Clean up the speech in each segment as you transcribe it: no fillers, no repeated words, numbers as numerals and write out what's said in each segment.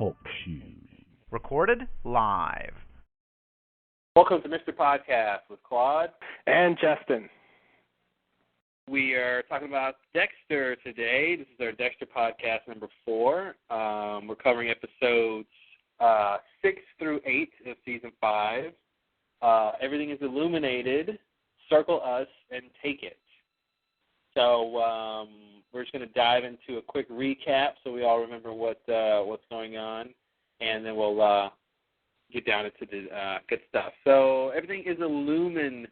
Talk Shoes. Recorded live. Welcome to Mr. Podcast with Claude and Justin. We are talking about Dexter today. This is our Dexter Podcast number 4. We're covering episodes 6 through 8 of Season 5. Everything is illuminated. Circle us and take it. So we're just going to dive into a quick recap so we all remember what's going on, and then we'll get down into the good stuff. So everything is illuminated.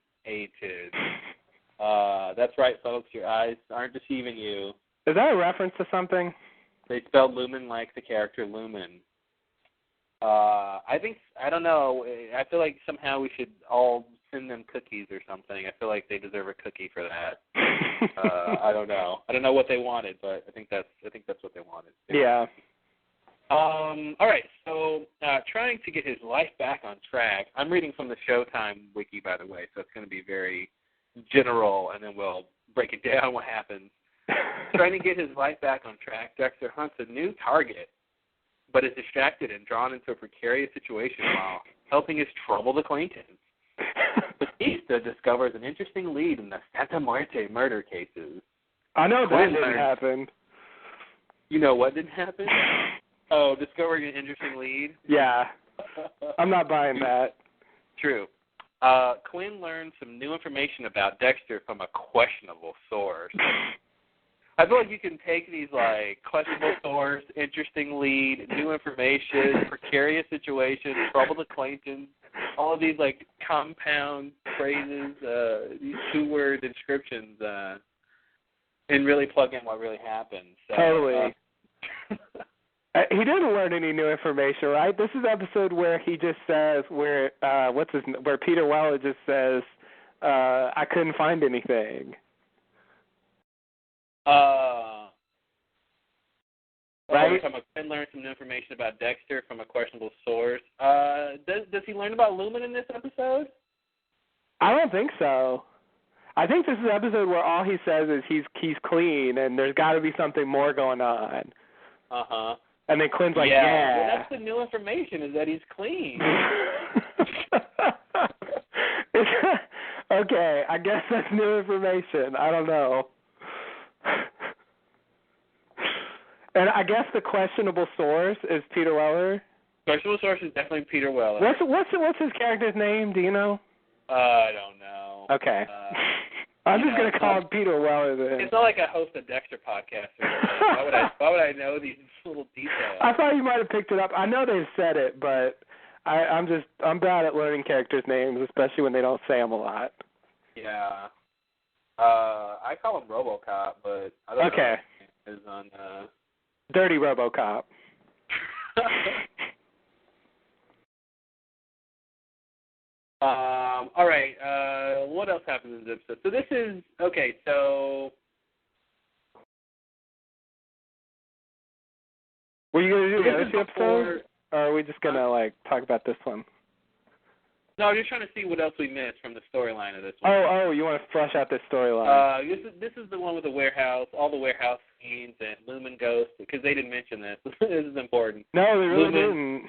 That's right, folks. Your eyes aren't deceiving you. Is that a reference to something? They spelled lumen like the character Lumen. I don't know. I feel like somehow we should all send them cookies or something. I feel like they deserve a cookie for that. I don't know. I don't know what they wanted, but I think that's what they wanted. Yeah. All right. So trying to get his life back on track. I'm reading from the Showtime wiki, by the way, so it's going to be very general, and then we'll break it down what happens. Trying to get his life back on track, Dexter hunts a new target, but is distracted and drawn into a precarious situation while helping his troubled acquaintance. Batista discovers an interesting lead in the Santa Muerte murder cases. I know that didn't happen. You know what didn't happen? Oh, discovering an interesting lead? Yeah. I'm not buying that. True. Quinn learned some new information about Dexter from a questionable source. I feel like you can take these, like, questionable source, interesting lead, new information, precarious situation, troubled acquaintance, all of these, like, compound phrases, these two-word inscriptions, and really plug in what really happened. So, totally. He didn't learn any new information, right? This is the episode where he just says, where Peter Weller just says, I couldn't find anything. Right? Quinn learned some new information about Dexter from a questionable source. Does he learn about Lumen in this episode? I don't think so. I think this is the episode where all he says is he's clean and there's got to be something more going on. Uh-huh. And then Quinn's like, yeah. Well, that's the new information, is that he's clean. Okay, I guess that's new information. I don't know. And I guess the questionable source is Peter Weller. Questionable source is definitely Peter Weller. What's his character's name? Do you know? I don't know. Okay. I'm just going to call him Peter Weller then. It's not like I host a Dexter podcast or anything. Why would I know these little details? I thought you might have picked it up. I know they've said it, but I'm bad at learning characters' names, especially when they don't say them a lot. Yeah. I call him RoboCop, but I don't know if it's on Dirty RoboCop. All right. What else happens in this episode? So this is okay. So were you going to do the other two episodes, or are we just going to talk about this one? No, I'm just trying to see what else we missed from the storyline of this one. Oh, you want to flesh out this storyline? This is the one with the warehouse, all the warehouse scenes, and Lumen Ghost, because they didn't mention this. This is important. No, they really didn't.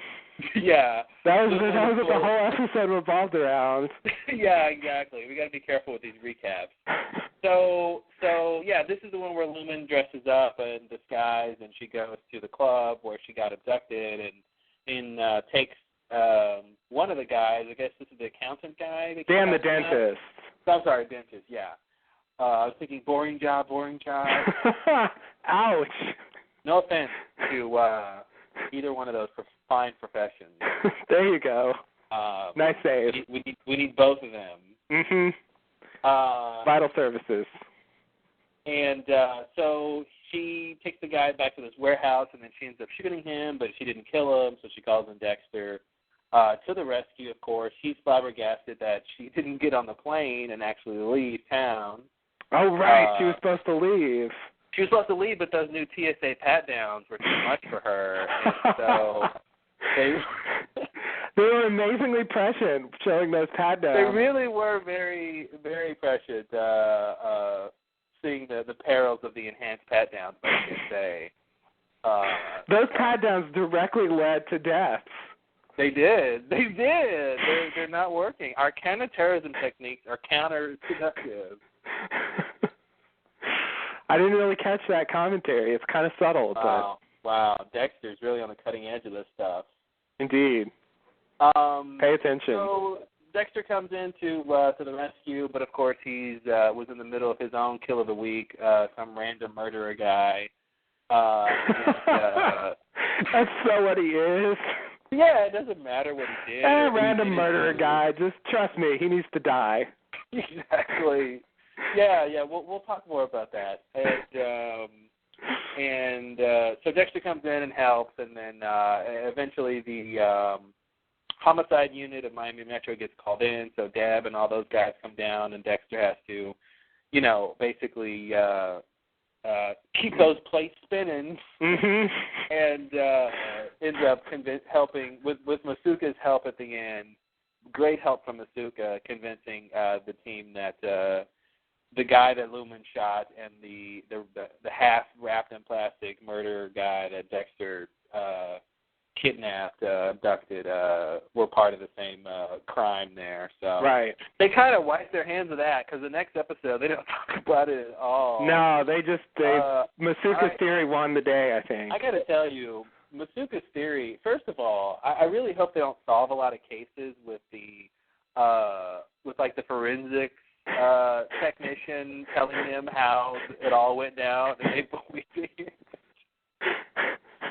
Yeah. That was what the whole episode revolved around. Yeah, exactly. We got to be careful with these recaps. So yeah, this is the one where Lumen dresses up in disguise, and she goes to the club where she got abducted, and takes one of the guys, I guess this is the accountant guy. Dan the dentist. I'm sorry, dentist, yeah. I was thinking boring job. Ouch. No offense to either one of those fine professions. There you go. Nice save. We need both of them. Mm-hmm. Vital services. And so she takes the guy back to this warehouse, and then she ends up shooting him, but she didn't kill him, so she calls in Dexter to the rescue, of course. She's flabbergasted that she didn't get on the plane and actually leave town. Oh, right. She was supposed to leave. She was supposed to leave, but those new TSA pat-downs were too much for her. And so they were amazingly prescient showing those pat-downs. They really were very, very prescient, seeing the perils of the enhanced pat-downs, I should say. Those pat-downs directly led to deaths. They did. They're not working. Our counterterrorism techniques are counterproductive. I didn't really catch that commentary. It's kind of subtle. Wow. Dexter's really on the cutting edge of this stuff. Indeed. Pay attention. So Dexter comes in to the rescue, but of course he's was in the middle of his own kill of the week, some random murderer guy. That's so what he is. Yeah, it doesn't matter what he did. Random murderer guy. Just trust me, he needs to die. Exactly. Yeah. We'll talk more about that. And so Dexter comes in and helps, and then eventually the homicide unit of Miami Metro gets called in. So Deb and all those guys come down, and Dexter has to, basically keep those plates spinning, and ends up helping with Masuka's help at the end. Great help from Masuka, convincing the team that the guy that Lumen shot and the half wrapped in plastic murderer guy that Dexter kidnapped, abducted, were part of the same crime there. So right. They kind of wiped their hands of that, because the next episode they don't talk about it at all. No, Masuka's theory won the day, I think. I got to tell you, Masuka's theory. First of all, I really hope they don't solve a lot of cases with the forensics technician telling them how it all went down, and they believe it.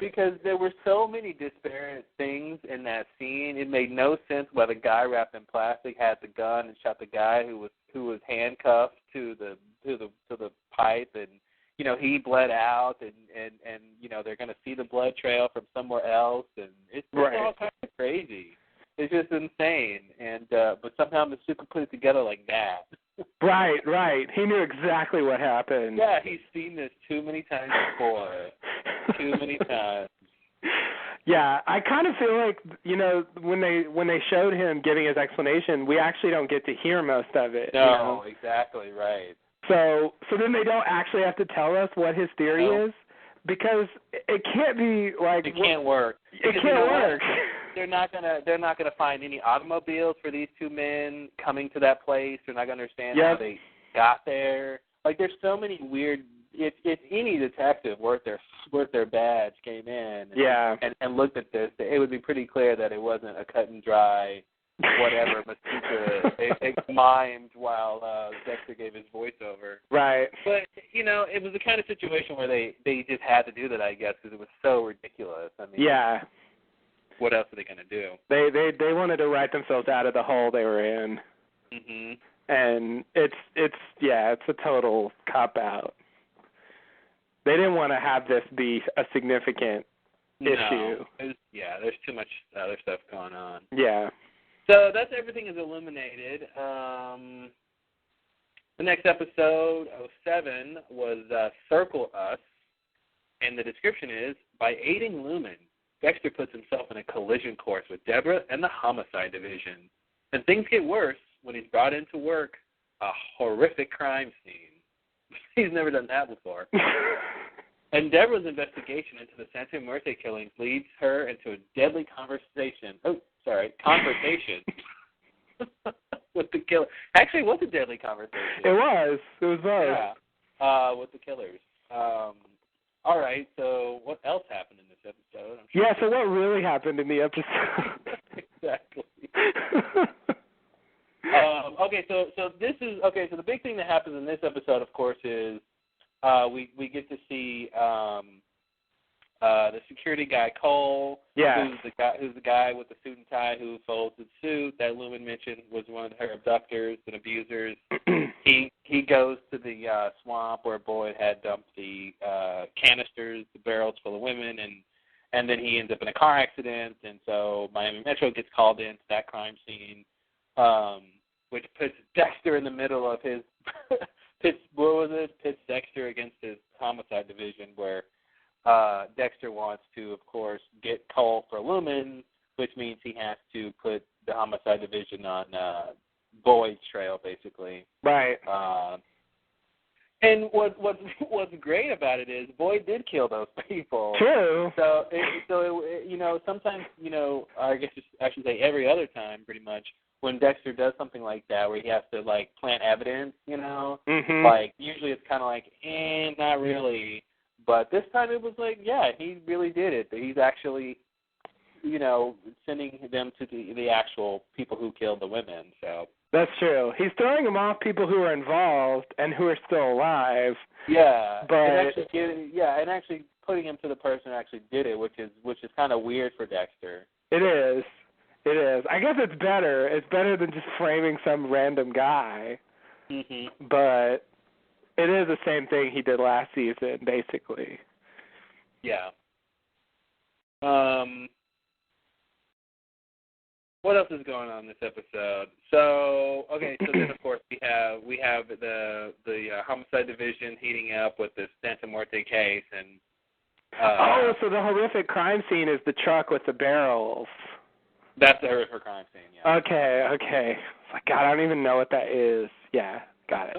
Because there were so many disparate things in that scene, it made no sense why the guy wrapped in plastic had the gun and shot the guy who was handcuffed to the pipe, and he bled out, and they're going to see the blood trail from somewhere else, and it's all kind of crazy. It's just insane, and but somehow Masuka put it together like that. Right. He knew exactly what happened. Yeah, he's seen this too many times before. Too many times. Yeah, I kind of feel like, when they showed him giving his explanation, we actually don't get to hear most of it. No, exactly, right. So then they don't actually have to tell us what his theory is, because it can't be like it can't work. It can't work. They're not gonna find any automobiles for these two men coming to that place. They're not gonna understand how they got there. Like, there's so many weird. If any detective worth their badge came in and looked at this, it would be pretty clear that it wasn't a cut and dry whatever Masuka mimed while Dexter gave his voiceover. Right. But, it was the kind of situation where they just had to do that, I guess, because it was so ridiculous. I mean, what else are they going to do? They wanted to write themselves out of the hole they were in. Mm-hmm. And it's a total cop-out. They didn't want to have this be a significant issue. There's too much other stuff going on. Yeah. So that's everything is Illumenated. The next episode, 07, was Circle Us, and the description is, by aiding Lumen, Dexter puts himself in a collision course with Deborah and the Homicide Division. And things get worse when he's brought in to work a horrific crime scene. He's never done that before. And Deborah's investigation into the Santa Muerte killings leads her into a deadly confrontation with the killer. Actually, it was a deadly conversation. It was both. Yeah, with the killers. All right, so what else happened in this episode? So what really happened in the episode? Exactly. So the big thing that happens in this episode, of course, is we get to see the security guy Cole, who's the guy with the suit and tie who folds his suit that Lumen mentioned was one of her abductors and abusers. He goes to the swamp where Boyd had dumped the canisters, the barrels full of women, and then he ends up in a car accident, and so Miami Metro gets called into that crime scene, which puts Dexter in the middle of his pits Dexter against his Homicide Division, where Dexter wants to, of course, get Cole for Lumen, which means he has to put the Homicide Division on Boyd's trail, basically. Right. And what's great about it is Boyd did kill those people. True. So sometimes, I guess I should say every other time, pretty much, when Dexter does something like that, where he has to like plant evidence, like usually it's kind of like, not really. But this time it was like, yeah, he really did it. He's actually, sending them to the actual people who killed the women. So. That's true. He's throwing them off people who are involved and who are still alive. Yeah, but and actually putting him to the person who actually did it, which is kind of weird for Dexter. It is. It is. I guess it's better. It's better than just framing some random guy. Mm-hmm. But it is the same thing he did last season, basically. Yeah. What else is going on this episode? So then of course we have the homicide division heating up with the Santa Muerte case, and so the horrific crime scene is the truck with the barrels. That's the horrific crime scene. Yeah. Okay. It's like, God, I don't even know what that is. Yeah, got it.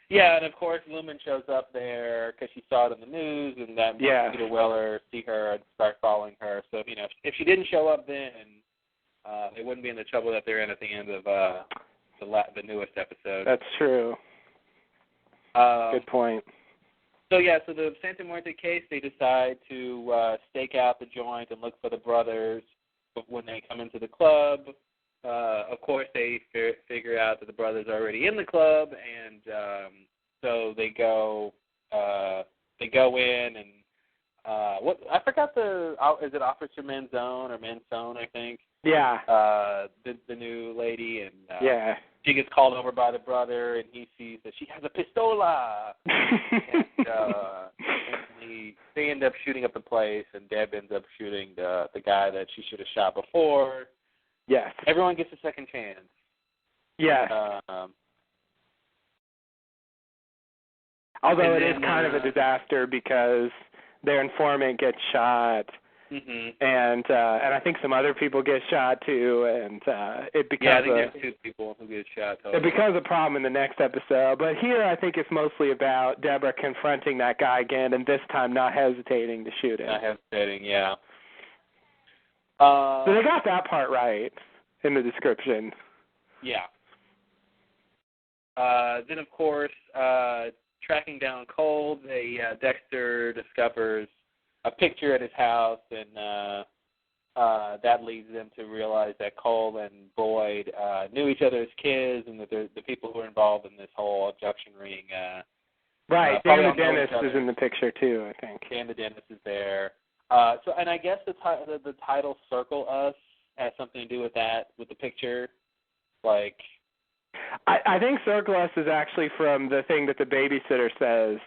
Yeah, and of course Lumen shows up there because she saw it in the news, and that makes Peter Weller see her and start following her. So if she didn't show up then. They wouldn't be in the trouble that they're in at the end of the newest episode. That's true. Good point. So the Santa Muerte case, they decide to stake out the joint and look for the brothers when they come into the club. Of course, they figure out that the brothers are already in the club, and so they go in and I forgot is it Officer Manzone or Manzone, I think. Yeah. The new lady, and she gets called over by the brother, and he sees that she has a pistola, and they end up shooting up the place, and Deb ends up shooting the guy that she should have shot before. Yes. Everyone gets a second chance. Yes. Although it is kind of a disaster because their informant gets shot. Mm-hmm. And I think some other people get shot too, and it becomes I think there's 2 people who get shot. Totally. It becomes a problem in the next episode. But here, I think it's mostly about Deborah confronting that guy again, and this time not hesitating to shoot him. Not hesitating, yeah. So they got that part right in the description. Yeah. Then of course, tracking down Cole, Dexter discovers a picture at his house, and that leads them to realize that Cole and Boyd knew each other as kids, and that the people who were involved in this whole abduction ring. Right, Dan the dentist is in the picture too, I think. Dan the dentist is there. And I guess the title "Circle Us" has something to do with that, with the picture, like. I think Circle Us is actually from the thing that the babysitter says,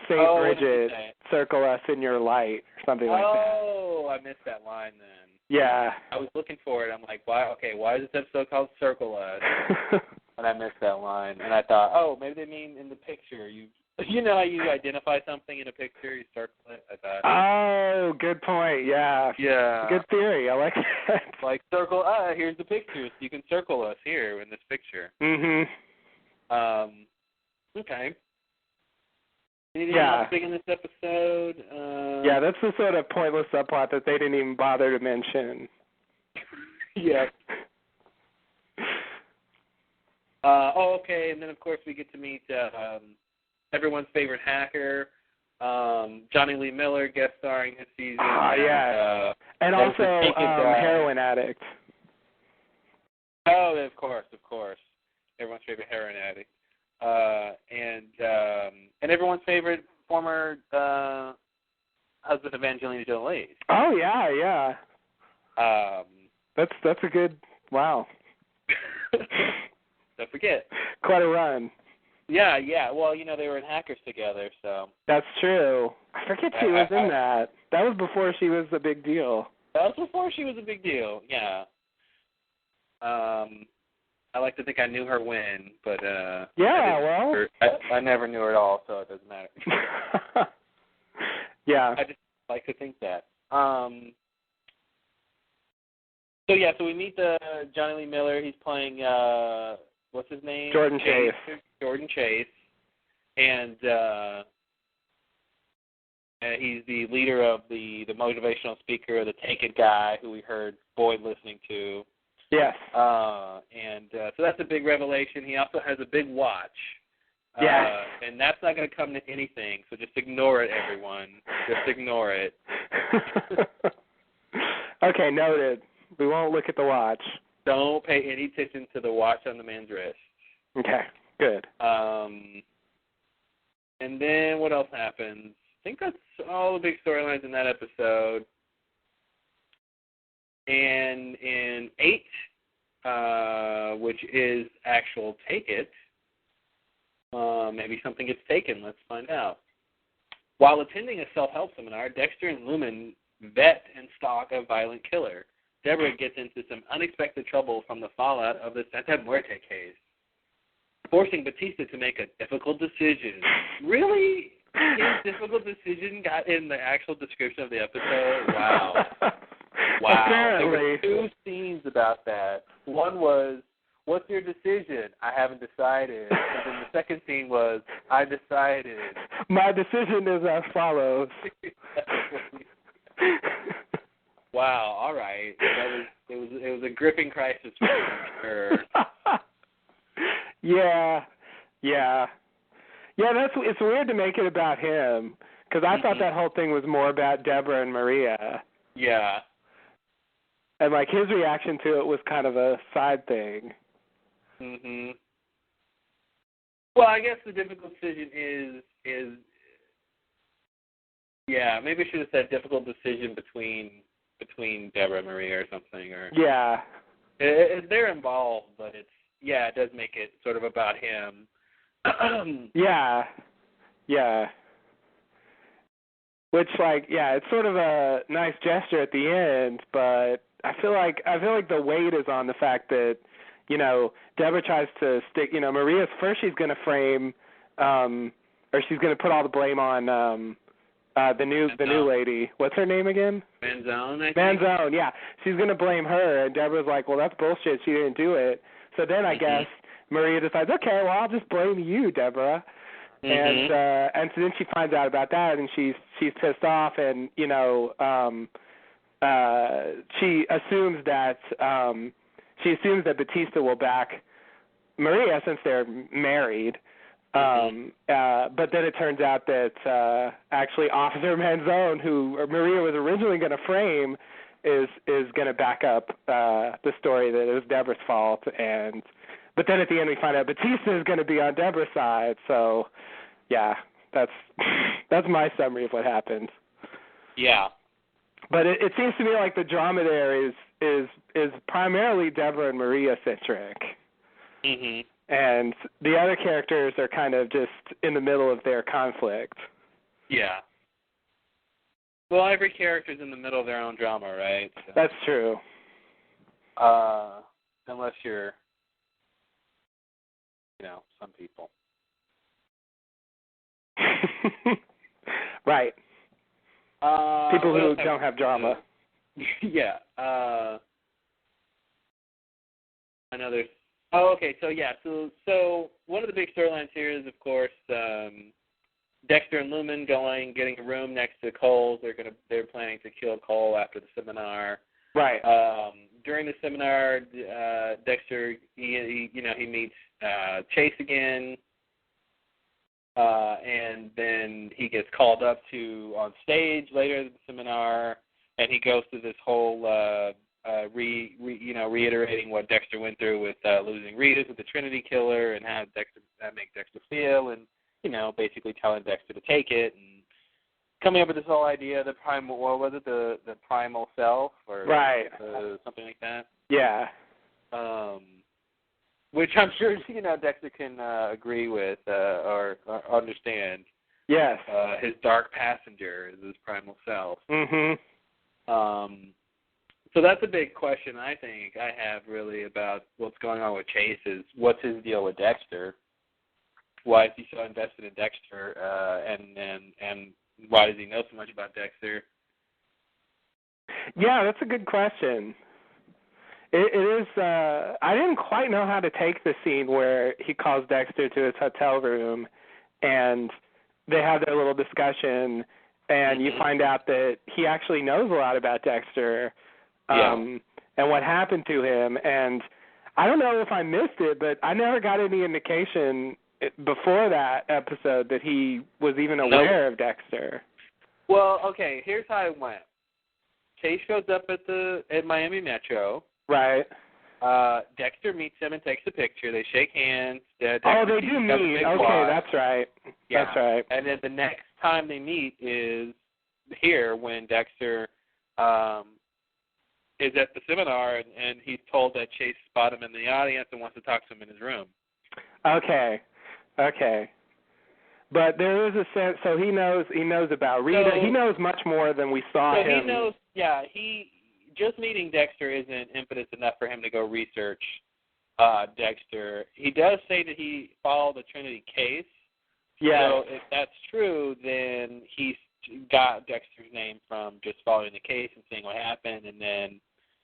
St. Bridget, circle us in your light, or something like that. Oh, I missed that line then. Yeah. I was looking for it. I'm like, why is this episode called Circle Us? And I missed that line. And I thought, maybe they mean in the picture. You know how you identify something in a picture, you circle it? I thought. Oh, good point, yeah. Yeah. Good theory, I like that. Like, circle, here's the picture, so you can circle us here in this picture. Mm-hmm. Okay. Anything else big in this episode? That's the sort of pointless subplot that they didn't even bother to mention. Yeah. Okay, and then, of course, we get to meet everyone's favorite hacker, Johnny Lee Miller, guest starring this season. And also heroin addict. Oh, of course. Everyone's favorite heroin addict. And everyone's favorite former husband of Angelina Jolie. Oh, yeah. That's a good, wow. Don't forget. Quite a run. Yeah. Well, they were in Hackers together, so. That's true. I forget she was in that. That was before she was a big deal. That was before she was a big deal, yeah. I like to think I knew her when, but I never knew her at all, so it doesn't matter. Yeah. I just like to think that. So we meet Johnny Lee Miller. He's playing what's his name? Jordan Chase. Jordan Chase. and he's the leader of the motivational speaker, the Take It guy, who we heard Boyd listening to. Yes. So that's a big revelation. He also has a big watch. Yeah. And that's not going to come to anything, so just ignore it, everyone. Just ignore it. Okay, noted. We won't look at the watch. Don't pay any attention to the watch on the man's wrist. Okay, good. And then what else happens? I think that's all the big storylines in that episode. And in 8, which is actual Take It, maybe something gets taken. Let's find out. While attending a self-help seminar, Dexter and Lumen vet and stalk a violent killer. Deborah gets into some unexpected trouble from the fallout of the Santa Muerte case, forcing Batista to make a difficult decision. Really? His difficult decision got in the actual description of the episode? Wow. Wow. Apparently. There were 2 scenes about that. One was, what's your decision? I haven't decided. And then the second scene was, I decided. My decision is as follows. Wow, all right. It was a gripping crisis for sure. Yeah. It's weird to make it about him, because I thought that whole thing was more about Deborah and Maria. Yeah. And like his reaction to it was kind of a side thing. Mhm. Well, I guess the difficult decision is yeah, maybe I should have said difficult decision between Deborah and Maria or something, or yeah. They're involved, but it does make it sort of about him. Yeah. Which, it's sort of a nice gesture at the end, but I feel like the weight is on the fact that, Deborah tries to stick, Maria's first she's going to frame, or she's going to put all the blame on the new lady. What's her name again? Manzone, I think. Manzone, yeah. She's going to blame her, and Deborah's like, well, that's bullshit. She didn't do it. So then I guess Maria decides, okay, well, I'll just blame you, Deborah. And so then she finds out about that, and she's pissed off, and she assumes that Batista will back Maria since they're married. But then it turns out that actually Officer Manzone, who Maria was originally going to frame, is going to back up the story that it was Deborah's fault. But then at the end we find out Batista is going to be on Deborah's side. So, yeah, that's my summary of what happened. Yeah. But it seems to me like the drama there is primarily Deborah and Maria centric. And the other characters are kind of just in the middle of their conflict. Yeah. Well, every character's in the middle of their own drama, right? So, that's true. Unless you're, some people. Right. People who don't have drama. Yeah. Another. Oh, okay. So yeah. So one of the big storylines here is, of course, Dexter and Lumen getting a room next to Cole's. They're planning to kill Cole after the seminar. Right. During the seminar, Dexter he meets Chase again. And then he gets called up on stage later in the seminar, and he goes through this whole reiterating what Dexter went through with losing Rita's with the Trinity Killer, and how that makes Dexter feel, and basically telling Dexter to take it, and coming up with this whole idea of the primal, what was it, the primal self, or right, something like that. Yeah. Which I'm sure Dexter can agree with or understand. Yes. His dark passenger is his primal self. So that's a big question I think I have really about what's going on with Chase is what's his deal with Dexter? Why is he so invested in Dexter? And why does he know so much about Dexter? Yeah, that's a good question. It is. I didn't quite know how to take the scene where he calls Dexter to his hotel room, and they have their little discussion, and you find out that he actually knows a lot about Dexter and what happened to him. And I don't know if I missed it, but I never got any indication before that episode that he was even aware of Dexter. Well, okay, here's how it went. Chase shows up at Miami Metro. Right. Dexter meets him and takes a picture. They shake hands. They do meet. Okay, that's right. Yeah. That's right. And then the next time they meet is here when Dexter is at the seminar, and he's told that Chase spotted him in the audience and wants to talk to him in his room. Okay. But there is a sense, so he knows about Rita. He knows much more than we saw him. So he knows, just meeting Dexter isn't impetus enough for him to go research Dexter. He does say that he followed the Trinity case. Yeah. So if that's true, then he got Dexter's name from just following the case and seeing what happened, and then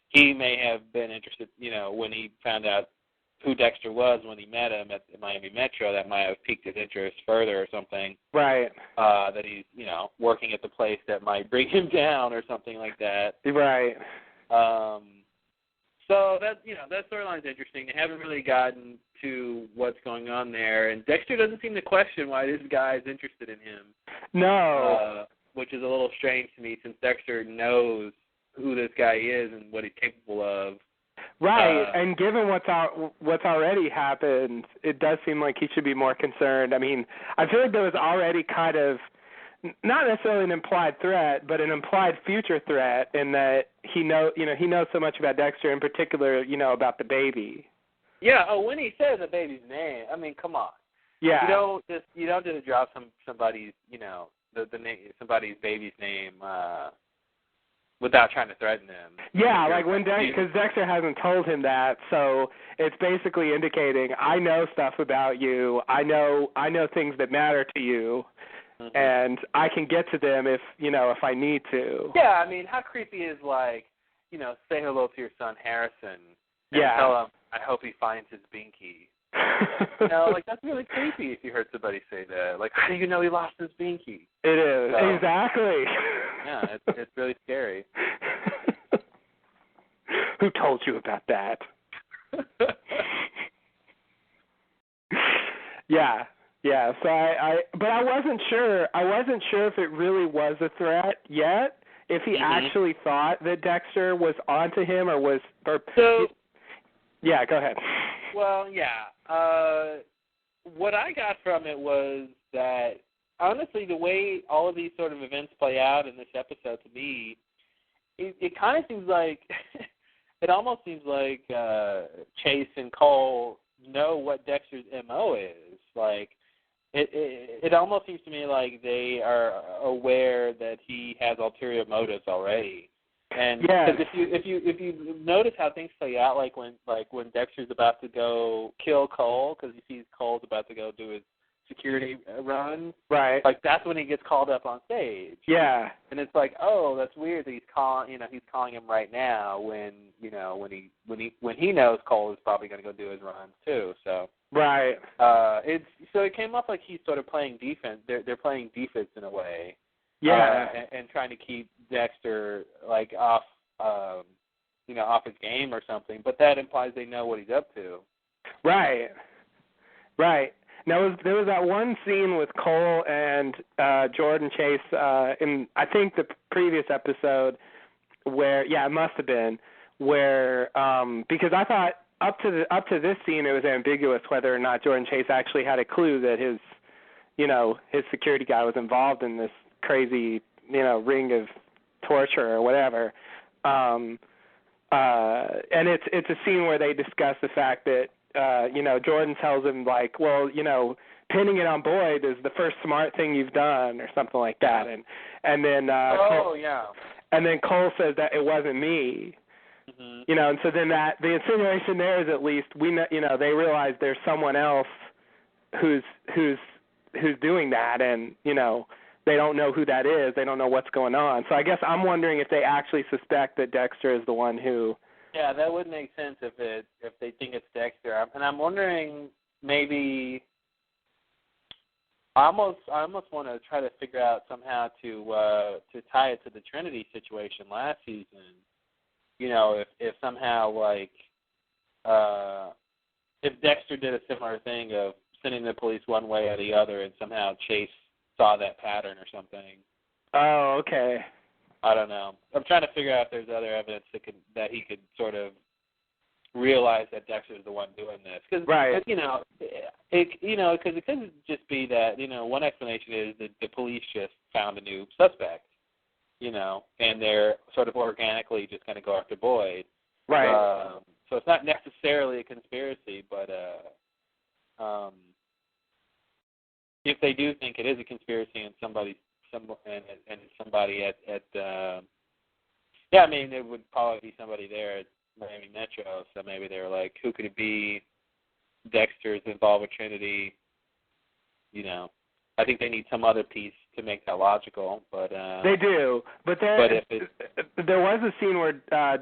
he may have been interested, when he found out who Dexter was when he met him at Miami Metro, that might have piqued his interest further or something. Right. That he's, working at the place that might bring him down or something like that. Right. So that storyline's interesting. They haven't really gotten to what's going on there, and Dexter doesn't seem to question why this guy is interested in him. No. Which is a little strange to me, since Dexter knows who this guy is and what he's capable of. Right, and given what's already happened, it does seem like he should be more concerned. I mean, I feel like there was already kind of not necessarily an implied threat, but an implied future threat in that he knows so much about Dexter, in particular, about the baby. Yeah. Oh, when he says the baby's name, I mean, come on. Yeah. You don't just drop somebody's the name, somebody's baby's name without trying to threaten them. Yeah, like because Dexter hasn't told him that, so it's basically indicating I know stuff about you. I know things that matter to you. Mm-hmm. And I can get to them if I need to. Yeah, I mean, how creepy is say hello to your son Harrison and tell him I hope he finds his binky. That's really creepy if you heard somebody say that. Like, how do you know he lost his binky? It is, exactly. Yeah, it's really scary. Who told you about that? Yeah, so but I wasn't sure if it really was a threat yet, if he actually thought that Dexter was onto him yeah, go ahead. Well, yeah. What I got from it was that, honestly, the way all of these sort of events play out in this episode, to me, it kind of seems like, it almost seems like Chase and Cole know what Dexter's MO is. Like, it almost seems to me like they are aware that he has ulterior motives already. And because if you notice how things play out, like when Dexter's about to go kill Cole, because he sees Cole's about to go do his security run, right? Like that's when he gets called up on stage. Yeah, and it's like, oh, that's weird that he's calling him right now when he knows Cole is probably going to go do his runs too. So right. It came off like he's sort of playing defense. They're playing defense in a way. Yeah, and trying to keep Dexter off his game or something. But that implies they know what he's up to. Right. Now there was that one scene with Cole and Jordan Chase in I think the previous episode where it must have been where because I thought up to this scene it was ambiguous whether or not Jordan Chase actually had a clue that his security guy was involved in this crazy, ring of torture or whatever. And it's a scene where they discuss the fact that, Jordan tells him, like, well, pinning it on Boyd is the first smart thing you've done or something like that. And then and then Cole says that it wasn't me. Mm-hmm. And so then the insinuation there is at least they realize there's someone else who's doing that, and they don't know who that is. They don't know what's going on. So I guess I'm wondering if they actually suspect that Dexter is the one who. Yeah, that would make sense if they think it's Dexter. And I'm wondering maybe I almost want to try to figure out somehow to tie it to the Trinity situation last season. You know, if somehow like if Dexter did a similar thing of sending the police one way or the other, and somehow Chase saw that pattern or something. Oh, okay. I don't know. I'm trying to figure out if there's other evidence that he could sort of realize that Dexter's the one doing this. Cause, right. Because it could just be that, one explanation is that the police just found a new suspect, and they're sort of organically just going to go after Boyd. Right. So it's not necessarily a conspiracy, but if they do think it is a conspiracy and somebody it would probably be somebody there at Miami Metro, so maybe they were like, who could it be? Dexter's involved with Trinity. I think they need some other piece to make that logical, but they do. But there was a scene where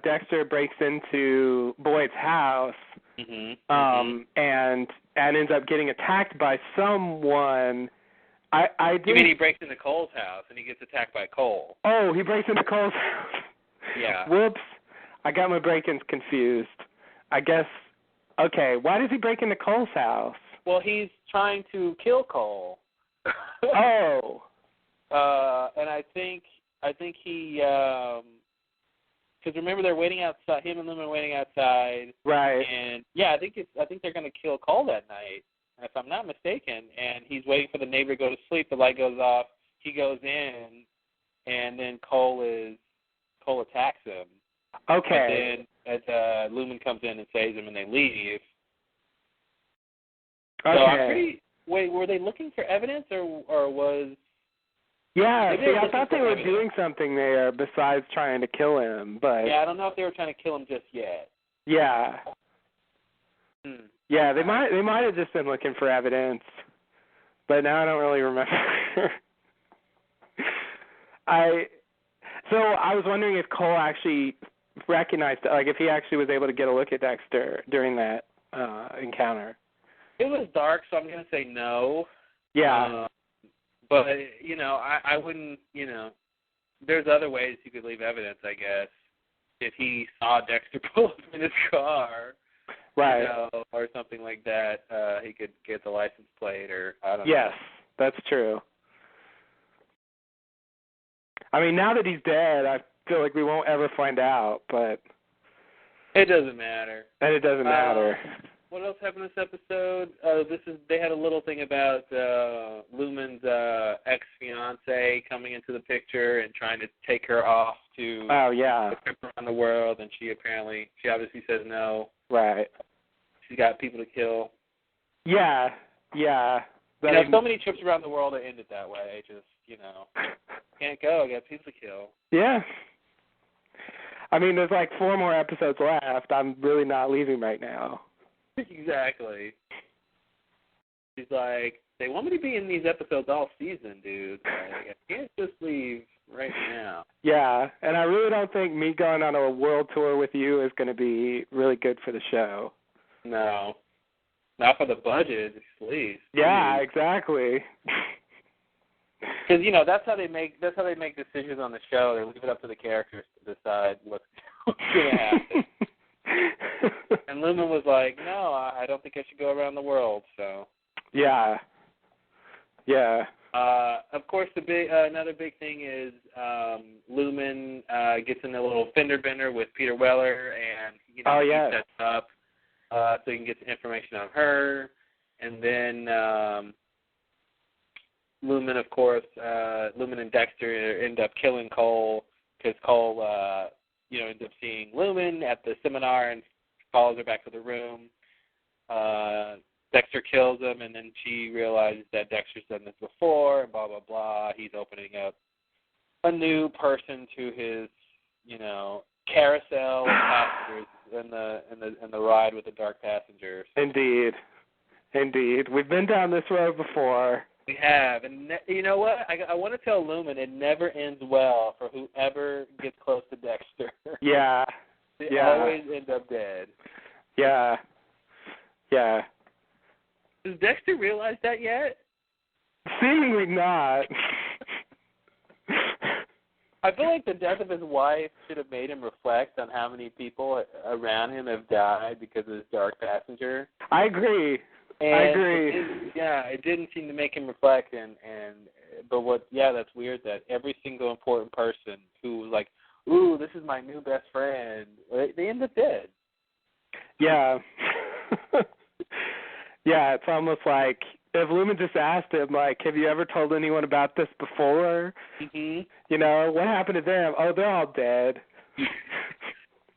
Dexter breaks into Boyd's house, and ends up getting attacked by someone. You mean he breaks into Cole's house and he gets attacked by Cole? Oh, he breaks into Cole's house. Yeah. Whoops. I got my break-ins confused. I guess, okay, why does he break into Cole's house? Well, he's trying to kill Cole. Oh. And I think he, because remember they're waiting outside, him and Lumen are waiting outside. Right. And, yeah, I think they're going to kill Cole that night, if I'm not mistaken, and he's waiting for the neighbor to go to sleep. The light goes off. He goes in, and then Cole attacks him. Okay. But then as Lumen comes in and saves him, and they leave. Okay. So wait, were they looking for evidence, or was? Yeah, I thought they were doing something there besides trying to kill him, but. Yeah, I don't know if they were trying to kill him just yet. Yeah. Yeah, they might have just been looking for evidence, but now I don't really remember. So I was wondering if Cole actually recognized, like, if he actually was able to get a look at Dexter during that encounter. It was dark, so I'm going to say no. Yeah. But, I wouldn't, there's other ways you could leave evidence, I guess. If he saw Dexter pull up in his car. Right. Or something like that, he could get the license plate, or I don't know. Yes, that's true. I mean, now that he's dead, I feel like we won't ever find out, but... It doesn't matter. And it doesn't matter. What else happened this episode? They had a little thing about Lumen's ex-fiancé coming into the picture and trying to take her off to the trip around the world, and she obviously says no. Right. She's got people to kill. Yeah. So many trips around the world are ended that way. Just, can't go. I got people to kill. Yeah. I mean, there's like 4 more episodes left. I'm really not leaving right now. Exactly. She's like, they want me to be in these episodes all season, dude. Like, I can't just leave right now. Yeah, and I really don't think me going on a world tour with you is going to be really good for the show. No. Not for the budget, at least. Yeah, exactly. Because that's how they make decisions on the show. They leave it up to the characters to decide what's going to happen. And Lumen was like, "No, I don't think I should go around the world." So. Yeah. Of course, another big thing is Lumen gets in a little fender bender with Peter Weller, and he sets up so he can get some information on her, and then Lumen, of course, Lumen and Dexter end up killing Cole because Cole, ends up seeing Lumen at the seminar and follows her back to the room. Dexter kills him, and then she realizes that Dexter's done this before, and blah, blah, blah. He's opening up a new person to his, carousel of passengers in the ride with the dark passengers. Indeed. We've been down this road before. We have, and you know what? I want to tell Lumen it never ends well for whoever gets close to Dexter. Yeah. They always end up dead. Yeah. Does Dexter realize that yet? Seemingly not. I feel like the death of his wife should have made him reflect on how many people around him have died because of his dark passenger. I agree. It didn't seem to make him reflect, that's weird that every single important person who was like, ooh, this is my new best friend, they end up dead. Yeah. Yeah, it's almost like if Lumen just asked him, like, have you ever told anyone about this before? Mm-hmm. You know, what happened to them? Oh, they're all dead.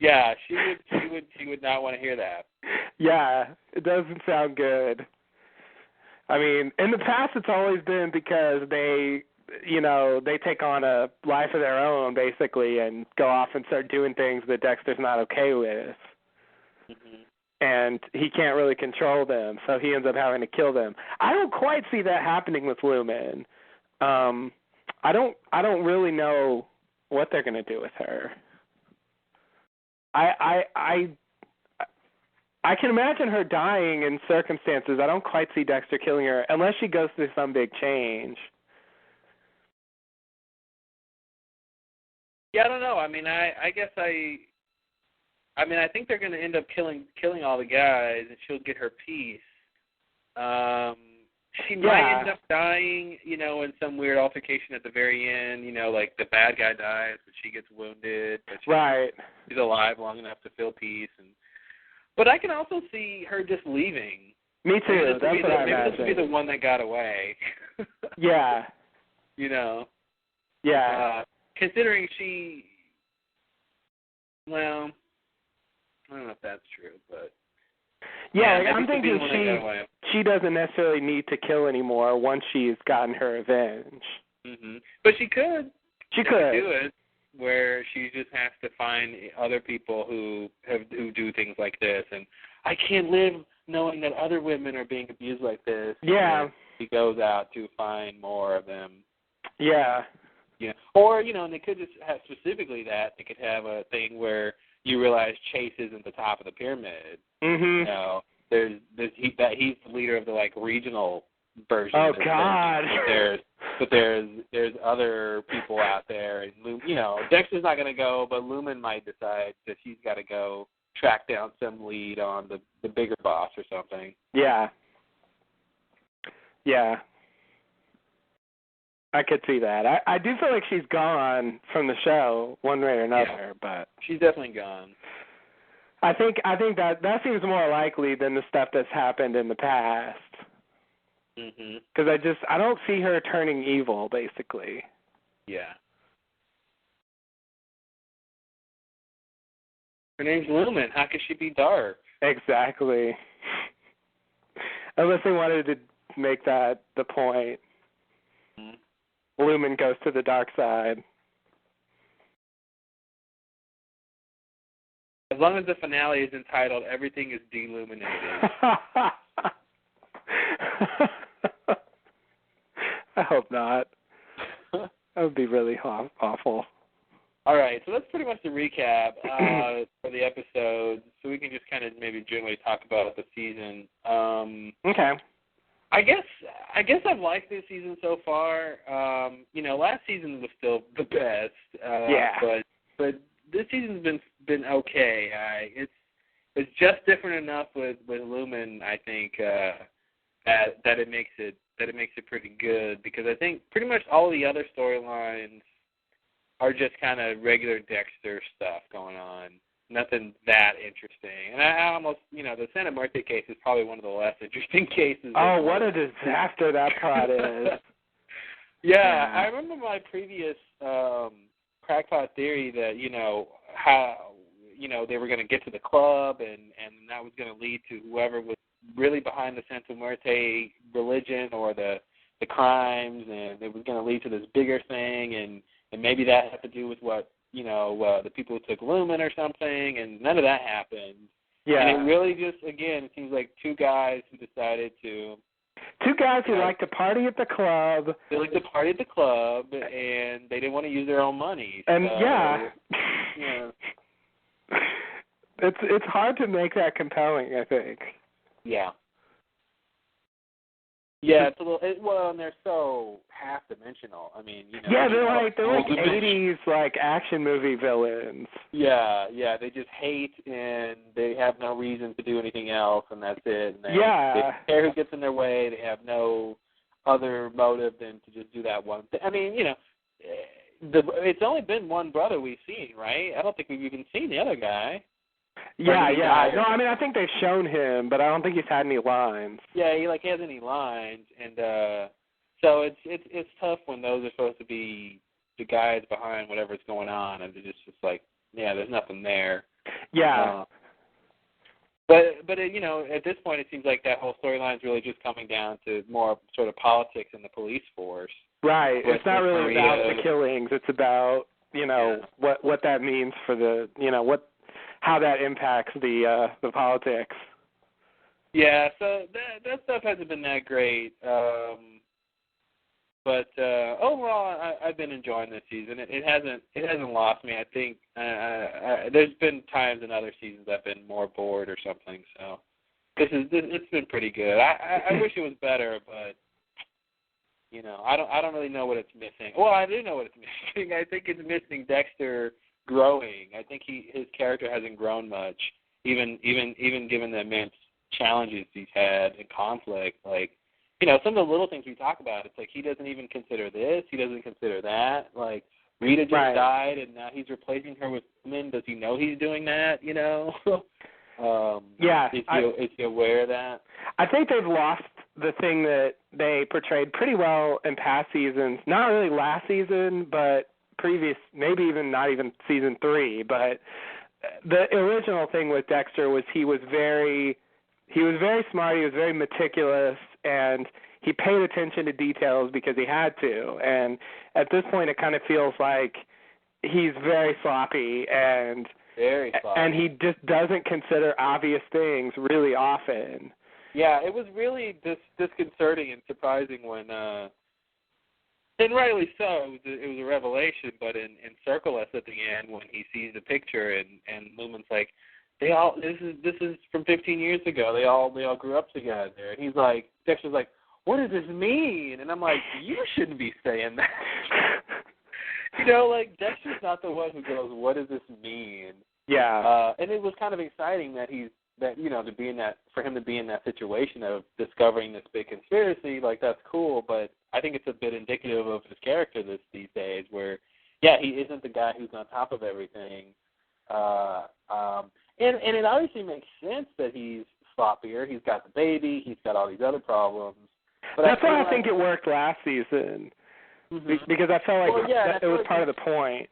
Yeah, she would not want to hear that. Yeah, it doesn't sound good. I mean, in the past it's always been because they take on a life of their own, basically, and go off and start doing things that Dexter's not okay with. Mm-hmm. And he can't really control them, so he ends up having to kill them. I don't quite see that happening with Lumen. I don't really know what they're going to do with her. I can imagine her dying in circumstances. I don't quite see Dexter killing her unless she goes through some big change. Yeah, I don't know. I mean, I guess I think they're going to end up killing all the guys, and she'll get her piece. She might end up dying, in some weird altercation at the very end. Like the bad guy dies, but she gets wounded. But she's alive long enough to feel peace. But I can also see her just leaving. Me too. That's what I imagine. Maybe this would be the one that got away. Yeah. Yeah. Considering well, I don't know if that's true, but yeah, I'm thinking she doesn't necessarily need to kill anymore once she's gotten her revenge. Mm-hmm. But she could. She could do it, where she just has to find other people who do things like this, and I can't live knowing that other women are being abused like this. Yeah. And she goes out to find more of them. Yeah. Yeah. Or and they could just have specifically that they could have a thing where you realize Chase isn't the top of the pyramid. Mm-hmm. He's the leader of the regional version. Oh God! But there's other people out there, and Dexter's not going to go, but Lumen might decide that she's got to go track down some lead on the bigger boss or something. Yeah. Yeah. I could see that. I do feel like she's gone from the show one way or another, but she's definitely gone. I think that seems more likely than the stuff that's happened in the past. Mhm. Because I don't see her turning evil, basically. Yeah. Her name's Lumen. How could she be dark? Exactly. Unless they wanted to make that the point. Mm-hmm. Lumen goes to the dark side. As long as the finale is entitled "Everything is Deluminated." I hope not. That would be really awful. All right, so that's pretty much the recap for the episode. So we can just kind of maybe generally talk about the season. Okay. I guess I've liked this season so far. Last season was still the best. But this season's been okay. It's just different enough with Lumen, I think, that it makes it pretty good, because I think pretty much all the other storylines are just kind of regular Dexter stuff going on. Nothing that interesting. And I almost, the Santa Muerte case is probably one of the less interesting cases. Oh, what a disaster that plot is. Yeah, I remember my previous crackpot theory that, how, they were going to get to the club and that was going to lead to whoever was really behind the Santa Muerte religion or the crimes, and it was going to lead to this bigger thing, and maybe that had to do with what, the people who took Lumen or something, and none of that happened. Yeah. And it really just, again, it seems like two guys who decided to... Two guys who like to party at the club. They like to party at the club, and they didn't want to use their own money. And, so, yeah. It's hard to make that compelling, I think. Yeah. Yeah, it's a little. Well, and they're so half-dimensional. I mean, you know. Yeah, they're like 80s like action movie villains. Yeah, they just hate and they have no reason to do anything else, and that's it. And they don't care who gets in their way. They have no other motive than to just do that one thing. I mean, you know, it's only been one brother we've seen, right? I don't think we've even seen the other guy. Yeah. No, I mean, I think they've shown him, but I don't think he's had any lines. Yeah, he has any lines, and so it's tough when those are supposed to be the guys behind whatever's going on, and it's just like, yeah, there's nothing there. Yeah. But you know, at this point, it seems like that whole storyline is really just coming down to more sort of politics in the police force. Right. It's not really about the killings. It's about, you know, what that means for the, you know, how that impacts the politics. Yeah, so that stuff hasn't been that great. But overall, I've been enjoying this season. It hasn't lost me. I think there's been times in other seasons I've been more bored or something. So it's been pretty good. I wish it was better, but you know, I don't really know what it's missing. Well, I do know what it's missing. I think it's missing Dexter growing. I think his character hasn't grown much, even given the immense challenges he's had and conflict. Like, you know, some of the little things we talk about, it's like he doesn't even consider this, he doesn't consider that. Like, Rita just died, and now he's replacing her with women. Does he know he's doing that? You know? Is he aware of that? I think they've lost the thing that they portrayed pretty well in past seasons. Not really last season, but previous, maybe even not even season 3. But the original thing with Dexter was he was very smart. He was very meticulous, and he paid attention to details because he had to. And at this point, it kind of feels like he's very sloppy and he just doesn't consider obvious things really often. Yeah, it was really disconcerting and surprising when, and rightly so, it was a revelation, but in Circle Us at the end when he sees the picture and Lumen's like, this is from 15 years ago. They all grew up together. And he's like, Dexter's like, what does this mean? And I'm like, you shouldn't be saying that. You know, like, Dexter's not the one who goes, what does this mean? Yeah. And it was kind of exciting that for him to be in that situation of discovering this big conspiracy. Like, that's cool, but I think it's a bit indicative of his character these days, where, yeah, he isn't the guy who's on top of everything. And it obviously makes sense that he's sloppier. He's got the baby. He's got all these other problems. But that's why I think it worked last season, because I felt like it was part of the point.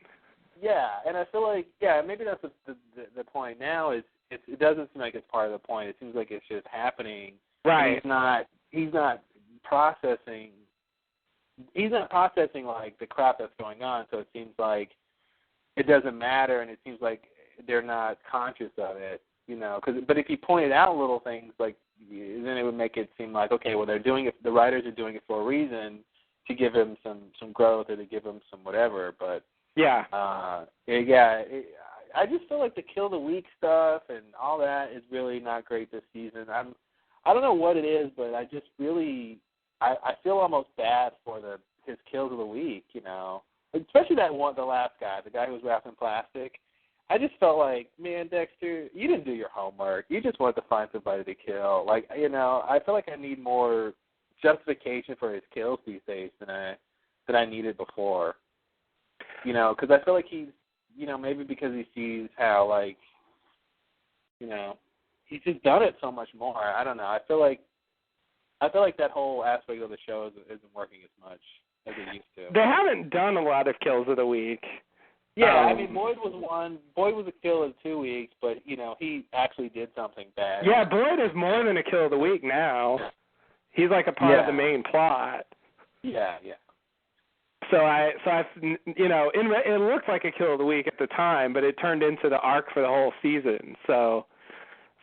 Yeah, and I feel like, maybe that's the point now is it doesn't seem like it's part of the point. It seems like it's just happening. Right. He's not processing like the crap that's going on, so it seems like it doesn't matter, and it seems like they're not conscious of it, you know. But if you pointed out little things, like, then it would make it seem like, okay, well, they're doing it. The writers are doing it for a reason, to give him some growth or to give him some whatever. But I just feel like the kill the week stuff and all that is really not great this season. I don't know what it is, but I just really I feel almost bad for his kills of the week, you know. Especially the last guy, the guy who was wrapped in plastic. I just felt like, man, Dexter, you didn't do your homework. You just wanted to find somebody to kill. Like, you know, I feel like I need more justification for his kills these days than I needed before. You know, because I feel like he's, you know, maybe because he sees how, like, you know, he's just done it so much more. I don't know. I feel like that whole aspect of the show isn't working as much as it used to. They haven't done a lot of kills of the week. Yeah, I mean, Boyd was one. Boyd was a kill in 2 weeks, but, you know, he actually did something bad. Yeah, Boyd is more than a kill of the week now. He's like a part of the main plot. Yeah. So I, you know, it looked like a kill of the week at the time, but it turned into the arc for the whole season. So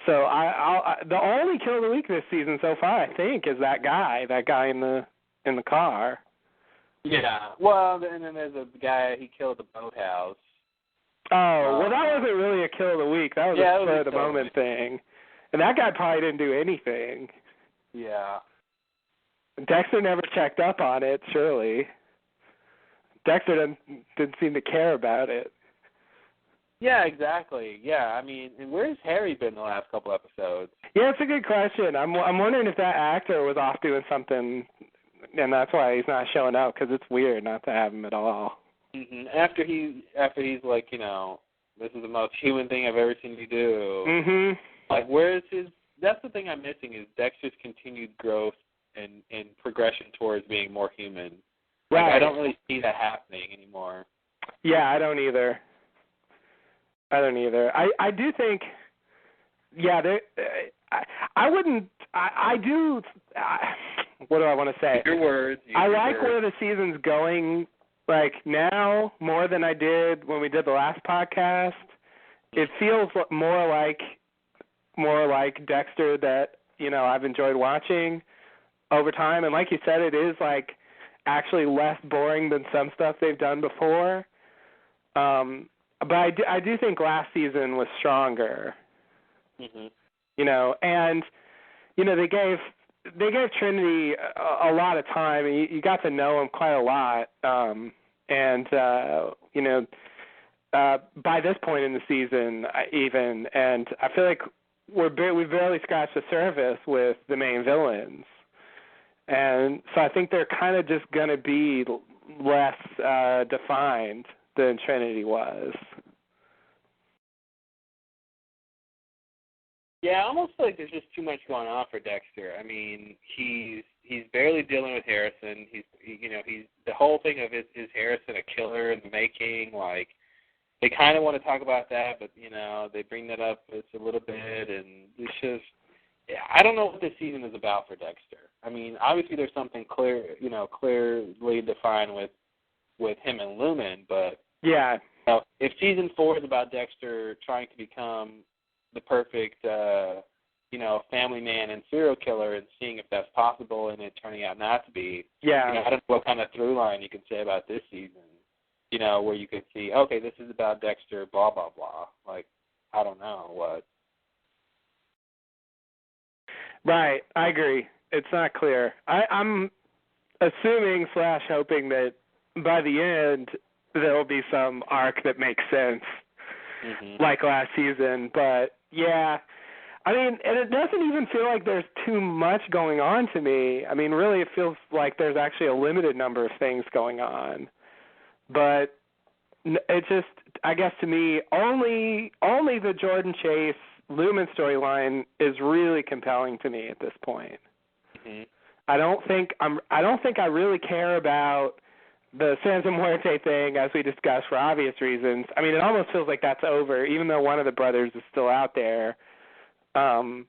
the only kill of the week this season so far, I think, is that guy in the car. Yeah. Well, and then there's a guy he killed at the boathouse. Oh, well, that wasn't really a kill of the week. That was a spur of the moment thing, and that guy probably didn't do anything. Yeah. Dexter never checked up on it, surely. Dexter didn't seem to care about it. Yeah, exactly. Yeah, I mean, and where's Harry been the last couple episodes? Yeah, it's a good question. I'm wondering if that actor was off doing something, and that's why he's not showing up, because it's weird not to have him at all. Mm-hmm. After he's like, this is the most human thing I've ever seen you do. Mm-hmm. Like, where is his? That's the thing I'm missing is Dexter's continued growth and progression towards being more human. Like, Right. I don't really see that happening anymore. Yeah, I don't either. I do think, yeah, I wouldn't, I do, what do I want to say? Your words. I like where the season's going, like, now more than I did when we did the last podcast. It feels more like Dexter that, I've enjoyed watching over time. And like you said, it is, like, actually less boring than some stuff they've done before. But I do think last season was stronger. Mm-hmm. And they gave Trinity a lot of time. You got to know him quite a lot. By this point in the season, even, and I feel like we've barely scratched the surface with the main villains. And so I think they're kind of just going to be less defined than Trinity was. Yeah, I almost feel like there's just too much going on for Dexter. I mean, he's barely dealing with Harrison. He's the whole thing of is Harrison a killer in the making? Like, they kind of want to talk about that, but they bring that up just a little bit, and it's just, I don't know what this season is about for Dexter. I mean, obviously there's something clearly defined with him and Lumen, but yeah, if season 4 is about Dexter trying to become the perfect, family man and serial killer, and seeing if that's possible, and it turning out not to be. Yeah. I don't know what kind of through line you can say about this season. Where you could see, okay, this is about Dexter, blah blah blah. Like, I don't know what. Right, I agree. It's not clear. I'm assuming / hoping that by the end there will be some arc that makes sense, like last season. But yeah, I mean, and it doesn't even feel like there's too much going on to me. I mean, really, it feels like there's actually a limited number of things going on. But it just, I guess to me, only the Jordan Chase Lumen storyline is really compelling to me at this point. Mm-hmm. I don't think I really care about the Santa Muerte thing, as we discussed, for obvious reasons. I mean, it almost feels like that's over, even though one of the brothers is still out there. I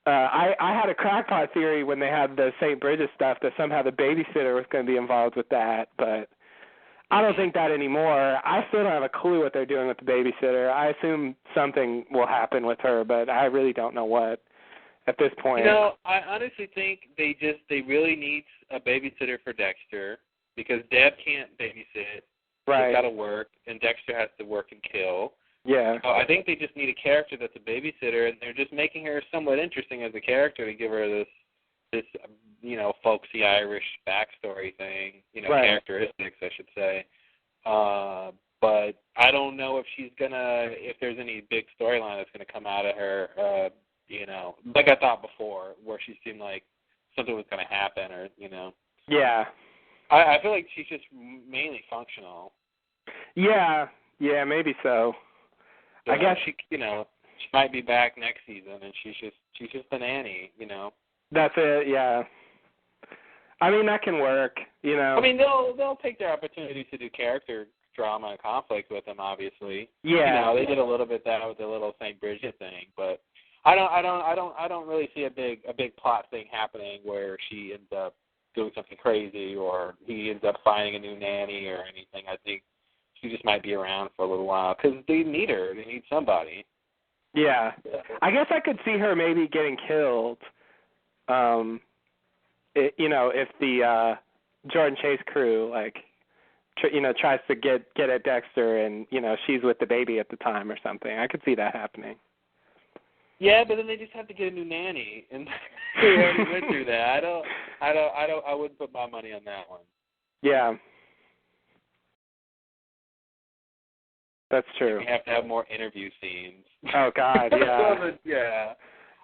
had a crackpot theory when they had the St. Bridget stuff that somehow the babysitter was going to be involved with that, but I don't think that anymore. I still don't have a clue what they're doing with the babysitter. I assume something will happen with her, but I really don't know what at this point. I honestly think they really need a babysitter for Dexter, because Deb can't babysit. Right. She's got to work, and Dexter has to work and kill. Yeah. So I think they just need a character that's a babysitter, and they're just making her somewhat interesting as a character to give her this folksy Irish backstory thing, right. Characteristics, I should say. But I don't know if there's any big storyline that's gonna come out of her, like I thought before, where she seemed like something was gonna happen, or Yeah. I feel like she's just mainly functional. Yeah, maybe so. I guess she might be back next season, and she's just the nanny, That's it. Yeah. I mean, that can work. I mean, they'll take their opportunities to do character drama and conflict with them, obviously. Yeah. They did a little bit that with the little St. Bridget thing, but I don't really see a big plot thing happening where she ends up doing something crazy, or he ends up finding a new nanny or anything. I think she just might be around for a little while, because they need her. They need somebody. Yeah. I guess I could see her maybe getting killed. If the Jordan Chase crew tries to get at Dexter, and she's with the baby at the time or something. I could see that happening. Yeah, but then they just have to get a new nanny, and they already went through that. I wouldn't put my money on that one. Yeah. That's true. You have to have more interview scenes. Oh God, yeah. Yeah.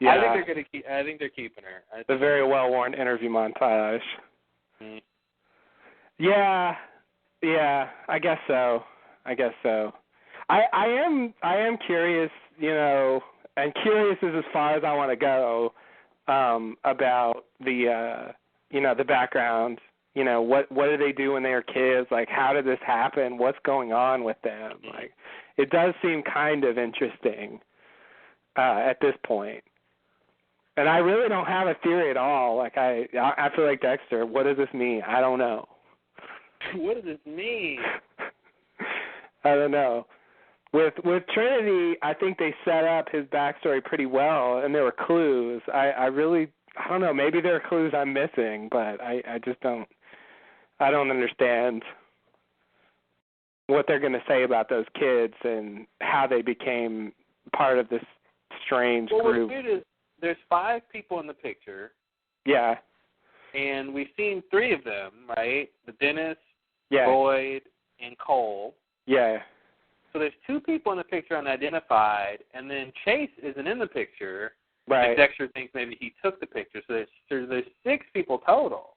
Yeah. I think they're keeping her. The very well-worn interview montage. Mm-hmm. Yeah. I guess so. I am curious, and curious is as far as I want to go about the the background. What do they do when they were kids? Like, how did this happen? What's going on with them? Like, it does seem kind of interesting at this point. And I really don't have a theory at all. Like, I feel like Dexter. What does this mean? I don't know. What does this mean? I don't know. With Trinity, I think they set up his backstory pretty well, and there were clues. I don't know. Maybe there are clues I'm missing, but I just don't. I don't understand what they're going to say about those kids and how they became part of this strange group. What's weird is there's 5 people in the picture. Yeah. And we've seen 3 of them, right? The dentist, yeah. Boyd, and Cole. Yeah. So there's 2 people in the picture unidentified, and then Chase isn't in the picture. Right. And Dexter thinks maybe he took the picture. So there's 6 people total.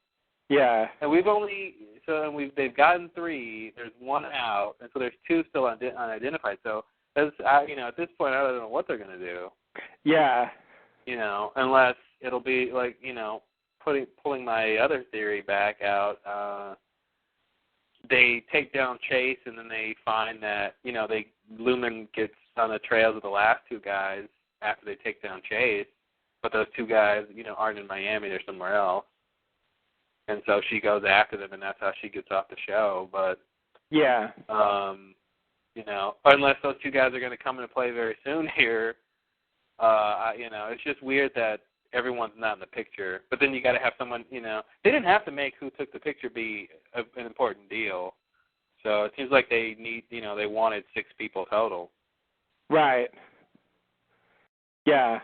Yeah. And they've gotten 3. There's 1 out, and so there's 2 still unidentified. So at this point, I don't know what they're going to do. Yeah. Unless it'll be like, pulling my other theory back out. They take down Chase, and then they find that Lumen gets on the trails of the last 2 guys after they take down Chase, but those 2 guys aren't in Miami; they're somewhere else. And so she goes after them, and that's how she gets off the show. But yeah, unless those 2 guys are going to come into play very soon here, it's just weird that everyone's not in the picture. But then you got to have someone. They didn't have to make who took the picture be an important deal. So it seems like they need. They wanted 6 people total. Right. Yeah.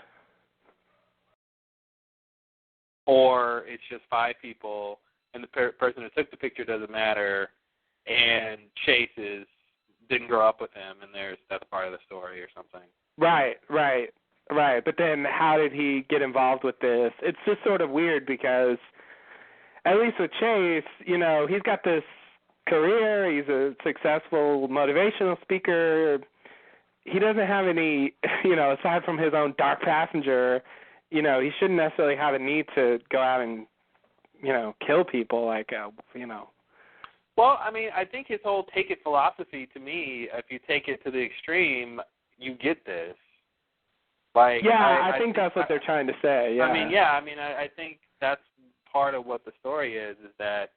Or it's just 5 people, and the person who took the picture doesn't matter, and Chase didn't grow up with him, and that's part of the story or something. Right. But then how did he get involved with this? It's just sort of weird because, at least with Chase, he's got this career. He's a successful motivational speaker. He doesn't have any, aside from his own dark passenger, he shouldn't necessarily have a need to go out and, kill people Well, I think his whole take it philosophy, to me, if you take it to the extreme, you get this. Like, I think that's what they're trying to say. Yeah. I think that's part of what the story is that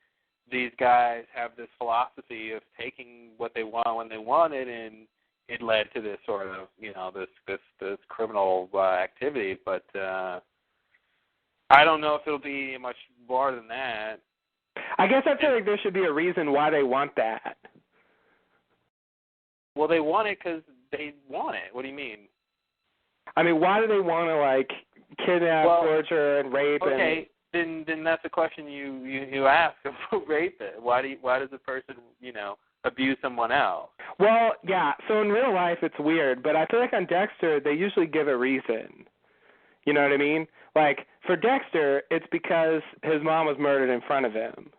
these guys have this philosophy of taking what they want when they want it, and it led to this sort of, this criminal activity. But I don't know if it'll be much more than that. I guess I feel like there should be a reason why they want that. Well, they want it because they want it. What do you mean? Why do they want to kidnap, torture, and rape? Okay, then that's a question you ask about rape. It. Why does a person abuse someone else? Well, yeah. So in real life, it's weird, but I feel like on Dexter, they usually give a reason. You know what I mean? Like for Dexter, it's because his mom was murdered in front of him.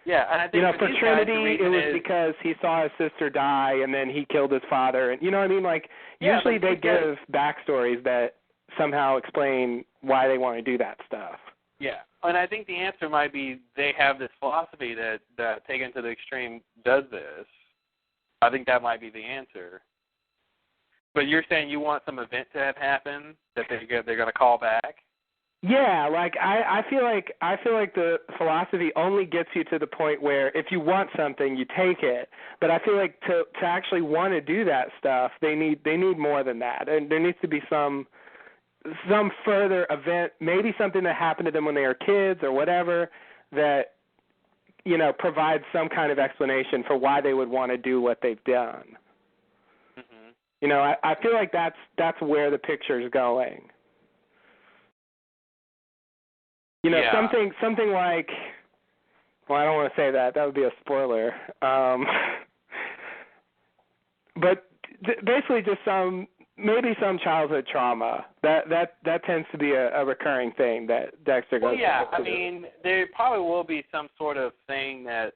Yeah, and I think for Trinity, it was because he saw his sister die and then he killed his father. And you know what I mean? Like usually they give backstories that somehow explain why they want to do that stuff. Yeah, and I think the answer might be they have this philosophy that taken to the extreme does this. I think that might be the answer. But you're saying you want some event to have happened that they're going to call back? Yeah, like I feel like the philosophy only gets you to the point where if you want something, you take it. But I feel like to actually want to do that stuff, they need more than that. And there needs to be some further event, maybe something that happened to them when they were kids or whatever, that provides some kind of explanation for why they would want to do what they've done. Mm-hmm. You know, I feel like that's where the picture is going. You know, something like, well, I don't want to say that. That would be a spoiler. But basically just maybe some childhood trauma. That tends to be a recurring thing that Dexter goes back to. I mean, there probably will be some sort of thing that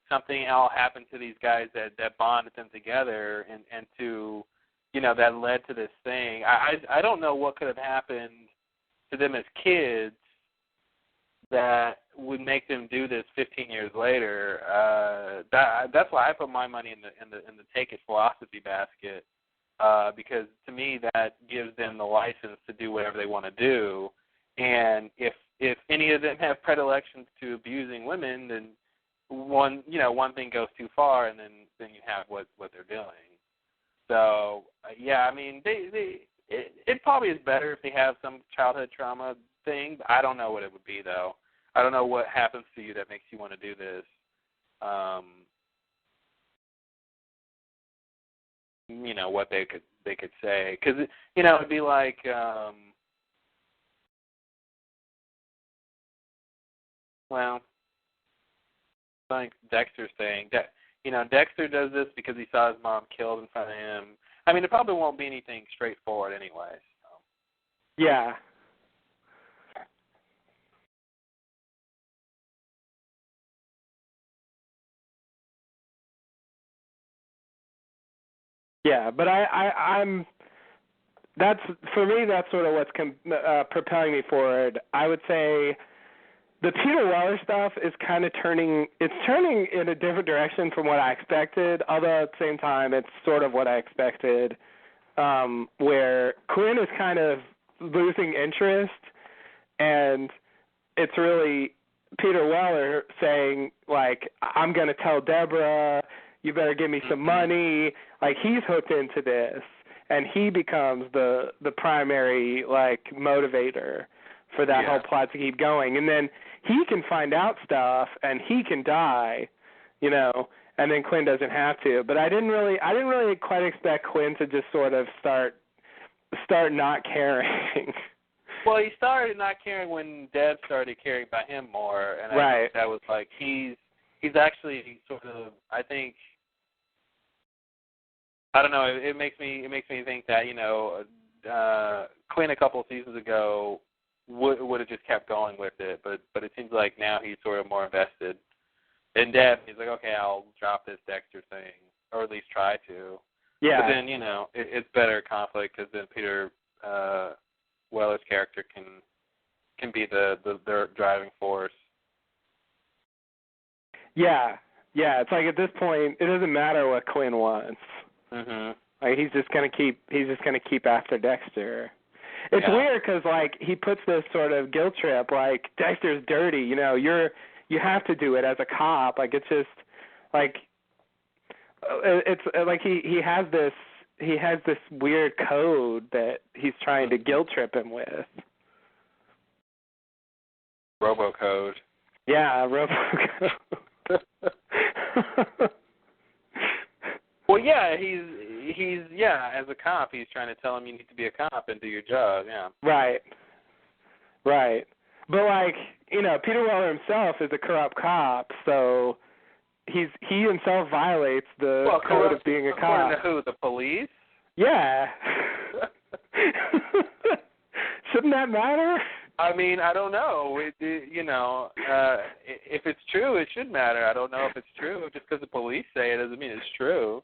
something all happened to these guys that bonded them together and to, you know, that led to this thing. I don't know what could have happened to them as kids that would make them do this 15 years later. That's why I put my money in the take it philosophy basket, because to me that gives them the license to do whatever they want to do. And if any of them have predilections to abusing women, then one thing goes too far, and then you have what they're doing. So yeah, I mean, it probably is better if they have some childhood trauma thing. I don't know what it would be though. I don't know what happens to you that makes you want to do this. You know, what they could say, because you know, it'd be like. Well, like Dexter's saying that, you know, Dexter does this because he saw his mom killed in front of him. I mean, it probably won't be anything straightforward anyway. So. Yeah. Yeah, but I'm. That's for me. That's sort of what's propelling me forward. I would say the Peter Weller stuff is kind of turning. It's turning in a different direction from what I expected. Although at the same time, it's sort of what I expected. Where Quinn is kind of losing interest, and it's really Peter Weller saying, like, I'm going to tell Deborah, you better give me some money. Like, he's hooked into this, and he becomes the primary, like, motivator for that whole plot to keep going. And then he can find out stuff, and he can die, you know, and then Quinn doesn't have to. But I didn't really quite expect Quinn to just sort of start not caring. Well, he started not caring when Deb started caring about him more, and I think that was like he's actually sort of, I think, I don't know, it makes me think that, you know, Quinn a couple of seasons ago would have just kept going with it, but it seems like now he's sort of more invested. And Deb, he's like, okay, I'll drop this Dexter thing, or at least try to. Yeah. But then, you know, it's better conflict, because then Peter Weller's character can be the driving force. Yeah. It's like at this point, it doesn't matter what Quinn wants. Mhm. Like he's just gonna keep after Dexter. It's weird because like he puts this sort of guilt trip, like Dexter's dirty, you know, you have to do it as a cop. Like it's just like it's like he has this weird code that he's trying to guilt trip him with. Robocode. Yeah, robocode. Well, yeah, he's as a cop, he's trying to tell him you need to be a cop and do your job. Yeah. Right. But like, you know, Peter Weller himself is a corrupt cop, so he himself violates the code of being a cop. According to who? The police? Yeah. Shouldn't that matter? I mean, I don't know. You know, if it's true, it should matter. I don't know if it's true. Just because the police say it doesn't mean it's true.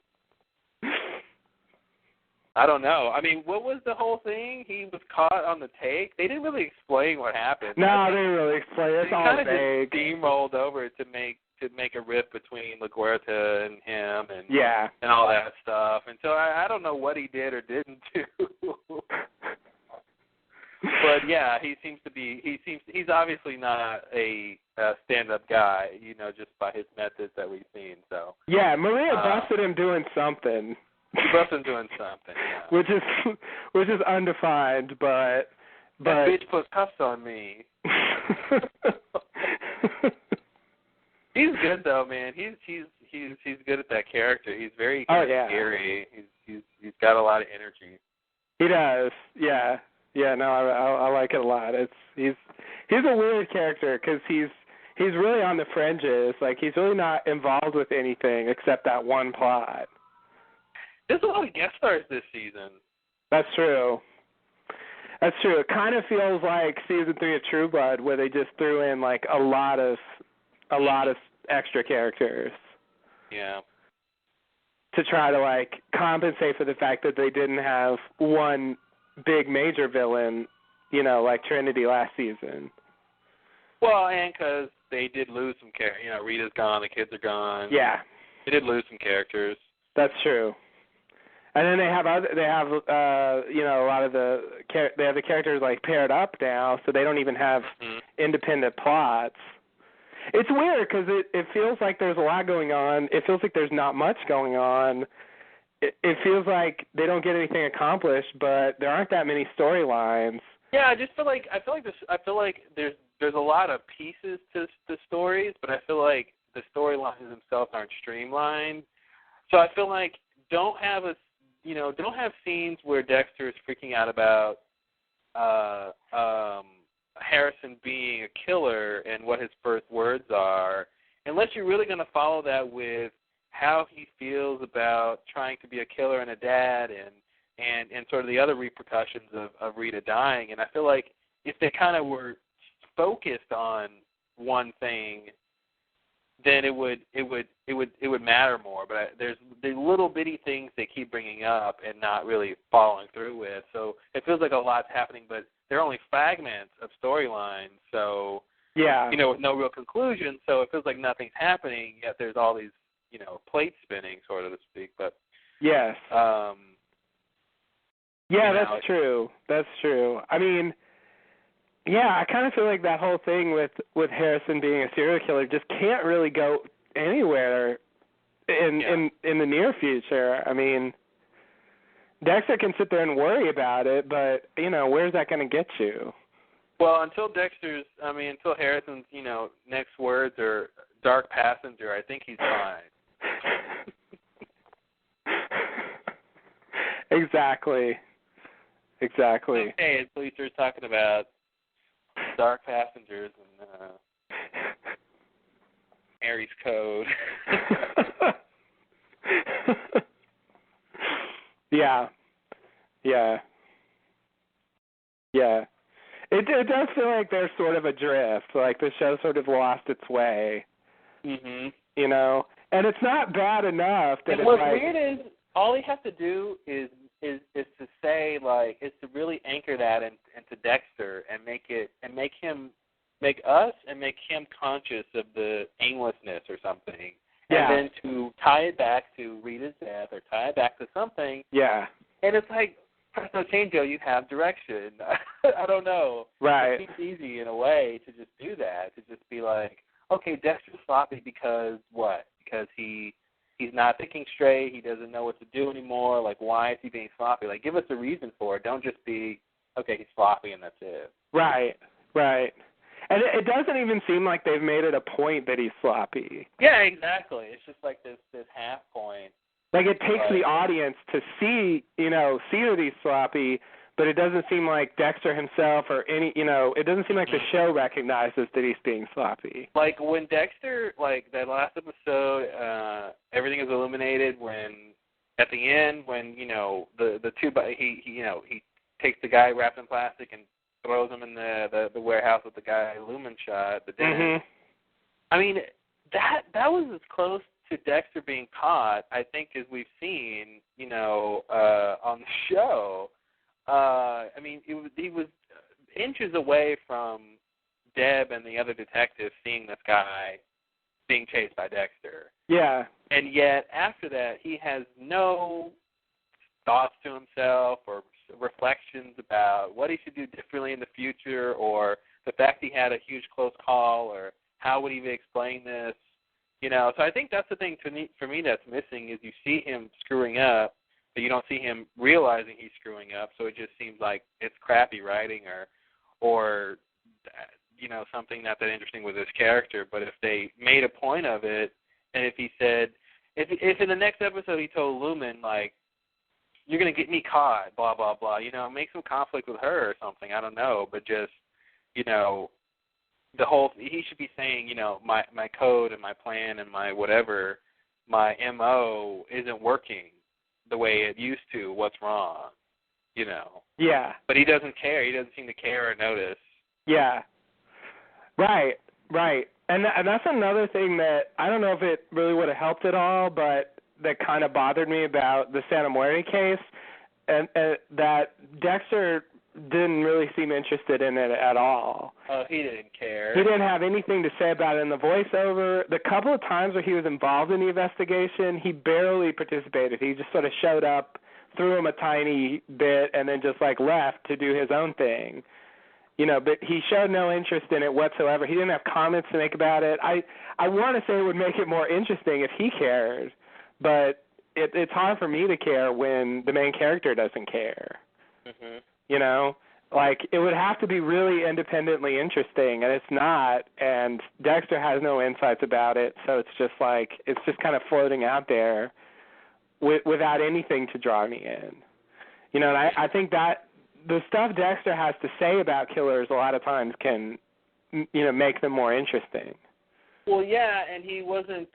I don't know. I mean, what was the whole thing? He was caught on the take. They didn't really explain what happened. No, they didn't really explain. It's all vague. They kind of just steamrolled over to make a rift between LaGuerta and him and all that stuff. And so I don't know what he did or didn't do. But yeah, he's obviously not a stand-up guy, you know, just by his methods that we've seen. So yeah, Maria busted him doing something. She busted him doing something, yeah. Which is undefined, but that bitch put cuffs on me. He's good though, man. He's good at that character. He's very scary. he's got a lot of energy. He does. Yeah. Yeah. No, I like it a lot. He's a weird character because he's really on the fringes. Like he's really not involved with anything except that one plot. There's a lot of guest stars this season. That's true. That's true. It kind of feels like season 3 of True Blood, where they just threw in like a lot of extra characters. Yeah. To try to like compensate for the fact that they didn't have one big major villain, like Trinity last season. Well, and because they did lose some characters. Rita's gone, the kids are gone. Yeah. They did lose some characters. That's true. And then they have a lot of the characters like paired up now, so they don't even have independent plots. It's weird because it feels like there's a lot going on. It feels like there's not much going on. It feels like they don't get anything accomplished, but there aren't that many storylines. Yeah, I feel like there's a lot of pieces to the stories, but I feel like the storylines themselves aren't streamlined. So I feel like don't have scenes where Dexter is freaking out about Harrison being a killer and what his first words are, unless you're really going to follow that with how he feels about trying to be a killer and a dad and sort of the other repercussions of Rita dying. And I feel like if they kind of were focused on one thing, then it would matter more. But there's the little bitty things they keep bringing up and not really following through with. So it feels like a lot's happening, but they're only fragments of storylines. So yeah, with no real conclusion. So it feels like nothing's happening. Yet there's all these plates spinning, sort of to speak. But yes, that's true. That's true. I mean. Yeah, I kind of feel like that whole thing with Harrison being a serial killer just can't really go anywhere in the near future. I mean, Dexter can sit there and worry about it, but where's that going to get you? Well, until Harrison's next words are dark passenger, I think he's fine. Exactly. Okay, so he starts talking about dark passengers and Mary's Code. Yeah. It does feel like there's sort of adrift, like the show sort of lost its way. Mhm. And it's not bad enough that and what's weird is all he has to do is to say is to really anchor that into Dexter and make him conscious of the aimlessness or something. Yeah. And then to tie it back to Rita's death or tie it back to something. Yeah. And it's like, Presto Changeo, you have direction. I don't know. Right. It seems easy in a way to just do that, to just be like, okay, Dexter's sloppy because what? Because he's not thinking straight. He doesn't know what to do anymore. Like, why is he being sloppy? Like, give us a reason for it. Don't just be, okay, he's sloppy and that's it. Right. And it doesn't even seem like they've made it a point that he's sloppy. Yeah, exactly. It's just like this half point. Like, it takes the audience to see that he's sloppy, but it doesn't seem like Dexter himself or it doesn't seem like the show recognizes that he's being sloppy. Like, when Dexter, that last episode, everything is illuminated, when, at the end, when, the two, he takes the guy wrapped in plastic and throws him in the warehouse with the guy Lumen shot, the den. Mm-hmm. I mean, that was as close to Dexter being caught, I think, as we've seen, on the show. I mean, he was inches away from Deb and the other detectives seeing this guy being chased by Dexter. Yeah. And yet, after that, he has no thoughts to himself or reflections about what he should do differently in the future, or the fact he had a huge close call, or how would he explain this. So I think that's the thing for me that's missing is you see him screwing up, but you don't see him realizing he's screwing up. So it just seems like it's crappy writing or something not that interesting with his character. But if they made a point of it, and if he said, if in the next episode he told Lumen, you're going to get me caught, blah, blah, blah. You know, make some conflict with her or something. I don't know. But just, you know, he should be saying, you know, my code and my plan and my whatever, my MO isn't working the way it used to. What's wrong? You know. Yeah. But he doesn't care. He doesn't seem to care or notice. Yeah. Right. And that's another thing that I don't know if it really would have helped at all, but that kind of bothered me about the Santa Muerte case, and that Dexter didn't really seem interested in it at all. Oh, he didn't care. He didn't have anything to say about it in the voiceover. The couple of times where he was involved in the investigation, he barely participated. He just sort of showed up, threw him a tiny bit, and then just like left to do his own thing. You know, but he showed no interest in it whatsoever. He didn't have comments to make about it. I want to say it would make it more interesting if he cared, but it's hard for me to care when the main character doesn't care. Mm-hmm. You know, like it would have to be really independently interesting, and it's not. And Dexter has no insights about it, so it's just like it's just kind of floating out there without anything to draw me in. You know, and I think that the stuff Dexter has to say about killers a lot of times can, you know, make them more interesting. Well, yeah, and he wasn't,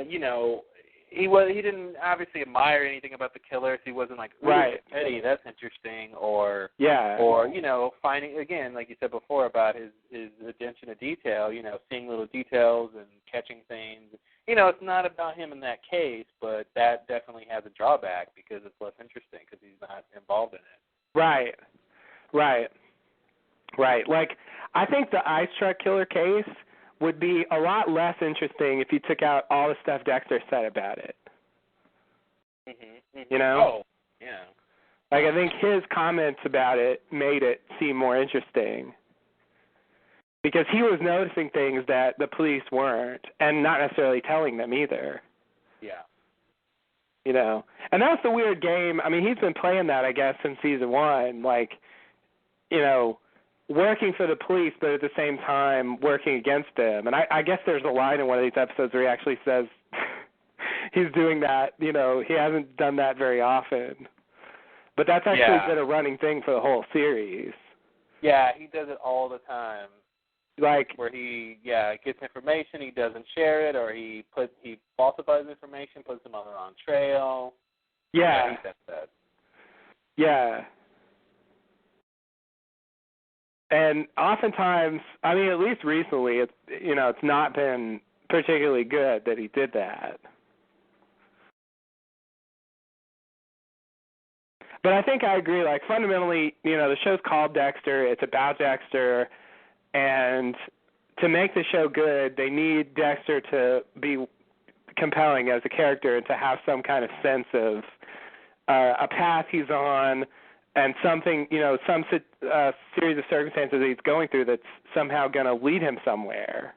you know, he didn't obviously admire anything about the killers. He wasn't like, right, Eddie, that's interesting, or yeah, or you know, finding again, like you said before about his attention to detail. You know, seeing little details and catching things. You know, it's not about him in that case, but that definitely has a drawback because it's less interesting because he's not involved in it. Right. Like, I think the ice truck killer case would be a lot less interesting if you took out all the stuff Dexter said about it. Mm-hmm. You know? Oh, yeah. Like, I think his comments about it made it seem more interesting because he was noticing things that the police weren't and not necessarily telling them either. Yeah. You know, and that's the weird game. I mean, he's been playing that, I guess, since season 1. Like, you know, working for the police, but at the same time working against them. And I guess there's a line in one of these episodes where he actually says he's doing that. You know, he hasn't done that very often. But that's actually been a running thing for the whole series. Yeah, he does it all the time. Like where he gets information, he doesn't share it, or he falsifies information, puts them on the wrong trail. Yeah, he does that. Yeah. And oftentimes, I mean, at least recently, it's not been particularly good that he did that. But I think I agree. Like fundamentally, you know, the show's called Dexter. It's about Dexter. And to make the show good, they need Dexter to be compelling as a character and to have some kind of sense of a path he's on and something, you know, some series of circumstances that he's going through that's somehow going to lead him somewhere.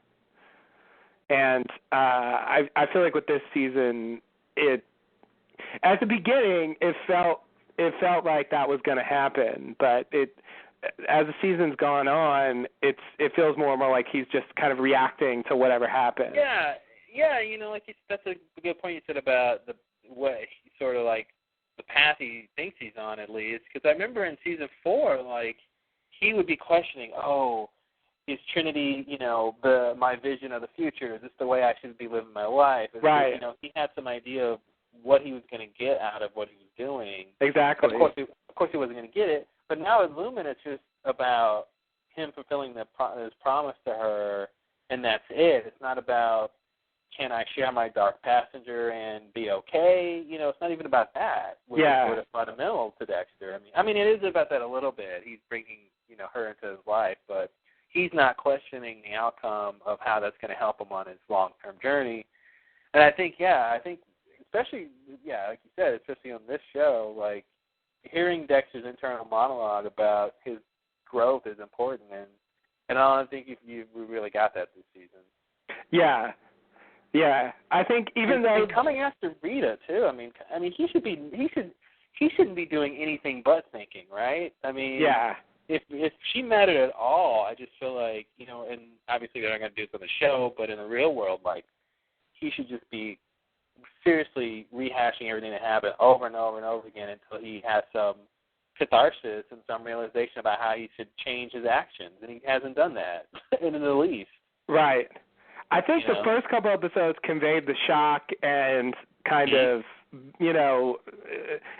And I feel like with this season, at the beginning, it felt like that was going to happen, but as the season's gone on, it feels more and more like he's just kind of reacting to whatever happened. Yeah, you know, that's a good point you said about the sort of like the path he thinks he's on at least. Because I remember in season 4, like he would be questioning, is Trinity, you know, my vision of the future? Is this the way I should be living my life? Right. You know, he had some idea of what he was going to get out of what he was doing. Exactly. Of course, he wasn't going to get it. But now with Lumen, it's just about him fulfilling his promise to her, and that's it. It's not about, can I share my dark passenger and be okay? You know, it's not even about that, which is sort of fundamental to Dexter. I mean, it is about that a little bit. He's bringing, you know, her into his life, but he's not questioning the outcome of how that's going to help him on his long-term journey. And I think, especially, like you said, especially on this show, like, hearing Dexter's internal monologue about his growth is important, and I don't think we really got that this season. Yeah. I think even though coming after Rita too. I mean, he shouldn't be doing anything but thinking, right? I mean, if she mattered at all, I just feel like, you know, and obviously they're not going to do this on the show, but in the real world, like, he should just be seriously rehashing everything that happened over and over and over again until he has some catharsis and some realization about how he should change his actions, and he hasn't done that in the least. Right. I think the first couple episodes conveyed the shock and kind of,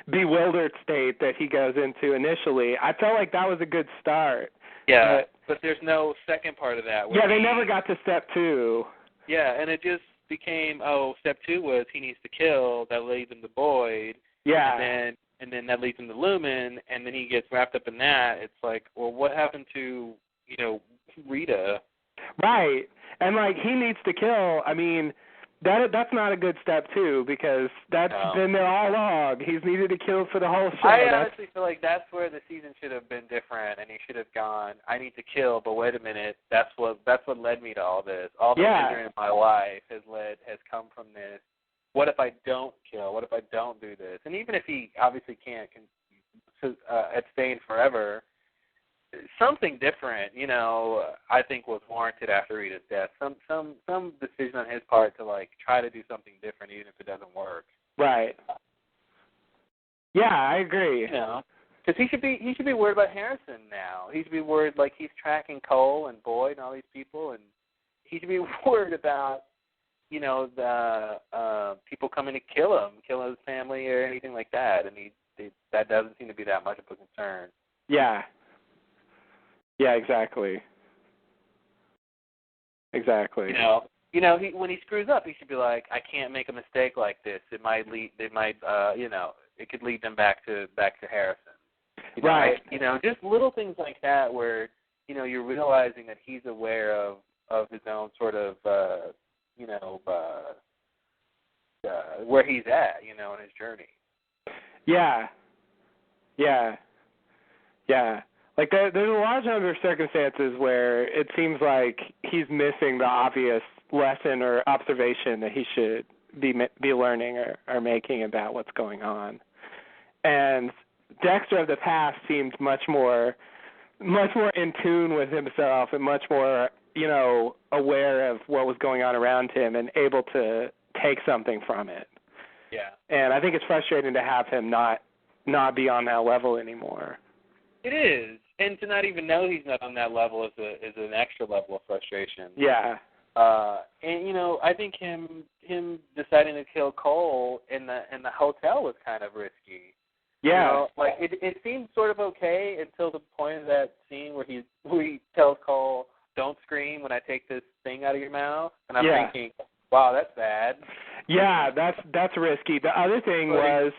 bewildered state that he goes into initially. I felt like that was a good start. Yeah, but there's no second part of that. Yeah, they never got to step 2. Yeah, and it just became, step 2 was he needs to kill, that leads him to Boyd. Yeah. And then that leads him to Lumen, and then he gets wrapped up in that. It's like, well, what happened to, Rita? Right. And, he needs to kill. I mean, that's not a good step, too, because then they're all log. He's needed to kill for the whole show. I honestly feel like that's where the season should have been different, and he should have gone, I need to kill, but wait a minute, that's what led me to all this. All the misery in my life has come from this. What if I don't kill? What if I don't do this? And even if he obviously can't abstain forever, something different, I think was warranted after Rita's death. Some decision on his part to try to do something different, even if it doesn't work. Right. Yeah, I agree. Because he should be worried about Harrison now. He should be worried he's tracking Cole and Boyd and all these people, and he should be worried about the people coming to kill his family or anything like that. And that doesn't seem to be that much of a concern. Yeah. Yeah, exactly. Exactly. When he screws up, he should be like, I can't make a mistake like this. It could lead them back to Harrison. Right. Just little things like that where, you're realizing that he's aware of his own sort of, where he's at, in his journey. Yeah. Yeah. Yeah. There's a large number of circumstances where it seems like he's missing the obvious lesson or observation that he should be learning or making about what's going on. And Dexter of the past seemed much more in tune with himself and much more, aware of what was going on around him and able to take something from it. Yeah. And I think it's frustrating to have him not be on that level anymore. It is. And to not even know he's not on that level is an extra level of frustration. Yeah. And I think him deciding to kill Cole in the hotel was kind of risky. Yeah. It seemed sort of okay until the point of that scene where he tells Cole, "Don't scream when I take this thing out of your mouth." And I'm thinking, wow, that's bad. Yeah, that's risky. The other thing was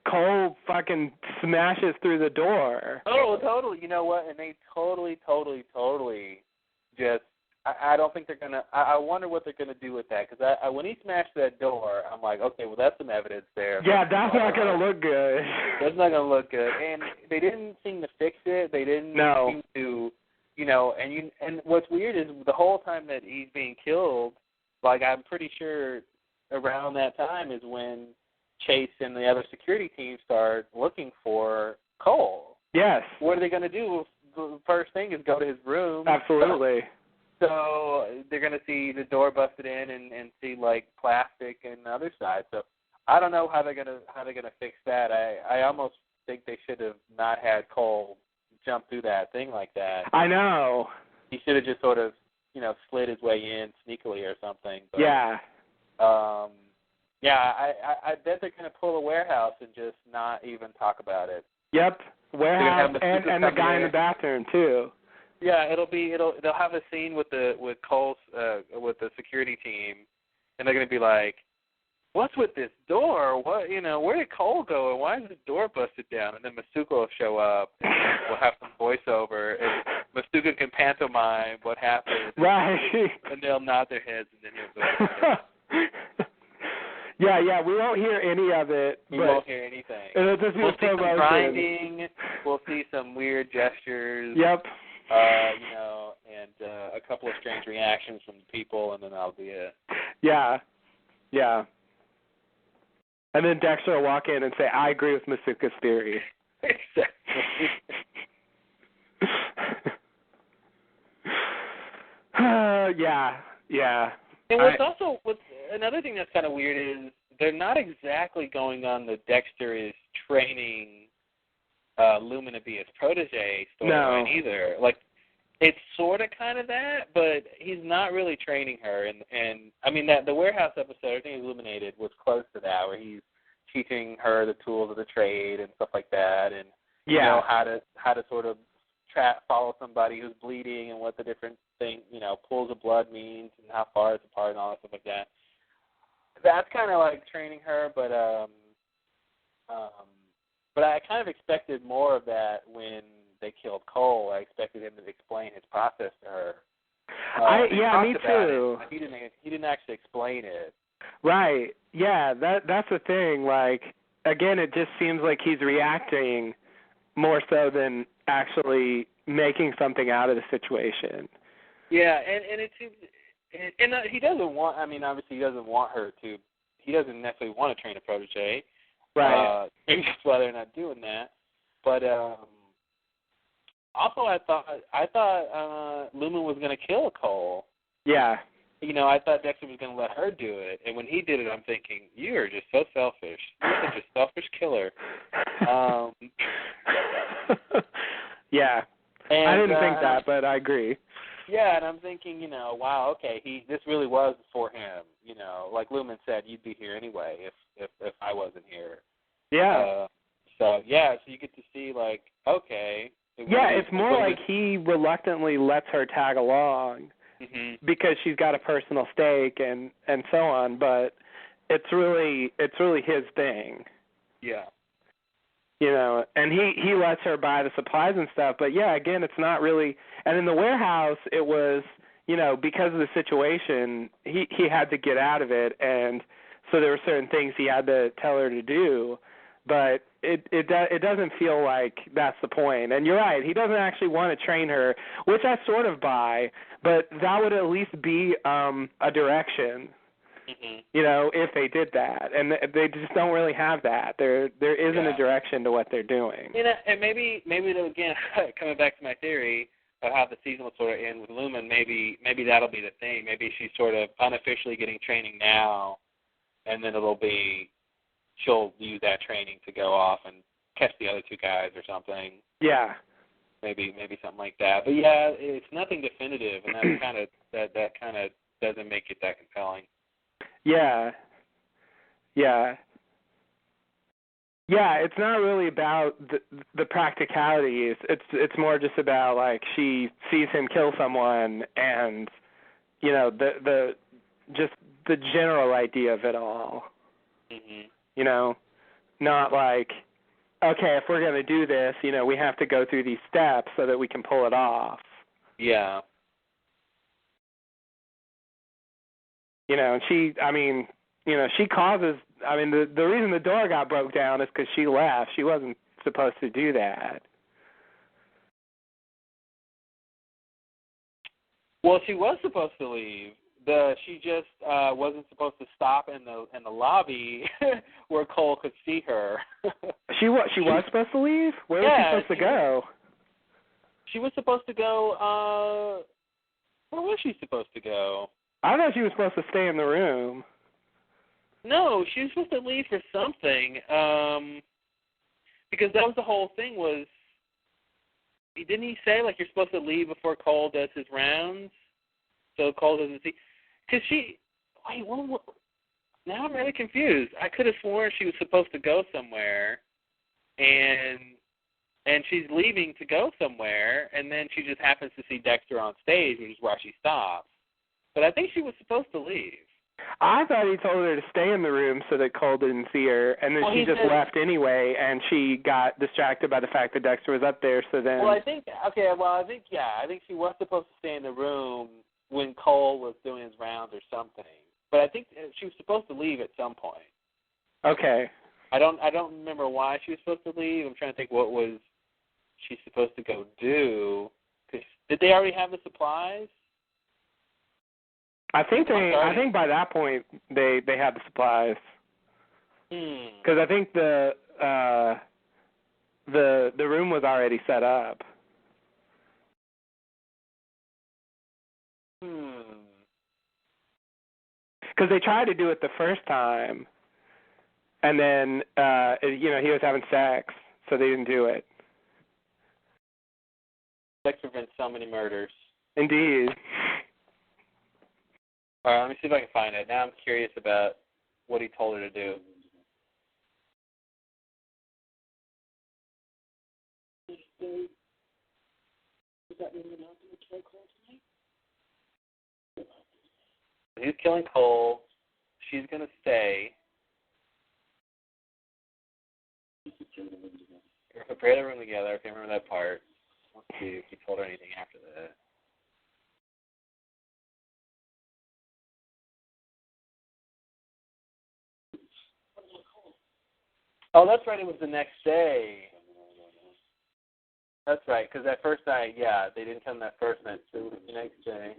Cole fucking smashes through the door. Oh, totally. You know what? And they totally just, I don't think they're going to, I wonder what they're going to do with that. Because when he smashed that door, I'm like, okay, well, that's some evidence there. Yeah, that's not going to look good. That's not going to look good. And they didn't seem to fix it. They didn't seem to, and what's weird is the whole time that he's being killed, I'm pretty sure around that time is when Chase and the other security team start looking for Cole. Yes. What are they going to do? The first thing is go to his room. Absolutely. So they're going to see the door busted in and see plastic and the other side. So I don't know how they're going to fix that. I almost think they should have not had Cole jump through that thing like that. I know. He should have just sort of slid his way in sneakily or something. But, yeah. I bet they're going to pull a warehouse and just not even talk about it. Yep, warehouse and the guy in the bathroom too. Yeah, they'll have a scene with Cole's with the security team, and they're going to be like, "What's with this door? What where did Cole go? And why is this door busted down?" And then Masuka will show up, and we'll have some voiceover, and Masuka can pantomime what happened. Right. And they'll nod their heads, and then he'll go. Yeah, we won't hear any of it. We won't hear anything. It'll just be we'll see some grinding. We'll see some weird gestures. Yep. And a couple of strange reactions from the people, and then that'll be it. Yeah. And then Dexter will walk in and say, "I agree with Masuka's theory." Exactly. Yeah. And what's another thing that's kind of weird is they're not exactly going on the Dexter is training Lumen to be his protege storyline either. Like, it's sort of kind of that, but he's not really training her. And I mean, the warehouse episode, I think Illuminated, was close to that, where he's teaching her the tools of the trade and stuff like that, and you know how to sort of follow somebody who's bleeding and what the different thing, pools of blood means and how far it's apart and all that stuff like that. That's kind of like training her, but I kind of expected more of that when they killed Cole. I expected him to explain his process to her. Me too. He didn't actually explain it. Right. Yeah, that's the thing. Like, again, it just seems like he's reacting more so than actually making something out of the situation. Yeah, and it seems, and he doesn't want. I mean, obviously, he doesn't want her to. He doesn't necessarily want to train a protege. Right. Maybe that's why they're not doing that. But also, I thought Lumen was going to kill Cole. Yeah. I thought Dexter was going to let her do it, and when he did it, I'm thinking, you are just so selfish. You're such a selfish killer. Yeah. And, I didn't think that, but I agree. Yeah, and I'm thinking, wow, okay, this really was for him. Like Lumen said, you'd be here anyway if I wasn't here. Yeah. So you get to see, like, okay. It's more like he reluctantly lets her tag along because she's got a personal stake and so on, but it's really his thing. Yeah. And he lets her buy the supplies and stuff, but again, it's not really. And in the warehouse, it was, because of the situation, he had to get out of it, and so there were certain things he had to tell her to do, but it doesn't feel like that's the point. And you're right, he doesn't actually want to train her, which I sort of buy, but that would at least be a direction. If they did that, and they just don't really have that. There isn't a direction to what they're doing. And maybe again, coming back to my theory of how the season will sort of end with Lumen, maybe that'll be the thing. Maybe she's sort of unofficially getting training now, and then she'll use that training to go off and catch the other two guys or something. Yeah. Maybe something like that. But it's nothing definitive, and that kind of doesn't make it that compelling. Yeah. It's not really about the practicalities. It's more just about, like, she sees him kill someone, and the general idea of it all. Not like, okay, if we're going to do this, we have to go through these steps so that we can pull it off. Yeah. And she causes, the reason the door got broke down is because she left. She wasn't supposed to do that. Well, she was supposed to leave. She just wasn't supposed to stop in the lobby where Cole could see her. She was supposed to leave? Where was she supposed to go? She was supposed to go, where was she supposed to go? I thought she was supposed to stay in the room. No, she was supposed to leave for something, because that was the whole thing was, didn't he say, like, you're supposed to leave before Cole does his rounds? So Cole doesn't see. Because now I'm really confused. I could have sworn she was supposed to go somewhere, and she's leaving to go somewhere, and then she just happens to see Dexter on stage, which is why she stops. But I think she was supposed to leave. I thought he told her to stay in the room so that Cole didn't see her, and then she just left anyway, and she got distracted by the fact that Dexter was up there, so then... I think she was supposed to stay in the room when Cole was doing his rounds or something. But I think she was supposed to leave at some point. Okay. I don't remember why she was supposed to leave. I'm trying to think what was she supposed to go do. Did they already have the supplies? I think by that point they had the supplies. Because I think the room was already set up. Because they tried to do it the first time, And then, he was having sex, so they didn't do it. Sex prevents so many murders. Indeed. All right, let me see if I can find it. Now I'm curious about what he told her to do. He's killing Cole. She's going to stay. Prepare the room together. I can't remember that part. Let's see if he told her anything after that. Oh, that's right. It was the next day. That's right, because that first night, yeah, they didn't come that first night, so it was the next day.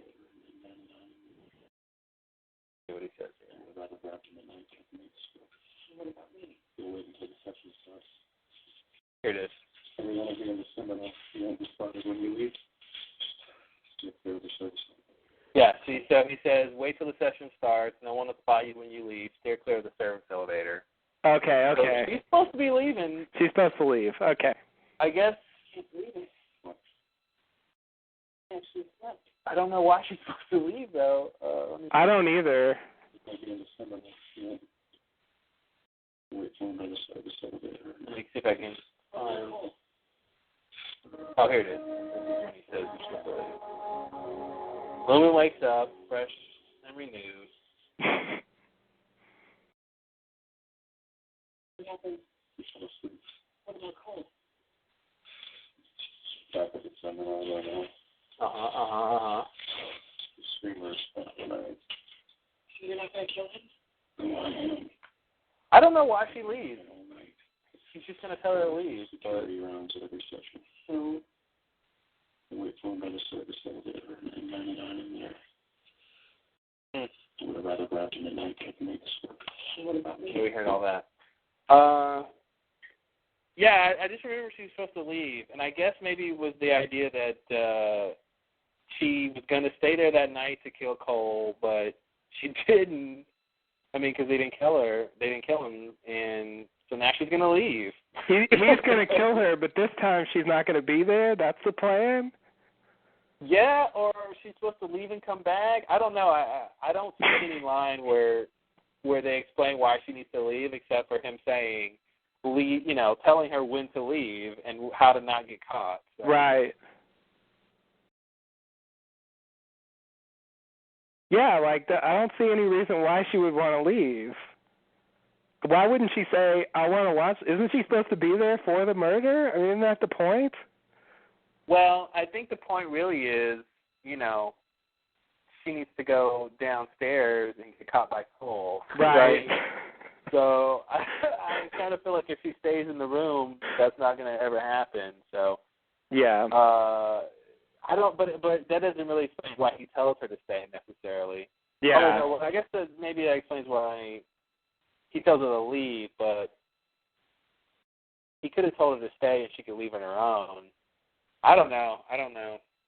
See what he says here. Here it is. Yeah, see, so he says, wait till the session starts. No one will spot you when you leave. Steer clear of the service elevator. Okay. So she's supposed to be leaving. She's supposed to leave. Okay. I guess she's leaving. I don't know why she's supposed to leave, though. I don't either. Let me see if I can find... Oh, here it is. He says he's supposed to leave. Lumen wakes up, fresh and renewed. What happened? What about Cole? You're not going to kill him? I don't know why she leaves. She's just going to tell her to leave. Security rounds at every session. So, wait for him by the service elevator and 99 in there. I would have rather grabbed him at night to make this work. What about me? We heard all that. Yeah, I just remember she was supposed to leave, and I guess maybe it was the idea that she was going to stay there that night to kill Cole, but she didn't. I mean, because they didn't kill him, and so now she's going to leave. He's going to kill her, but this time she's not going to be there? That's the plan? Yeah, or she's supposed to leave and come back. I don't know. I don't see any line where they explain why she needs to leave, except for him saying, leave, telling her when to leave and how to not get caught. So. Right. Yeah, I don't see any reason why she would want to leave. Why wouldn't she say, I want to watch? Isn't she supposed to be there for the murder? I mean, isn't that the point? Well, I think the point really is, she needs to go downstairs and get caught by Cole. Right. So I kind of feel like if she stays in the room, that's not going to ever happen. So yeah. I don't, but that doesn't really explain why he tells her to stay necessarily. Yeah. Oh, no, I guess maybe that explains why he tells her to leave, but he could have told her to stay and she could leave on her own. I don't know.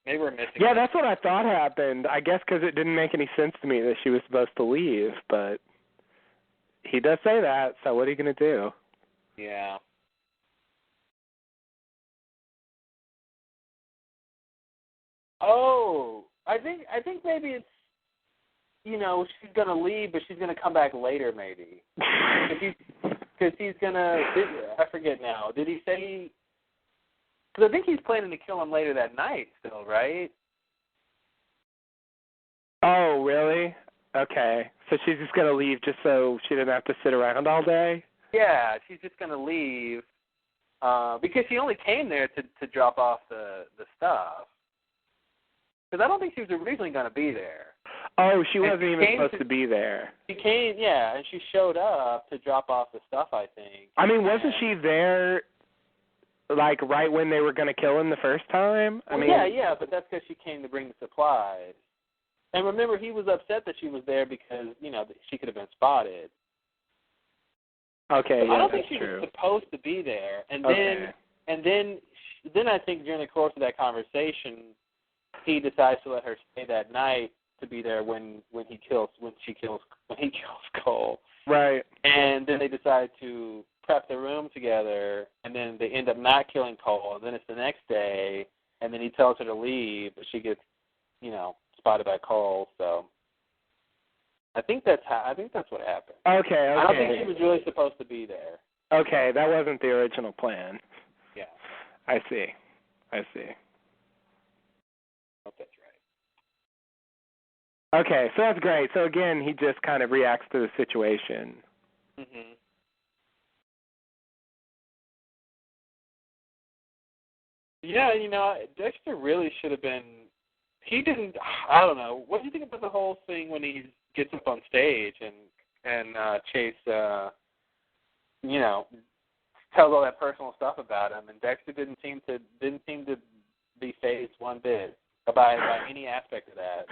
Maybe we're missing. Yeah, that's what I thought happened. I guess because it didn't make any sense to me that she was supposed to leave, but he does say that, so what are you going to do? Yeah. Oh, I think maybe it's, she's going to leave, but she's going to come back later maybe. Because he's going to, I forget now, did he say, because I think he's planning to kill him later that night still, right? Oh, really? Okay. So she's just going to leave just so she didn't have to sit around all day? Yeah, she's just going to leave because she only came there to drop off the stuff. Because I don't think she was originally going to be there. Oh, she wasn't even supposed to be there. She came, yeah, and she showed up to drop off the stuff, I think. I mean, wasn't she there, right when they were going to kill him the first time? Yeah, but that's because she came to bring the supplies. And remember, he was upset that she was there because, she could have been spotted. Okay, so yeah, I don't think that's she true. was supposed to be there. And okay. then I think during the course of that conversation, he decides to let her stay that night to be there when he kills Cole. Right. And then they decide to prep the room together, and then they end up not killing Cole. And then it's the next day, and then he tells her to leave, but she gets, spotted by Cole. So I think that's what happened. Okay. I don't think she was really supposed to be there. Okay, that wasn't the original plan. Yeah. I see. I hope that's right. Okay, so that's great. So again, he just kind of reacts to the situation. Mhm. Yeah, Dexter really should have been. He didn't. I don't know. What do you think about the whole thing when he gets up on stage and Chase, tells all that personal stuff about him, and Dexter didn't seem to be fazed one bit by any aspect of that.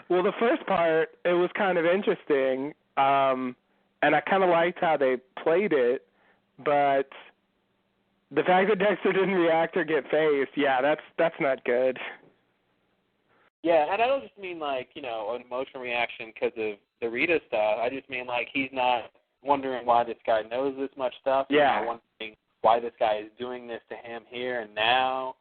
Well, the first part, it was kind of interesting, and I kind of liked how they played it, but the fact that Dexter didn't react or get fazed, yeah, that's not good. Yeah, and I don't just mean an emotional reaction because of the Rita stuff. I just mean he's not wondering why this guy knows this much stuff. Yeah. Wondering why this guy is doing this to him here and now.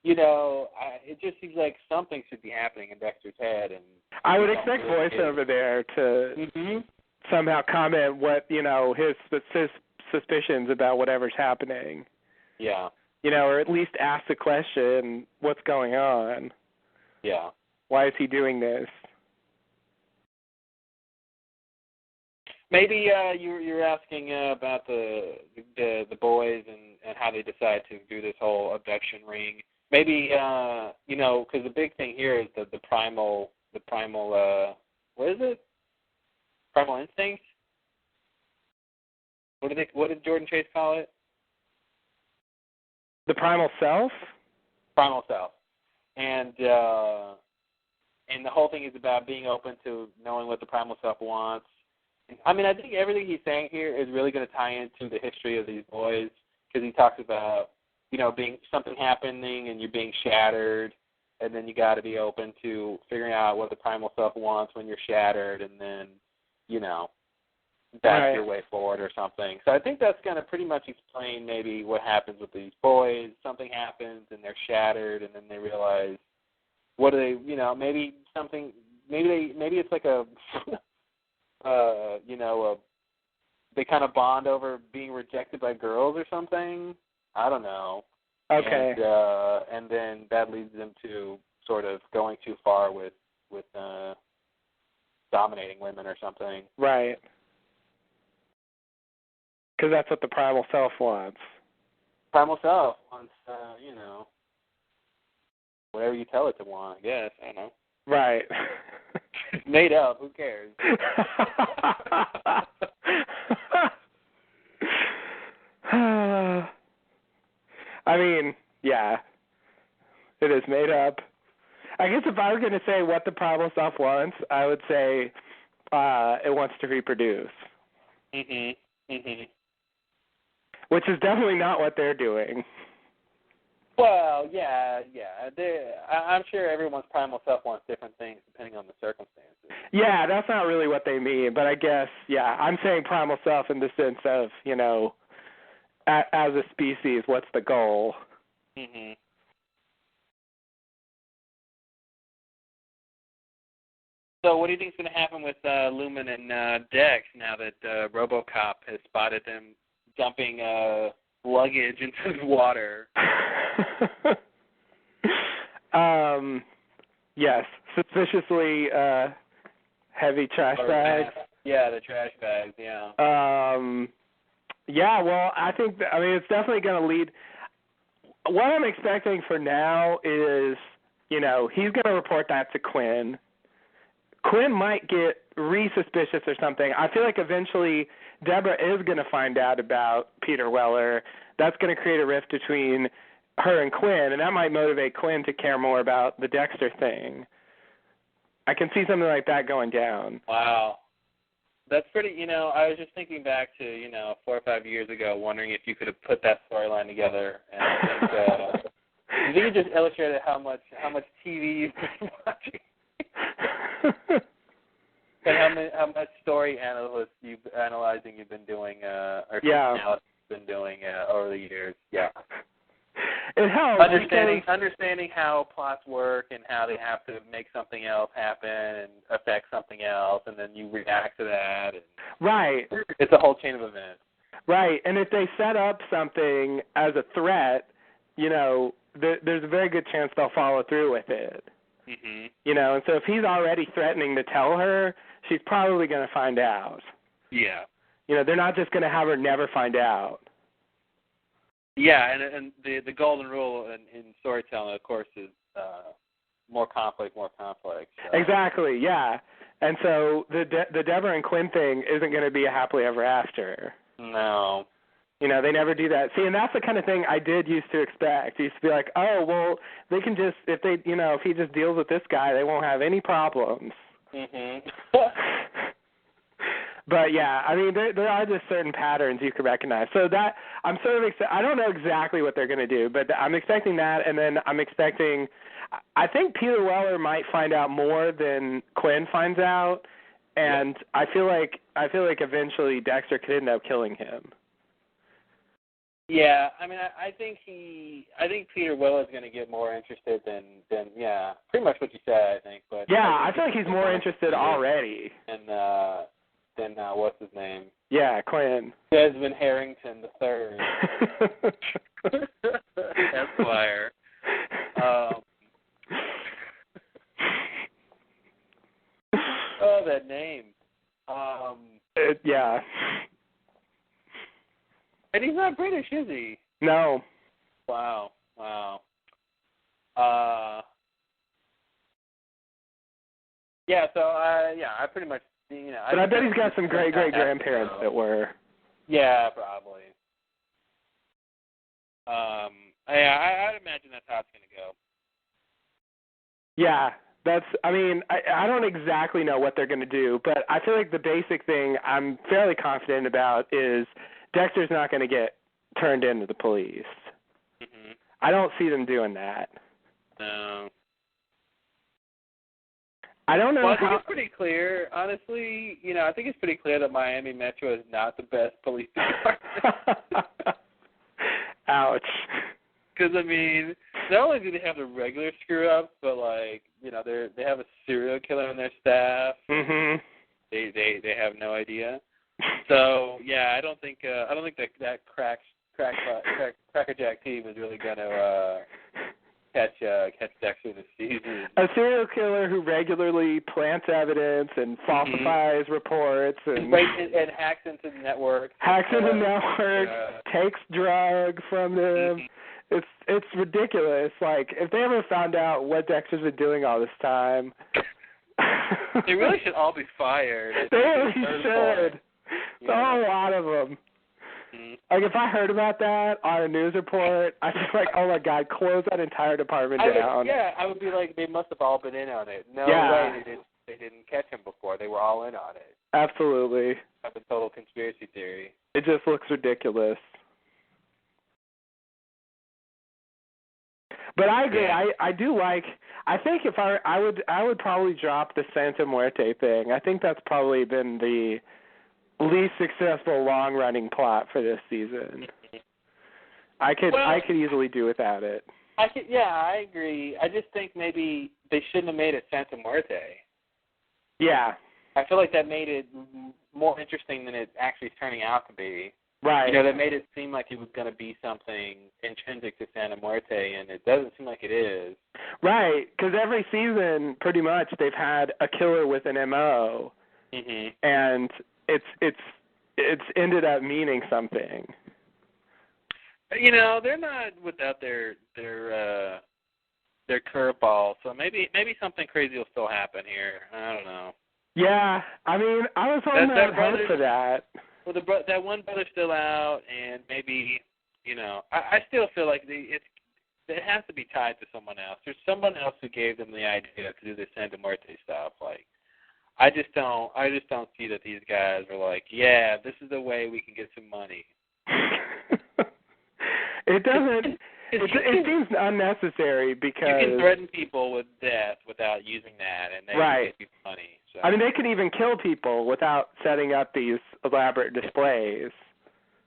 It just seems like something should be happening in Dexter's head. And I would expect voiceover there to somehow comment what, his suspicions about whatever's happening. Yeah. Or at least ask the question, what's going on? Yeah. Why is he doing this? Maybe you're asking about the boys and how they decide to do this whole abduction ring. Maybe because the big thing here is the primal what is it? Primal instinct? What did Jordan Chase call it? The primal self? Primal self. And the whole thing is about being open to knowing what the primal self wants. I mean, I think everything he's saying here is really going to tie into the history of these boys, because he talks about, being something happening and you're being shattered, and then you got to be open to figuring out what the primal self wants when you're shattered, and then, that's your way forward or something. So I think that's going to pretty much explain maybe what happens with these boys. Something happens and they're shattered, and then they realize, what do they, maybe it's like a they kind of bond over being rejected by girls or something. I don't know. Okay. And then that leads them to sort of going too far with dominating women or something. Right. Because that's what the primal self wants. Primal self wants, whatever you tell it to want, I guess. I don't know. Right. Made up. Who cares? I mean, yeah, it is made up. I guess if I were going to say what the primal self wants, I would say it wants to reproduce. Which is definitely not what they're doing. Well, yeah. I'm sure everyone's primal self wants different things depending on the circumstances. Yeah, that's not really what they mean, but I guess, yeah, I'm saying primal self in the sense of, as a species, what's the goal? So what do you think is going to happen with Lumen and Dex now that RoboCop has spotted them dumping luggage into the water? Yes, suspiciously heavy trash bags. Yeah, the trash bags, yeah. Yeah, well, I think, it's definitely going to lead. What I'm expecting for now is, he's going to report that to Quinn. Quinn might get re-suspicious or something. I feel like eventually Deborah is going to find out about Peter Weller. That's going to create a rift between her and Quinn, and that might motivate Quinn to care more about the Dexter thing. I can see something like that going down. Wow. That's pretty, I was just thinking back to, 4 or 5 years ago, wondering if you could have put that storyline together. And I think I think it just illustrated how much TV you've been watching. And how much story analyzing you've been doing, or analysis you've been doing over the years. Yeah. It helps. Understanding how plots work and how they have to make something else happen and affect something else, and then you react to that. And right. It's a whole chain of events. Right, and if they set up something as a threat, there's a very good chance they'll follow through with it. Mm-hmm. And so if he's already threatening to tell her, she's probably going to find out. Yeah. They're not just going to have her never find out. Yeah, and the golden rule in storytelling, of course, is more conflict, more complex. Exactly, yeah. And so the Deborah and Quinn thing isn't going to be a happily ever after. No. They never do that. See, and that's the kind of thing I did used to expect. I used to be like, oh, well, they can just, if he just deals with this guy, they won't have any problems. Mm-hmm. But, yeah, I mean, there are just certain patterns you can recognize. So that, I'm sort of I don't know exactly what they're going to do, but I'm expecting that, and then I'm expecting, I think Peter Weller might find out more than Quinn finds out, and I feel like eventually Dexter could end up killing him. Yeah, I mean, I think Peter Weller is going to get more interested than pretty much what you said, I think. But yeah, I feel like he's more interested already. And than what's his name? Yeah, Quinn. Desmond Harrington III. Esquire. Oh, that name. Yeah. And he's not British, is he? No. Wow. Yeah, so, I pretty much, But I bet he's got some great-great-grandparents that were. Yeah, probably. I'd imagine that's how it's going to go. Yeah, I don't exactly know what they're going to do, but I feel like the basic thing I'm fairly confident about is Dexter's not going to get turned into the police. Mm-hmm. I don't see them doing that. No. I don't know. Well, I think it's pretty clear, honestly. I think it's pretty clear that Miami Metro is not the best police department. Ouch. Because, I mean, not only do they have the regular screw-ups, but, they have a serial killer on their staff. Mm-hmm. They have no idea. So, yeah, I don't think that Crackerjack team is really going to catch Dexter this season. A serial killer who regularly plants evidence and falsifies reports and hacks into the network. Takes drugs from them. Mm-hmm. It's ridiculous. Like, if they ever found out what Dexter's been doing all this time, they really should all be fired. They really should. A whole lot of them. Mm-hmm. Like, if I heard about that on a news report, I'd be like, oh, my God, close that entire department down. I would be like, they must have all been in on it. No way they didn't catch him before. They were all in on it. Absolutely. That's a total conspiracy theory. It just looks ridiculous. But I agree. Yeah. I do like. I think if I would probably drop the Santa Muerte thing. I think that's probably been the least successful long running plot for this season. I could easily do without it. I agree. I just think maybe they shouldn't have made it Santa Muerte. Yeah. I feel like that made it more interesting than it actually is turning out to be. Right. That made it seem like it was going to be something intrinsic to Santa Muerte, and it doesn't seem like it is. Right, because every season, pretty much, they've had a killer with an MO, and it's ended up meaning something. They're not without their curveball, so maybe something crazy will still happen here. I don't know. Yeah, I mean, I was on that hope for that. Well, that one brother's still out, and maybe, I still feel like it has to be tied to someone else. There's someone else who gave them the idea to do this Santa Muerte stuff. Like, I just don't see that these guys are like, yeah, this is the way we can get some money. It doesn't. It seems unnecessary because you can threaten people with death without using that, and they can get you money. So. I mean, they could even kill people without setting up these elaborate displays.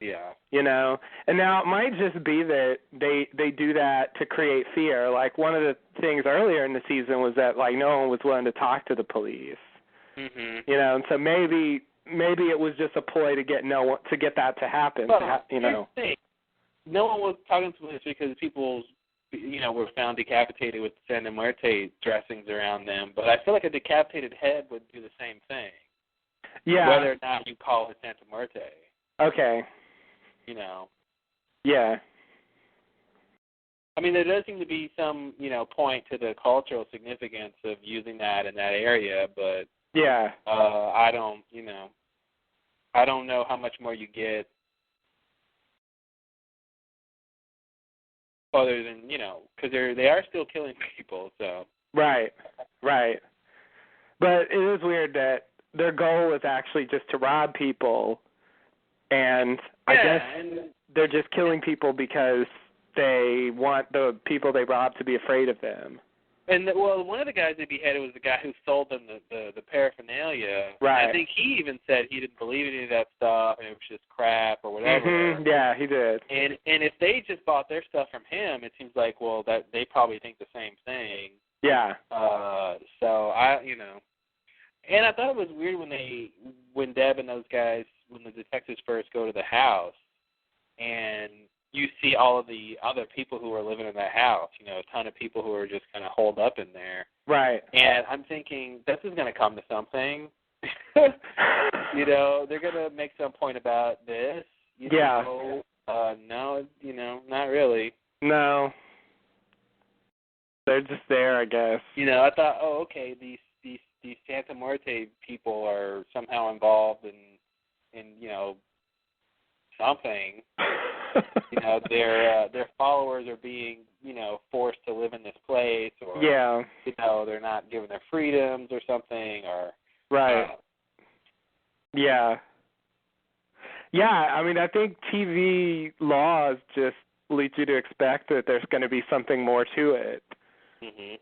Yeah. You know, and now it might just be that they do that to create fear. Like one of the things earlier in the season was that like no one was willing to talk to the police. Mhm. You know, and so maybe it was just a ploy to get that to happen. Well, you know, no one was talking to police because people, were found decapitated with Santa Muerte dressings around them. But I feel like a decapitated head would do the same thing. Yeah. Whether or not you call it Santa Muerte. Okay. You know. Yeah. I mean, there does seem to be some, point to the cultural significance of using that in that area, but yeah, I don't know how much more you get other than, because they are still killing people, so. Right. But it is weird that their goal is actually just to rob people, and I guess they're just killing people because they want the people they rob to be afraid of them. And one of the guys they beheaded was the guy who sold them the paraphernalia. Right. I think he even said he didn't believe any of that stuff and it was just crap or whatever. Mm-hmm. Yeah, he did. And if they just bought their stuff from him, it seems like that they probably think the same thing. Yeah. So and I thought it was weird when Deb and those guys, when the detectives first go to the house, and you see all of the other people who are living in that house, a ton of people who are just kind of holed up in there. Right. And I'm thinking, this is going to come to something. They're going to make some point about this. No, not really. No. They're just there, I guess. I thought, okay, these Santa Muerte people are somehow involved in something. Their followers are being, forced to live in this place, or they're not given their freedoms or something, or right. Yeah. I mean, I think TV laws just lead you to expect that there's going to be something more to it. Mhm.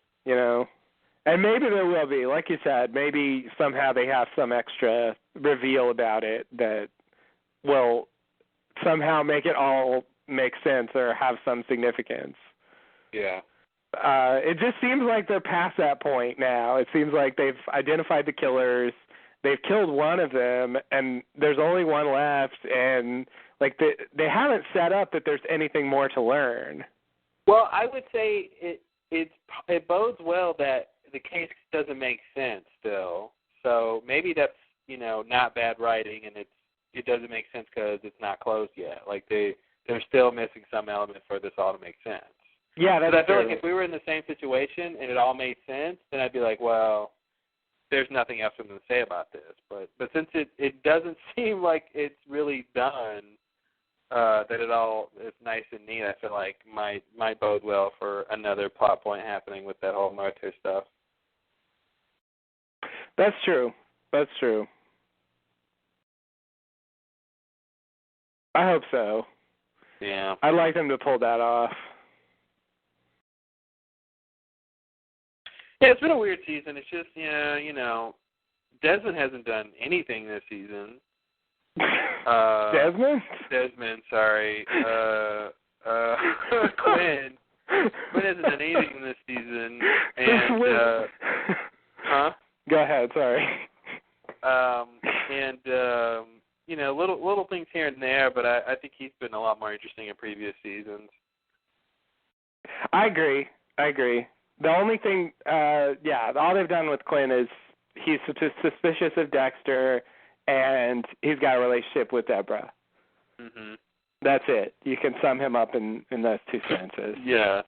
And maybe there will be, like you said. Maybe somehow they have some extra reveal about it that will somehow make it all make sense or have some significance. Yeah. It just seems like they're past that point now. It seems like they've identified the killers. They've killed one of them, and there's only one left. And like they haven't set up that there's anything more to learn. Well, I would say it bodes well that the case doesn't make sense still. So maybe that's not bad writing, and it doesn't make sense because it's not closed yet. Like they're still missing some element for this all to make sense. Yeah, that's true. I feel true. like if we were in the same situation and it all made sense, then I'd be like, well, there's nothing else for them to say about this. But since it doesn't seem like it's really done, that it all is nice and neat, I feel like might bode well for another plot point happening with that whole Muerte stuff. That's true. I hope so. Yeah. I'd like them to pull that off. Yeah, it's been a weird season. It's just, Desmond hasn't done anything this season. Desmond? Desmond, sorry. Quinn hasn't done anything this season. And, huh? Go ahead, sorry. Little things here and there, but I think he's been a lot more interesting in previous seasons. I agree. The only thing, all they've done with Quinn is he's suspicious of Dexter, and he's got a relationship with Deborah. Mm-hmm. That's it. You can sum him up in those two sentences. Yeah.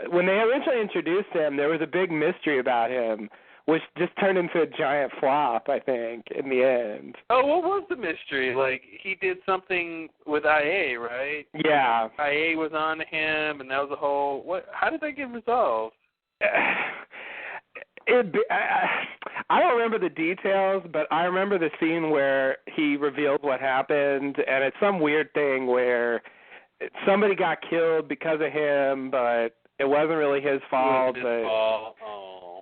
When they originally introduced him, there was a big mystery about him, which just turned into a giant flop, I think, in the end. Oh, what was the mystery? Like, he did something with IA, right? Yeah. IA was on to him, and that was a whole... How did that get resolved? I don't remember the details, but I remember the scene where he revealed what happened, and it's some weird thing where somebody got killed because of him, but it wasn't really his fault. It was his fault. Oh.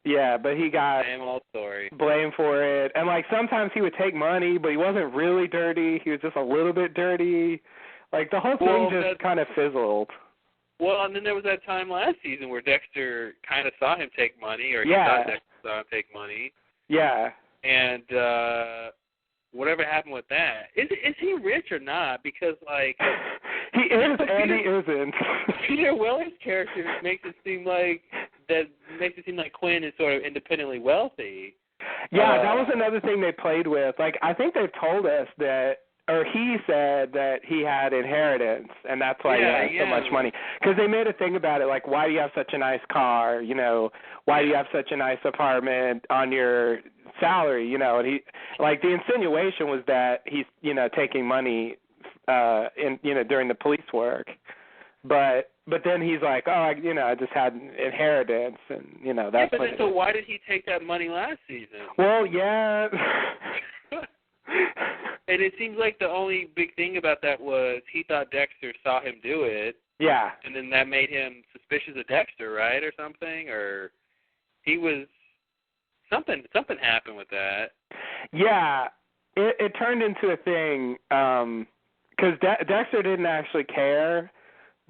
Yeah, but he got same old story. blamed for it. And, like, sometimes he would take money, but he wasn't really dirty. He was just a little bit dirty. Like, the whole thing just kind of fizzled. Well, and then there was that time last season where Dexter kind of saw him take money, or he thought Dexter saw him take money. Yeah. And whatever happened with that. Is he rich or not? Because, like... he is and he isn't. Peter Weller's character makes it seem like Quinn is sort of independently wealthy. Yeah, that was another thing they played with. Like, I think they've told us that, or he said that he had inheritance, and that's why he had so much money. Because they made a thing about it, like, why do you have such a nice car? You know, why do you have such a nice apartment on your salary? You know, and he, like, the insinuation was that he's, you know, taking money, during the police work. But then he's like, I just had inheritance, and, you know, that's but then, so why did he take that money last season? Well, yeah. And it seems like the only big thing about that was he thought Dexter saw him do it. Yeah. And then that made him suspicious of Dexter, right, or something? Or he was... Something happened with that. Yeah. It turned into a thing, because Dexter didn't actually care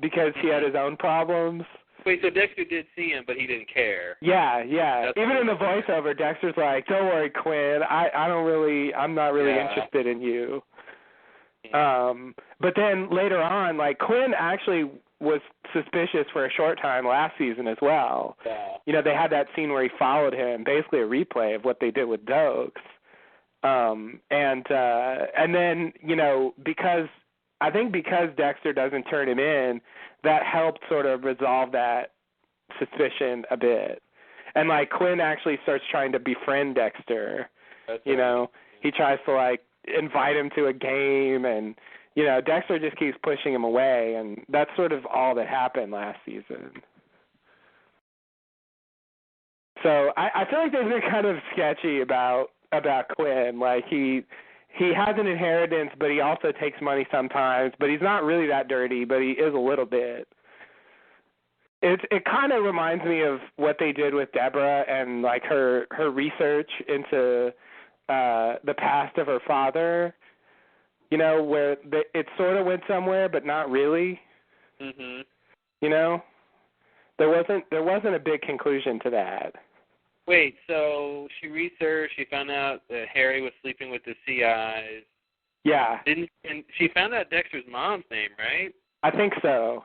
because he had his own problems. Wait, so Dexter did see him, but he didn't care. Yeah. Even in the voiceover, Dexter's like, "Don't worry, Quinn. I'm not really interested in you." Yeah. But then later on, like, Quinn actually was suspicious for a short time last season as well. Yeah. You know, they had that scene where he followed him, basically a replay of what they did with Dokes. And then, you know, because Dexter doesn't turn him in, that helped sort of resolve that suspicion a bit. And, like, Quinn actually starts trying to befriend Dexter. You know, he tries to, like, invite him to a game, and, you know, Dexter just keeps pushing him away, and that's sort of all that happened last season. So I feel like they've been kind of sketchy about Quinn. Like, he has an inheritance, but he also takes money sometimes, but he's not really that dirty, but he is a little bit. It kind of reminds me of what they did with Deborah and, like, her research into the past of her father, you know, where it sort of went somewhere, but not really. Mhm. You know, there wasn't a big conclusion to that. Wait, so she researched, she found out that Harry was sleeping with the CIs. Yeah. And she found out Dexter's mom's name, right? I think so.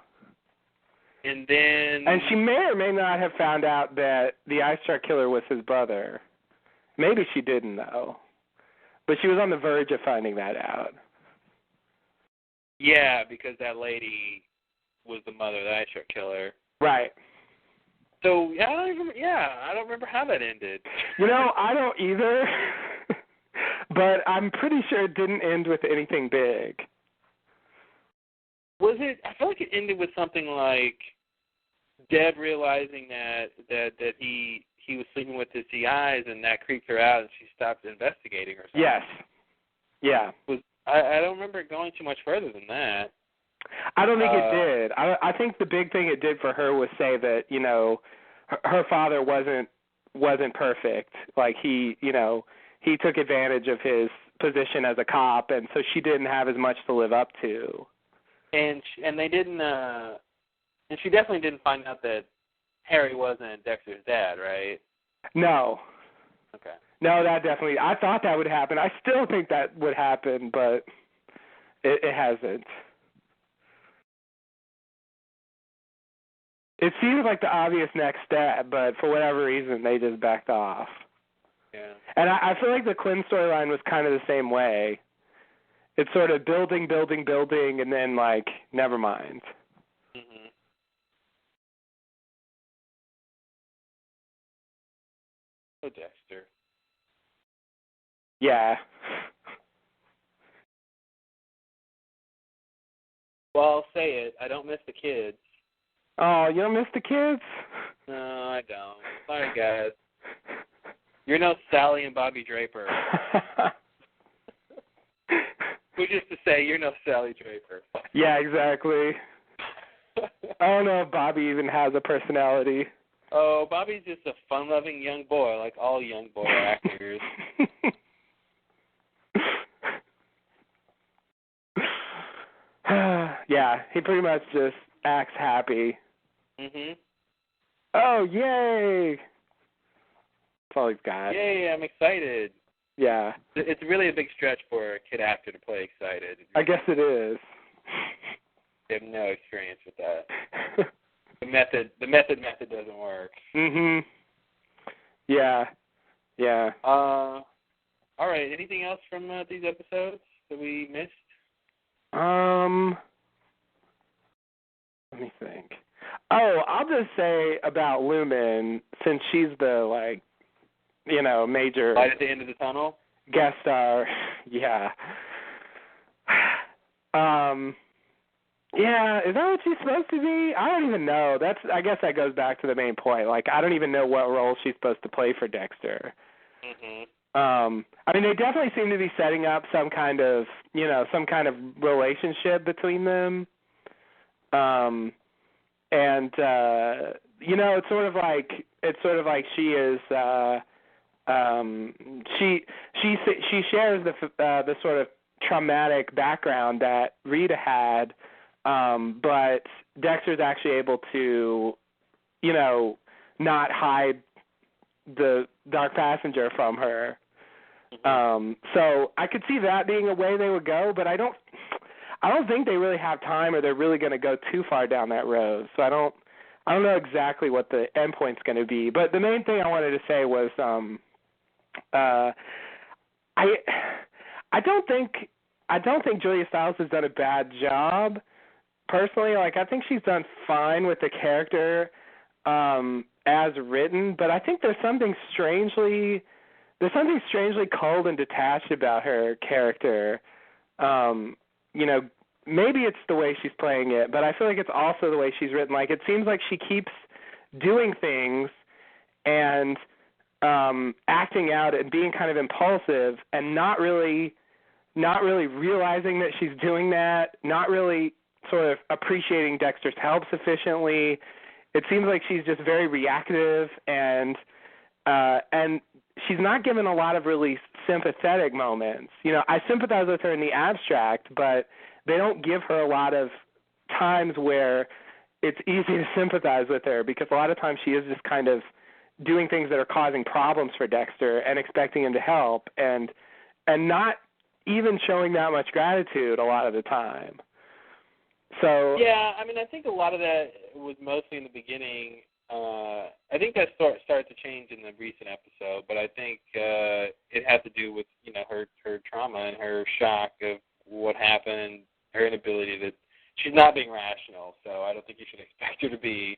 And then... And she may or may not have found out that the Ice Shark Killer was his brother. Maybe she didn't, though. But she was on the verge of finding that out. Yeah, because that lady was the mother of the Ice Shark Killer. Right. So, I don't remember how that ended. You know, I don't either. But I'm pretty sure it didn't end with anything big. Was it? I feel like it ended with something like Deb realizing that he was sleeping with the CIs, and that creeped her out, and she stopped investigating or something. Yes. Yeah. I don't remember it going too much further than that. I don't think it did. I think the big thing it did for her was say that, you know, her father wasn't perfect. Like, he took advantage of his position as a cop, and so she didn't have as much to live up to. And they didn't and she definitely didn't find out that Harry wasn't Dexter's dad, right? No. Okay. No, that definitely, I thought that would happen. I still think that would happen, but it hasn't. It seems like the obvious next step, but for whatever reason, they just backed off. Yeah. And I feel like the Quinn storyline was kind of the same way. It's sort of building, and then, like, never mind. Mm-hmm. Oh, Dexter. Yeah. Well, I'll say it. I don't miss the kids. Oh, you don't miss the kids? No, I don't. Sorry, guys. You're no Sally and Bobby Draper. Which is to say, you're no Sally Draper. Yeah, exactly. I don't know if Bobby even has a personality. Oh, Bobby's just a fun-loving young boy, like all young boy actors. Yeah, he pretty much just acts happy. Mhm. Oh, yay! That's all he's got. Yay, I'm excited. Yeah. It's really a big stretch for a kid actor to play excited. I guess it is. They have no experience with that. The method doesn't work. Mhm. Yeah. Yeah. All right. Anything else from these episodes that we missed? Let me think. Oh, I'll just say about Lumen, since she's the major Light at the end of the tunnel. guest star. Yeah. Yeah, is that what she's supposed to be? I don't even know. I guess that goes back to the main point. Like, I don't even know what role she's supposed to play for Dexter. Mhm. I mean, they definitely seem to be setting up some kind of relationship between them. And it's sort of like she is she shares the sort of traumatic background that Rita had, but Dexter's actually able to, not hide the dark passenger from her. So I could see that being a way they would go, but I don't think they really have time, or they're really going to go too far down that road. So I don't know exactly what the endpoint's going to be. But the main thing I wanted to say was, I don't think Julia Stiles has done a bad job personally. Like, I think she's done fine with the character as written, but I think there's something strangely cold and detached about her character. Maybe it's the way she's playing it, but I feel like it's also the way she's written. Like, it seems like she keeps doing things and acting out and being kind of impulsive and not really realizing that she's doing that, not really sort of appreciating Dexter's help sufficiently. It seems like she's just very reactive, and she's not given a lot of really sympathetic moments. I sympathize with her in the abstract, but they don't give her a lot of times where it's easy to sympathize with her, because a lot of times she is just kind of doing things that are causing problems for Dexter and expecting him to help, and not even showing that much gratitude a lot of the time. So yeah, I mean, I think a lot of that was mostly in the beginning. I think that started to change in the recent episode, but I think it had to do with her trauma and her shock of what happened, her inability to. She's not being rational, so I don't think you should expect her to be.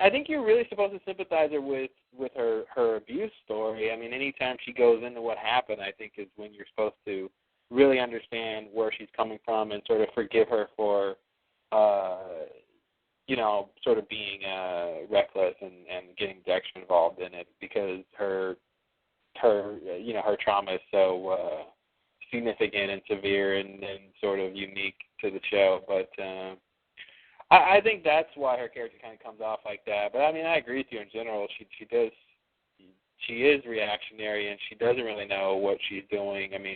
I think you're really supposed to sympathize her with her abuse story. I mean, anytime she goes into what happened, I think is when you're supposed to really understand where she's coming from and sort of forgive her for, sort of being reckless and getting Dexter involved in it, because her trauma is so significant and severe and sort of unique to the show. But I think that's why her character kind of comes off like that. But I mean, I agree with you in general. She is reactionary, and she doesn't really know what she's doing. I mean,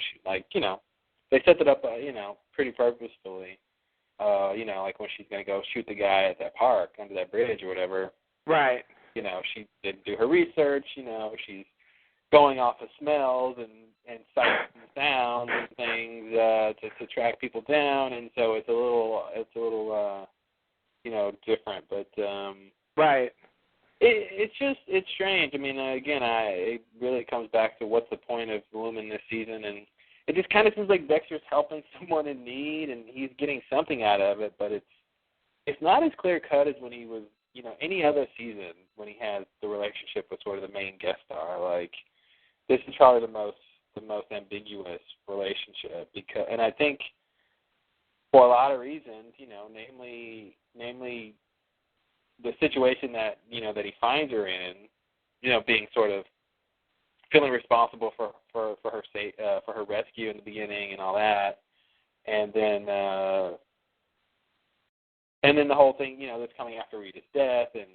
they set it up, pretty purposefully. Like when she's going to go shoot the guy at that park under that bridge or whatever. Right. She didn't do her research. She's going off of smells and sights and sounds and things to track people down, and so it's a little different. But right. It's strange. I mean, again, it really comes back to what's the point of Lumen this season, and it just kind of seems like Dexter's helping someone in need, and he's getting something out of it, but it's not as clear cut as when he was, any other season when he has the relationship with sort of the main guest star. Like, this is probably the most ambiguous relationship, and I think for a lot of reasons, namely the situation that that he finds her in, being sort of feeling responsible for her rescue in the beginning and all that, and then the whole thing, that's coming after Rita's death, and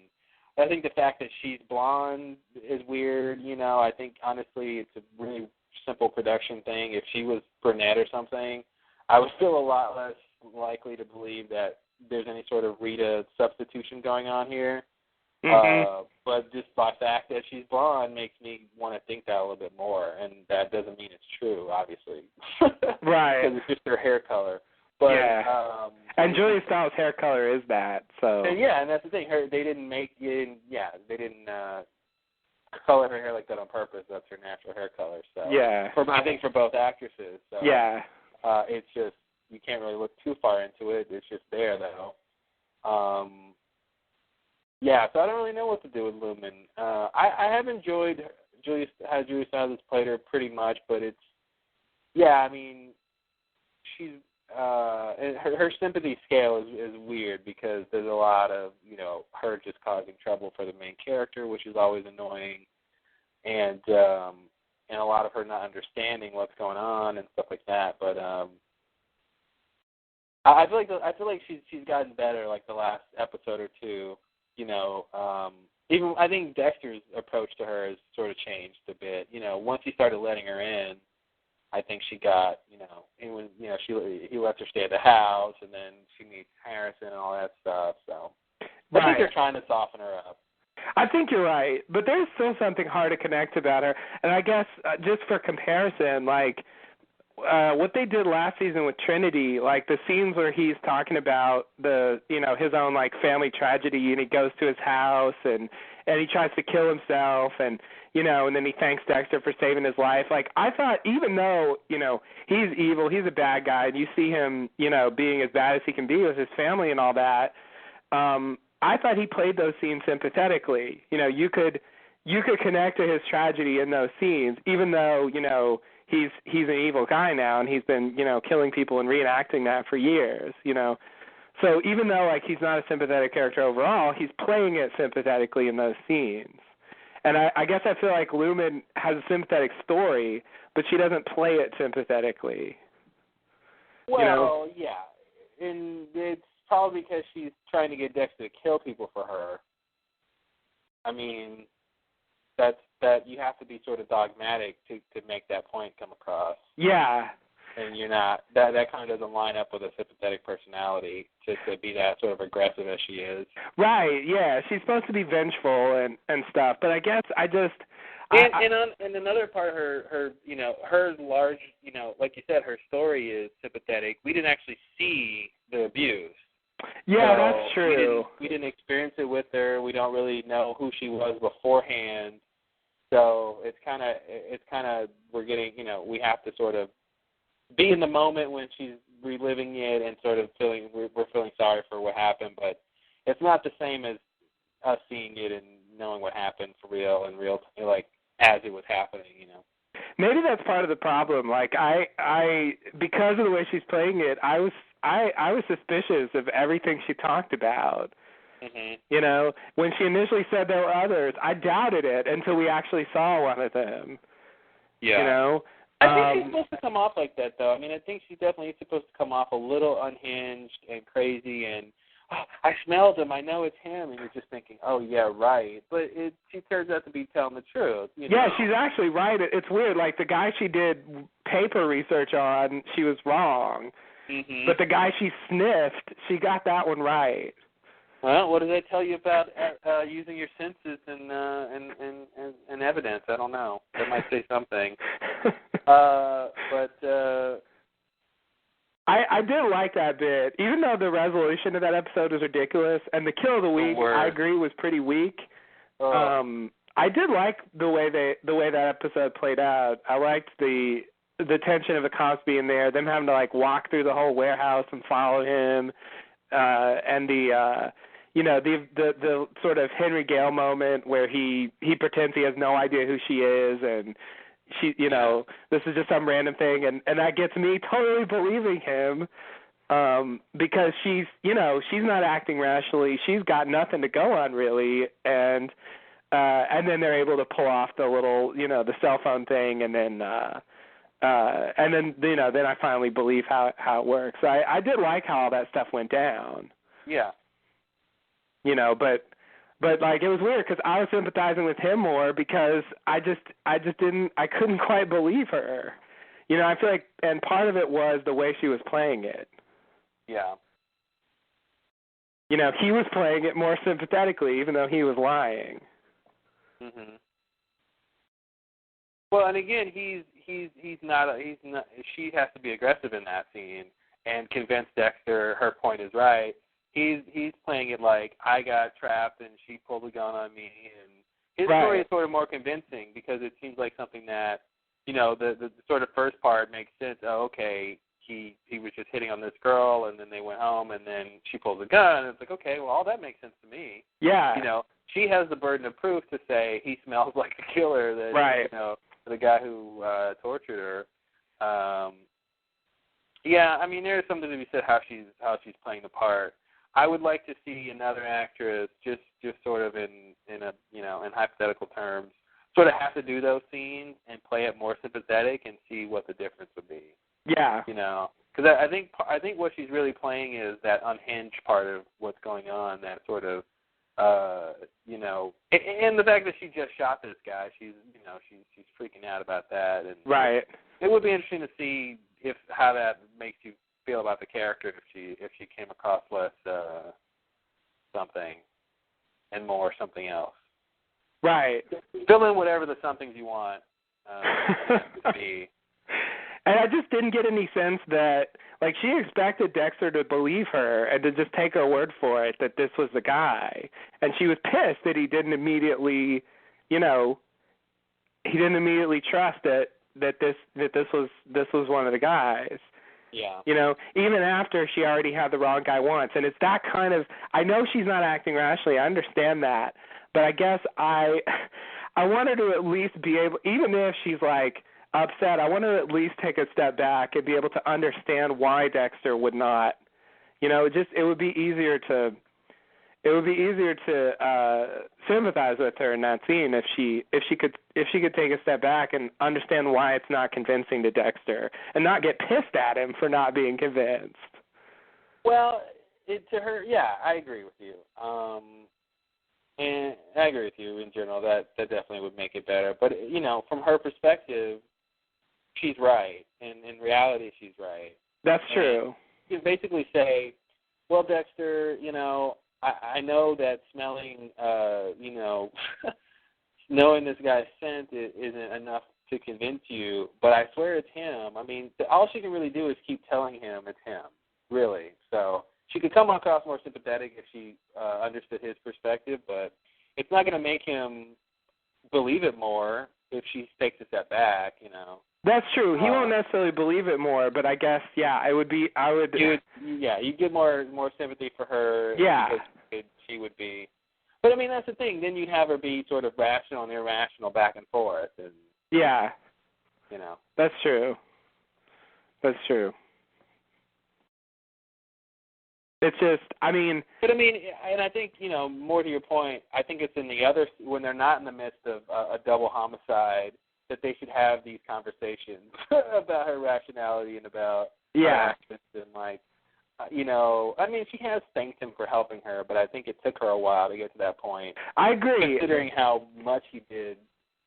I think the fact that she's blonde is weird. I think honestly it's a really simple production thing. If she was brunette or something, I would feel a lot less likely to believe that there's any sort of Rita substitution going on here. Mm-hmm. But just by fact that she's blonde makes me want to think that a little bit more, and that doesn't mean it's true, obviously. Right. Because it's just her hair color. But, yeah. And Julia Stiles' hair color is that, so. And that's the thing. They didn't color her hair like that on purpose. That's her natural hair color. So. Yeah. I think for both actresses. So, yeah. It's just, you can't really look too far into it. It's just there, though. So I don't really know what to do with Lumen. I have enjoyed how Julia Stiles has played her pretty much, but it's, she's, her sympathy scale is weird because there's a lot of, her just causing trouble for the main character, which is always annoying, and a lot of her not understanding what's going on and stuff like that. But I feel like she's gotten better, like the last episode or two. Even I think Dexter's approach to her has sort of changed a bit. Once he started letting her in, I think she got, he lets her stay at the house, and then she meets Harrison and all that stuff. So I think they're trying to soften her up. I think you're right, but there's still something hard to connect about her. And I guess just for comparison, like what they did last season with Trinity, like the scenes where he's talking about his own like family tragedy, and he goes to his house and he tries to kill himself, and and then he thanks Dexter for saving his life. Like I thought, even though he's evil, he's a bad guy, and you see him being as bad as he can be with his family and all that. I thought he played those scenes sympathetically. You could connect to his tragedy in those scenes, even though he's an evil guy now, and he's been killing people and reenacting that for years. So even though like he's not a sympathetic character overall, he's playing it sympathetically in those scenes. And I guess I feel like Lumen has a sympathetic story, but she doesn't play it sympathetically. Well, yeah, and it's probably because she's trying to get Dexter to kill people for her. I mean, that you have to be sort of dogmatic to make that point come across. Yeah. And you're not. That kind of doesn't line up with a sympathetic personality to be that sort of aggressive as she is. Right. Yeah. She's supposed to be vengeful and stuff, but I guess I just. And another part, her large, like you said, her story is sympathetic. We didn't actually see the abuse. Yeah, so that's true. We didn't experience it with her. We don't really know who she was beforehand. So it's kind of we're getting, we have to sort of be in the moment when she's reliving it and sort of we're feeling sorry for what happened, but it's not the same as us seeing it and knowing what happened for real and like as it was happening, Maybe that's part of the problem. Like I because of the way she's playing it, I was suspicious of everything she talked about. Mm-hmm. When she initially said there were others, I doubted it until we actually saw one of them. Yeah. I think she's supposed to come off like that, though. I mean, I think she definitely is supposed to come off a little unhinged and crazy and, I smelled him, I know it's him, and you're just thinking, oh, yeah, right. But she turns out to be telling the truth. Yeah, she's actually right. It's weird. Like, the guy she did paper research on, she was wrong. Mm-hmm. But the guy she sniffed, she got that one right. Well, what do they tell you about using your senses and evidence? I don't know. That might say something. I did like that bit, even though the resolution of that episode was ridiculous, and the kill of the week, I agree, was pretty weak. I did like the way that episode played out. I liked the tension of the cops being there, them having to like walk through the whole warehouse and follow him, and the sort of Henry Gale moment where he pretends he has no idea who she is, and she, this is just some random thing, and that gets me totally believing him, because she's not acting rationally. She's got nothing to go on really, and and then they're able to pull off the little, the cell phone thing, and then then I finally believe how it works. So I did like how all that stuff went down. Yeah. But like it was weird because I was sympathizing with him more because I couldn't quite believe her. I feel like, and part of it was the way she was playing it. Yeah. He was playing it more sympathetically, even though he was lying. Mhm. Well, and again, he's not. She has to be aggressive in that scene and convince Dexter her point is right. He's playing it like I got trapped and she pulled a gun on me, and his story is sort of more convincing because it seems like something that the sort of first part makes sense. Oh, okay, he was just hitting on this girl, and then they went home, and then she pulls a gun, and it's like, okay, well, all that makes sense to me. Yeah. She has the burden of proof to say he smells like a killer. That the guy who tortured her. Yeah, I mean, there's something to be said how she's playing the part. I would like to see another actress just sort of in hypothetical terms, sort of have to do those scenes and play it more sympathetic and see what the difference would be. Yeah. Because I think what she's really playing is that unhinged part of what's going on, that sort of and the fact that she just shot this guy, she's freaking out about that, and it would be interesting to see how that makes you feel about the character if she came across less something and more something else. Right. Fill in whatever the somethings you want to be. And I just didn't get any sense that, like, she expected Dexter to believe her and to just take her word for it that this was the guy. And she was pissed that he didn't immediately, trust that this was one of the guys. Yeah. Even after she already had the wrong guy once. And it's that kind of, I know she's not acting rationally, I understand that, but I guess I want her to at least be able, even if she's like upset, I want her to at least take a step back and be able to understand why Dexter would not, it would be easier to sympathize with her in that scene if she could take a step back and understand why it's not convincing to Dexter and not get pissed at him for not being convinced. Well, to her, yeah, I agree with you. And I agree with you in general. That definitely would make it better. But from her perspective, she's right. And in reality, she's right. That's true. You can basically say, well, Dexter, I know that smelling, knowing this guy's scent isn't enough to convince you, but I swear it's him. I mean, all she can really do is keep telling him it's him, really. So she could come across more sympathetic if she understood his perspective, but it's not going to make him believe it more if she takes a step back, That's true. He won't necessarily believe it more, but I guess, you get more sympathy for her. Yeah. Because she would be. But, I mean, that's the thing. Then you'd have her be sort of rational and irrational back and forth. And, yeah. That's true. It's just, I mean... But, I mean, and I think, more to your point, I think it's in the other, when they're not in the midst of a double homicide, that they should have these conversations about her rationality and about her actions and, like, I mean, she has thanked him for helping her, but I think it took her a while to get to that point. I agree. Considering how much he did,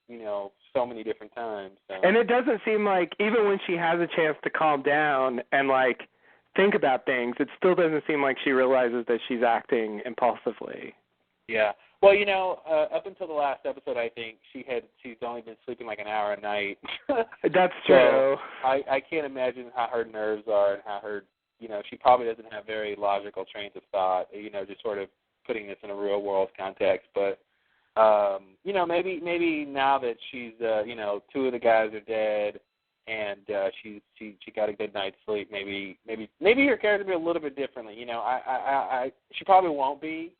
so many different times. So. And it doesn't seem like, even when she has a chance to calm down and, like, think about things, it still doesn't seem like she realizes that she's acting impulsively. Yeah. Well, up until the last episode, I think she's only been sleeping like an hour a night. That's true. So I can't imagine how her nerves are and how her, she probably doesn't have very logical trains of thought, just sort of putting this in a real world context. But, maybe now that she's, two of the guys are dead and she got a good night's sleep, maybe her character will be a little bit differently. She probably won't be.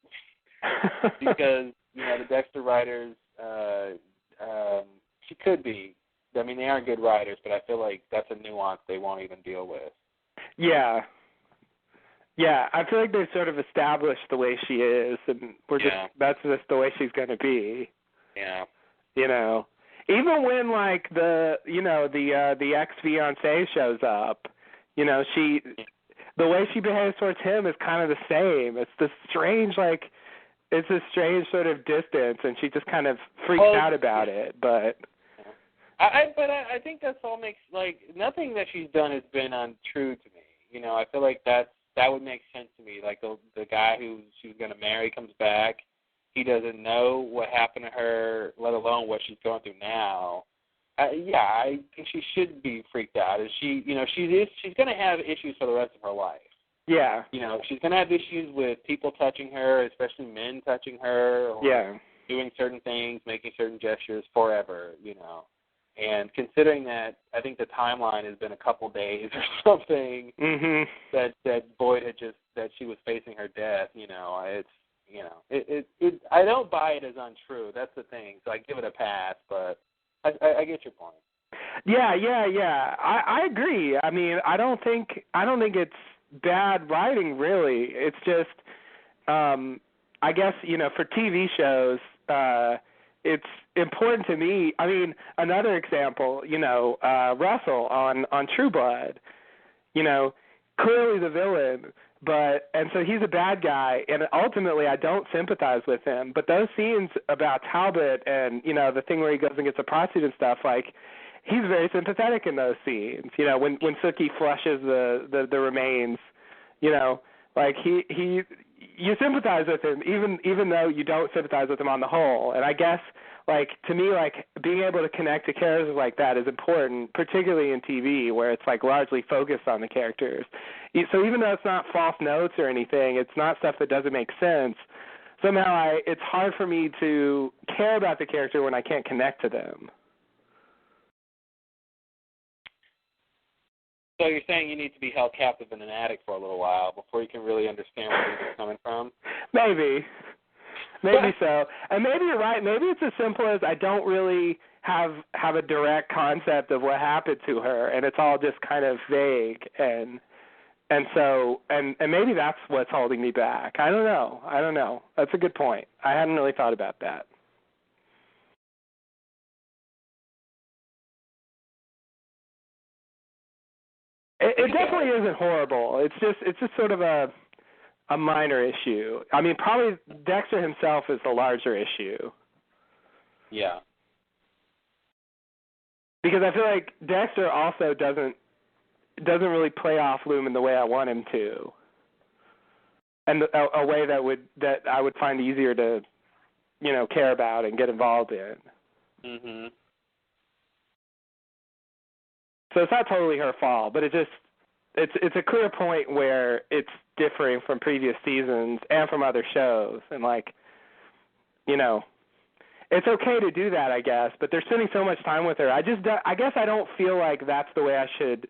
Because, the Dexter writers, she could be. I mean, they aren't good writers, but I feel like that's a nuance they won't even deal with. Yeah. Yeah, I feel like they've sort of established the way she is, and that's just the way she's going to be. Yeah. You know, even when like the ex-fiancé shows up, you know, the way she behaves towards him is kind of the same. It's this strange sort of distance, and she just kind of freaks out about it. But I think that's all makes, like, nothing that she's done has been untrue to me. You know, I feel like that would make sense to me. Like the guy who she's going to marry comes back. He doesn't know what happened to her, let alone what she's going through now. I think she should be freaked out. And she's going to have issues for the rest of her life. Yeah. You know, she's going to have issues with people touching her, especially men touching her, or doing certain things, making certain gestures forever, you know. And considering that, I think the timeline has been a couple days or something, that Boyd had that she was facing her death, you know, I don't buy it as untrue. That's the thing. So I give it a pass, but I get your point. Yeah. I agree. I mean, I don't think it's bad writing, really. It's just, I guess, you know, for TV shows, it's important to me. I mean, another example, you know, Russell on True Blood, you know, clearly the villain, and so he's a bad guy, and ultimately I don't sympathize with him. But those scenes about Talbot and, you know, the thing where he goes and gets a prostitute and stuff, like, he's very sympathetic in those scenes. You know, when Sookie flushes the remains, you know, like you sympathize with him even though you don't sympathize with him on the whole. And I guess, like, to me, like, being able to connect to characters like that is important, particularly in TV where it's, like, largely focused on the characters. So even though it's not false notes or anything, it's not stuff that doesn't make sense, somehow it's hard for me to care about the character when I can't connect to them. So you're saying you need to be held captive in an attic for a little while before you can really understand where you're coming from? Maybe so. And maybe you're right. Maybe it's as simple as I don't really have a direct concept of what happened to her, and it's all just kind of vague, and so maybe that's what's holding me back. I don't know. That's a good point. I hadn't really thought about that. It definitely isn't horrible. It's just sort of a minor issue. I mean, probably Dexter himself is the larger issue. Yeah. Because I feel like Dexter also doesn't really play off Lumen the way I want him to, and a way that I would find easier to, you know, care about and get involved in. Mhm. So it's not totally her fault, but it's a clear point where it's differing from previous seasons and from other shows, and, like, you know, it's okay to do that, I guess, but they're spending so much time with her. I guess I don't feel like that's the way I should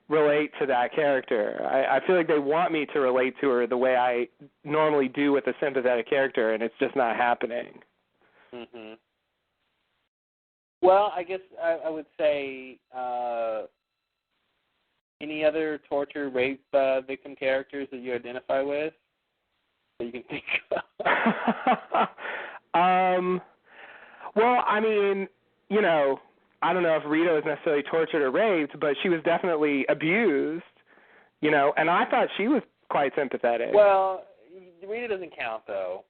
relate to that character. I feel like they want me to relate to her the way I normally do with a sympathetic character, and it's just not happening. Mhm. Well, I guess I would say any other torture, rape victim characters that you identify with that you can think of? Well, I mean, you know, I don't know if Rita was necessarily tortured or raped, but she was definitely abused, you know, and I thought she was quite sympathetic. Well, Rita doesn't count, though.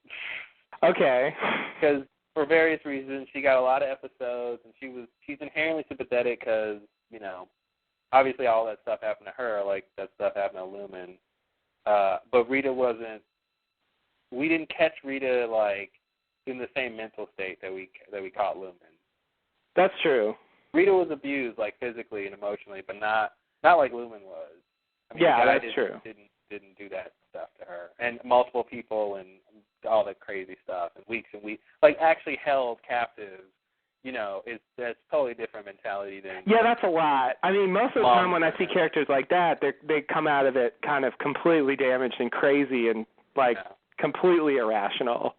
Okay. Because for various reasons, she got a lot of episodes, and she's inherently sympathetic because, you know, obviously all that stuff happened to her, like that stuff happened to Lumen. But Rita wasn't. We didn't catch Rita, like, in the same mental state that we caught Lumen. That's true. Rita was abused, like, physically and emotionally, but not like Lumen was. I mean, yeah, that's true. Didn't do that stuff to her, and multiple people and all that crazy stuff, and weeks, like, actually held captive. You know, that's totally different mentality than. Yeah, that's a lot. I mean, most of the time when I see characters like that, they come out of it kind of completely damaged and crazy and, like, completely irrational.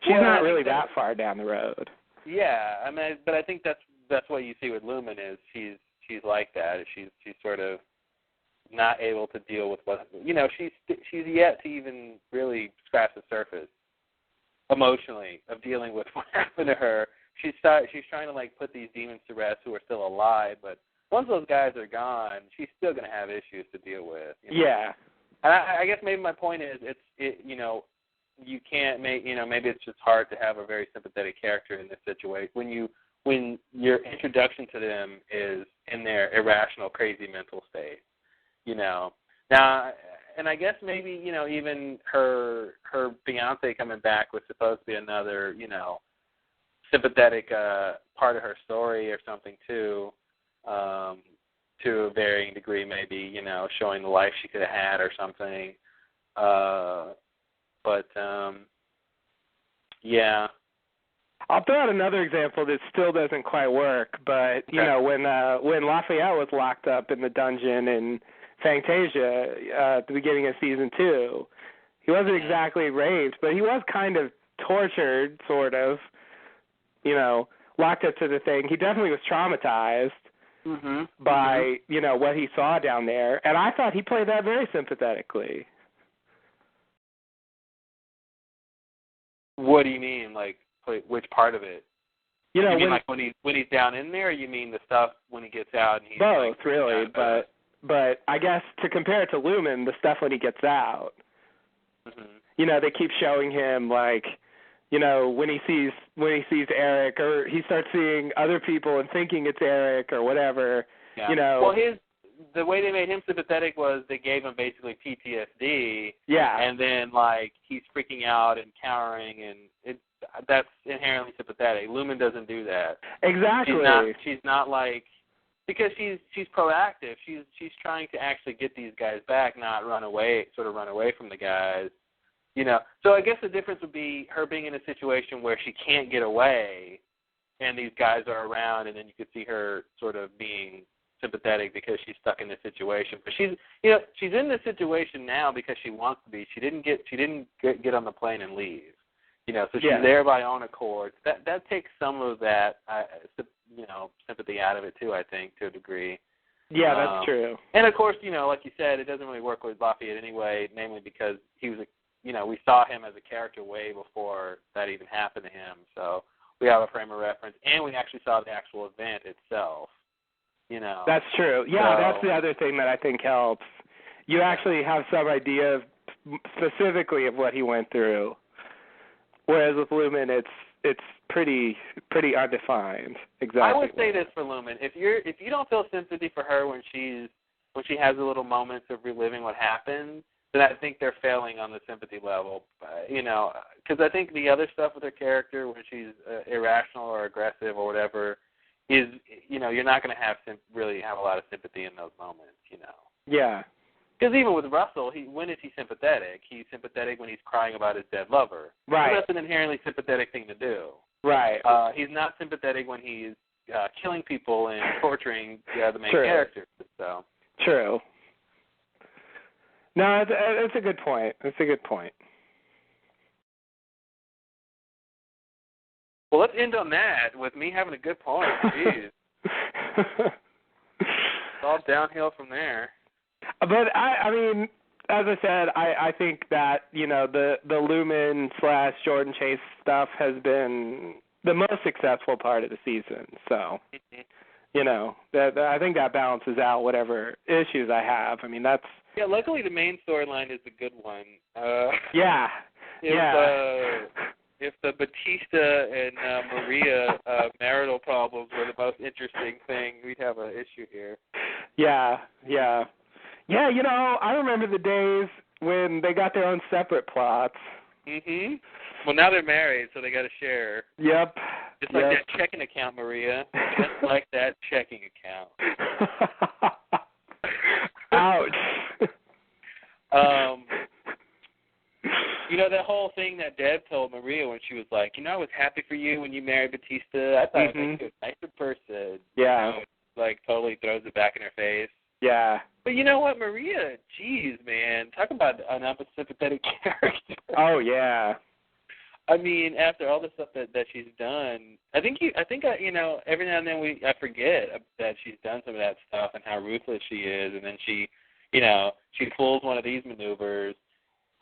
She's not really that far down the road. Yeah, I mean, but I think that's what you see with Lumen is she's like that. She's sort of not able to deal with what, you know, she's yet to even really scratch the surface emotionally of dealing with what happened to her she's trying to like put these demons to rest who are still alive, but once those guys are gone, she's still going to have issues to deal with. Yeah. And I guess maybe my point is you can't make, maybe it's just hard to have a very sympathetic character in this situation when your introduction to them is in their irrational, crazy mental state. Now, and I guess maybe even her fiance coming back was supposed to be another sympathetic part of her story or something too, to a varying degree, maybe showing the life she could have had or something. But yeah. I'll throw out another example that still doesn't quite work, but when Lafayette was locked up in the dungeon in Fantasia at the beginning of season 2, he wasn't exactly raped, but he was kind of tortured, sort of, locked up to the thing. He definitely was traumatized by what he saw down there, and I thought he played that very sympathetically. What do you mean, like? Which part of it? You mean like when he's down in there, or you mean the stuff when he gets out? And he's both, really, but I guess to compare it to Lumen, the stuff when he gets out, they keep showing him like, when he sees Eric, or he starts seeing other people and thinking it's Eric or whatever. Yeah. Well, the way they made him sympathetic was they gave him basically PTSD. Yeah. And then like he's freaking out and cowering, and that's inherently sympathetic. Lumen doesn't do that. Exactly. She's not like, because she's proactive. She's trying to actually get these guys back, not run away from the guys. So I guess the difference would be her being in a situation where she can't get away, and these guys are around, and then you could see her sort of being sympathetic because she's stuck in this situation. But she's in this situation now because she wants to be. She didn't get on the plane and leave. So she's there by own accord. That takes some of that sympathy out of it too, I think, to a degree. Yeah, that's true. And of course, like you said, it doesn't really work with Lafayette anyway, namely because he was we saw him as a character way before that even happened to him. So we have a frame of reference, and we actually saw the actual event itself. That's true. Yeah, that's the other thing that I think helps. You actually have some idea specifically of what he went through, whereas with Lumen, it's pretty undefined. Exactly. I would say this for Lumen: if you don't feel sympathy for her when she has the little moments of reliving what happened, then I think they're failing on the sympathy level. Because I think the other stuff with her character, when she's irrational or aggressive or whatever, is you're not going to really have a lot of sympathy in those moments. Yeah. Because even with Russell, when is he sympathetic? He's sympathetic when he's crying about his dead lover. Right. So that's an inherently sympathetic thing to do. Right. He's not sympathetic when he's killing people and torturing the main character. So. True. No, that's a good point. That's a good point. Well, let's end on that with me having a good point. Jeez. It's all downhill from there. But, I mean, as I said, I think that, the Lumen / Jordan Chase stuff has been the most successful part of the season. So, I think that balances out whatever issues I have. I mean, that's... Yeah, luckily the main storyline is a good one. If the Batista and Maria marital problems were the most interesting thing, we'd have an issue here. Yeah. Yeah, I remember the days when they got their own separate plots. Well, now they're married, so they got to share. Yep. Just like that checking account, Maria. Just like that checking account. Ouch. That whole thing that Deb told Maria when she was like, I was happy for you when you married Batista. I thought it made you a nicer person. Yeah. Like totally throws it back in her face. Yeah. But you know what, Maria? Jeez, man, talk about an unsympathetic character. Oh yeah. I mean, after all the stuff that she's done, I think every now and then I forget that she's done some of that stuff and how ruthless she is, and then she pulls one of these maneuvers.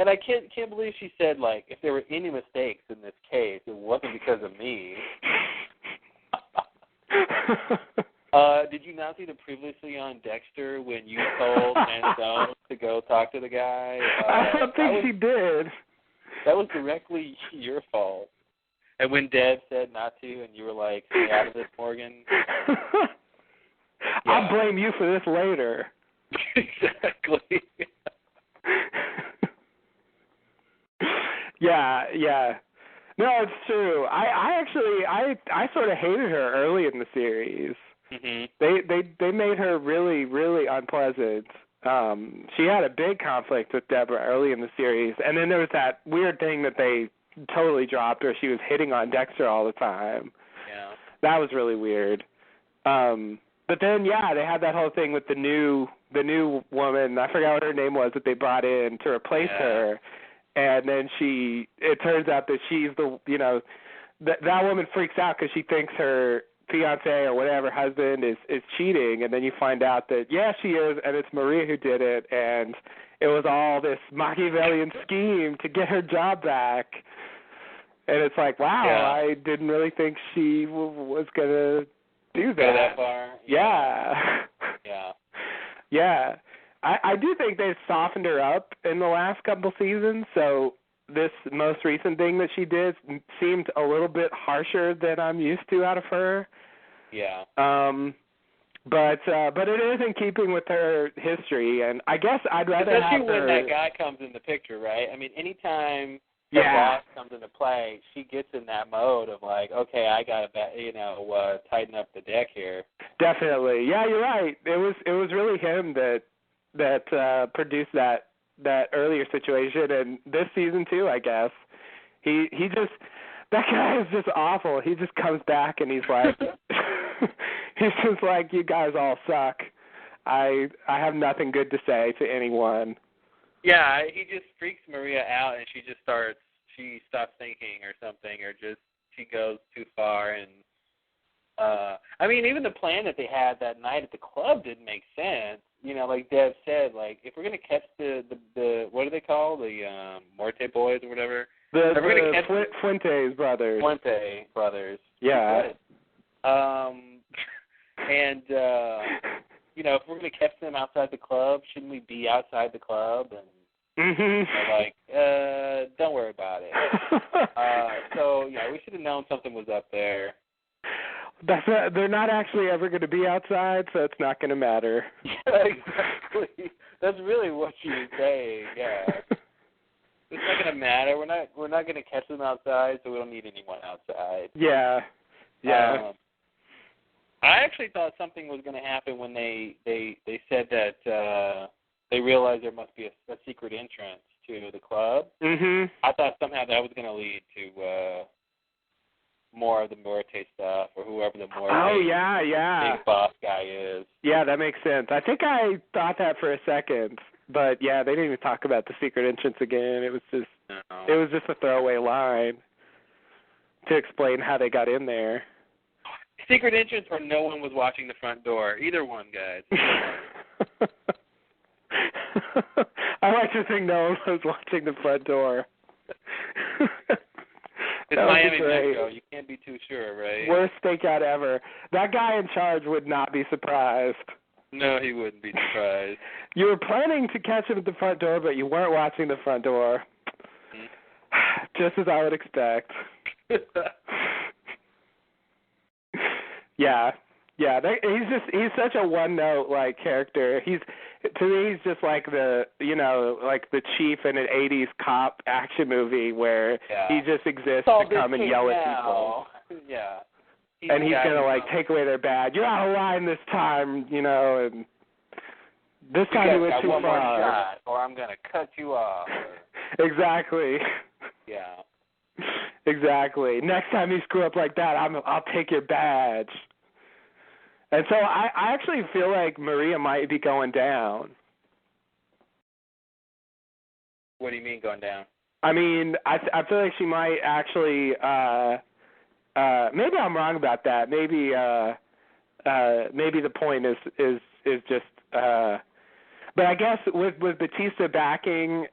And I can't believe she said, like, if there were any mistakes in this case, it wasn't because of me. Did you not see the previously on Dexter when you told Manzone to go talk to the guy? I don't think she did. That was directly your fault. And when Deb said not to, and you were like, "Stay out of this, Morgan." Yeah. I'll blame you for this later. Exactly. Yeah. No, it's true. I sort of hated her early in the series. Mm-hmm. They made her really, really unpleasant. She had a big conflict with Deborah early in the series, and then there was that weird thing that they totally dropped where she was hitting on Dexter all the time. Yeah. That was really weird. But then, yeah, they had that whole thing with the new woman. I forgot what her name was that they brought in to replace her. And then it turns out that she's that woman freaks out because she thinks her fiance or whatever husband is cheating. And then you find out that, yeah, she is, and it's Maria who did it. And it was all this Machiavellian scheme to get her job back. And it's like, wow, I didn't really think she was going to do that. Go that far? Yeah. Yeah. Yeah. I do think they've softened her up in the last couple seasons, so this most recent thing that she did seemed a little bit harsher than I'm used to out of her. Yeah. But it is in keeping with her history, and I guess I'd rather have her... Especially when that guy comes in the picture, right? I mean, anytime the boss comes into play, she gets in that mode of like, okay, I got to, tighten up the deck here. Definitely. Yeah, you're right. It was really him that produced that earlier situation, and this season too, I guess. He just, that guy is just awful. He just comes back and he's like, he's just like, you guys all suck. I have nothing good to say to anyone. Yeah, he just freaks Maria out, and she stops thinking or something, or just she goes too far. And I mean, even the plan that they had that night at the club didn't make sense. You know, like Deb said, like if we're gonna catch the what do they call the Morte boys or whatever? The Fuentes brothers. Fuente brothers. Yeah. And if we're gonna catch them outside the club, shouldn't we be outside the club? And don't worry about it. So yeah, we should have known something was up there. They're not actually ever going to be outside, so it's not going to matter. Yeah, exactly. That's really what she was saying. Yeah, it's not going to matter. We're not going to catch them outside, so we don't need anyone outside. Yeah. I actually thought something was going to happen when they said that they realized there must be a secret entrance to the club. Mm-hmm. I thought somehow that was going to lead to more of the Morte stuff, or whoever the Morte big boss guy is. Yeah, that makes sense. I think I thought that for a second, but yeah, they didn't even talk about the secret entrance again. It was just a throwaway line to explain how they got in there. Secret entrance, or no one was watching the front door. Either one, guys. I like to think no one was watching the front door. It's Miami, Mexico. You can't be too sure, right? Worst stakeout ever. That guy in charge would not be surprised. No, he wouldn't be surprised. You were planning to catch him at the front door, but you weren't watching the front door. Mm-hmm. Just as I would expect. Yeah. He's such a one-note character. To me, he's just like the chief in an 80s cop action movie where he just exists to come and yell at people. Yeah. And he's going to take away their badge. You're out of line this time, and this time you went too far. One more shot, or I'm going to cut you off. Exactly. Yeah. Exactly. Next time you screw up like that, I'll take your badge. And so I actually feel like Maria might be going down. What do you mean going down? I mean, I feel like she might actually. Maybe I'm wrong about that. Maybe the point is just. But I guess with Batista backing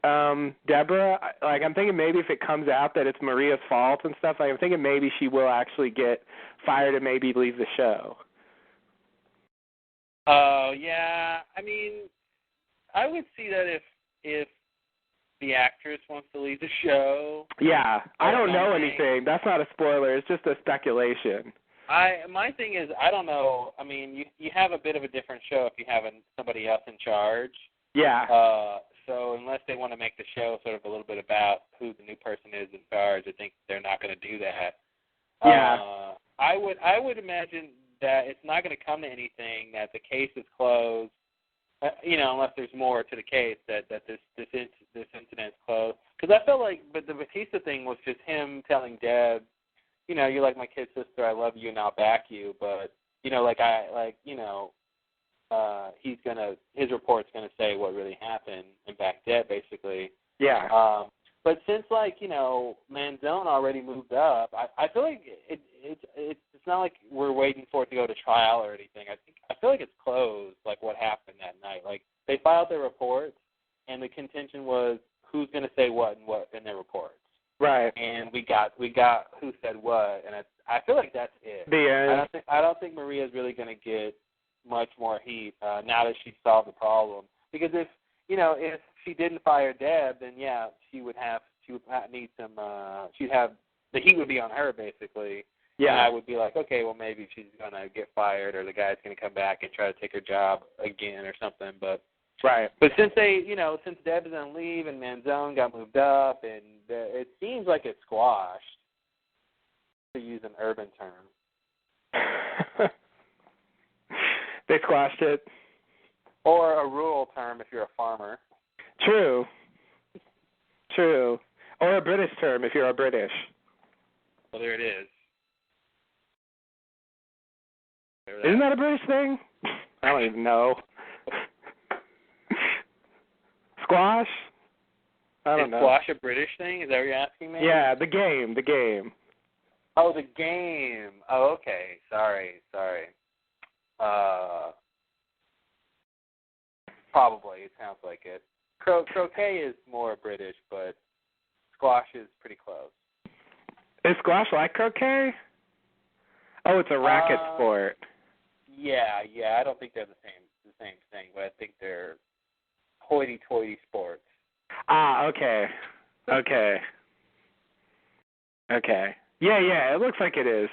Deborah, like I'm thinking maybe if it comes out that it's Maria's fault and stuff, like I'm thinking maybe she will actually get fired and maybe leave the show. Oh, yeah. I mean, I would see that if the actress wants to leave the show. Yeah, I don't know anything. That's not a spoiler. It's just a speculation. My thing is, I don't know. I mean, you have a bit of a different show if you have somebody else in charge. Yeah. So unless they want to make the show sort of a little bit about who the new person is in charge, I think they're not going to do that. Yeah. I would imagine that it's not going to come to anything, that the case is closed. Unless there's more to the case, that this incident is closed. Because I felt like, but the Batista thing was just him telling Deb, you're like my kid sister, I love you and I'll back you, but his report's gonna say what really happened and back Deb basically. Yeah. But since Manzone already moved up, I feel like it's not like we're waiting for it to go to trial or anything. I feel like it's closed, like what happened that night. Like they filed their reports, and the contention was who's going to say what in their reports. Right. And we got who said what, and I feel like that's it. The end. I don't think Maria's really going to get much more heat now that she's solved the problem. Because if she didn't fire Deb, then yeah, she would need some. She'd have the heat would be on her basically. Yeah. And I would be like, okay, well maybe she's gonna get fired, or the guy's gonna come back and try to take her job again or something. But right. But since since Deb is on leave and Manzone got moved up, and it seems like it's squashed, to use an urban term. They squashed it. Or a rural term if you're a farmer. True. Or a British term if you're a British. Well, there it is. Isn't that a British thing? I don't even know. Squash? I don't know. Is squash a British thing? Is that what you're asking me? Yeah, the game. Oh, the game. Oh, okay. Sorry. Probably. It sounds like it. Croquet is more British, but squash is pretty close. Is squash like croquet? Oh, it's a racket sport. Yeah. I don't think they're the same thing, but I think they're hoity-toity sports. Okay. Yeah, it looks like it is.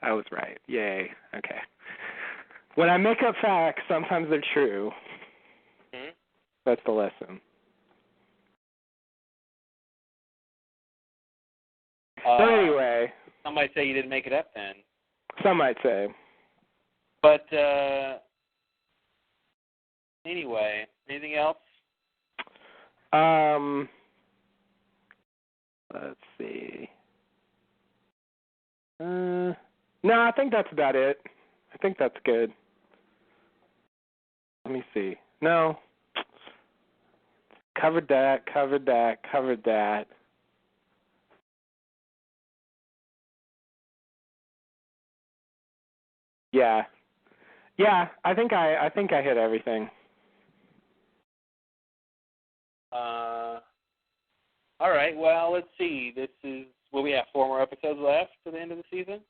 I was right. Yay. Okay. When I make up facts, sometimes they're true. Mm-hmm. That's the lesson. So anyway. Some might say you didn't make it up then. Some might say. But anyway, anything else? Let's see. No, I think that's about it. I think that's good. Let me see. No. Covered that. Yeah, I think I hit everything. All right, well, let's see. Will we have 4 more episodes left to the end of the season?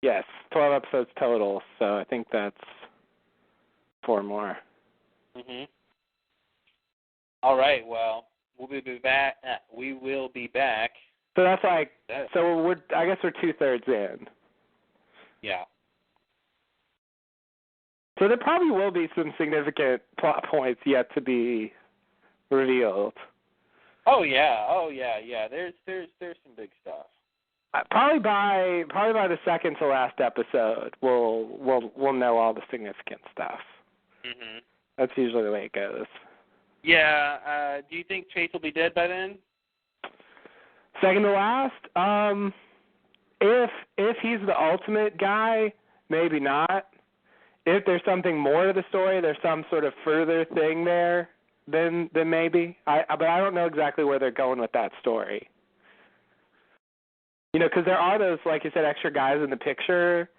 Yes, 12 episodes total, so I think that's 4 more. Mhm. All right, well, we'll be back. We will be back. So that's I guess we're 2/3 in. Yeah. So there probably will be some significant plot points yet to be revealed. Oh yeah. There's some big stuff. Probably by the second to last episode, we'll know all the significant stuff. Mhm. That's usually the way it goes. Yeah. Do you think Chase will be dead by then? Second to last. If he's the ultimate guy, maybe not. If there's something more to the story, there's some sort of further thing there, then maybe. But I don't know exactly where they're going with that story. Because there are those, like you said, extra guys in the picture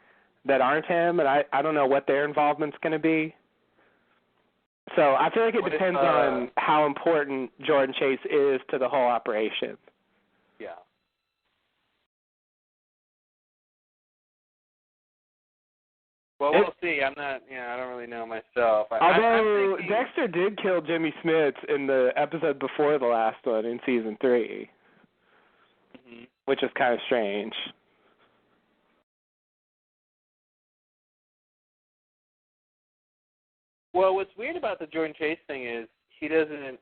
that aren't him, and I don't know what their involvement's going to be. So I feel like it depends on how important Jordan Chase is to the whole operation. Yeah. Well, we'll see. I don't really know myself. Although I'm thinking... Dexter did kill Jimmy Smits in the episode before the last one in season 3, which is kind of strange. Well, what's weird about the Jordan Chase thing is he doesn't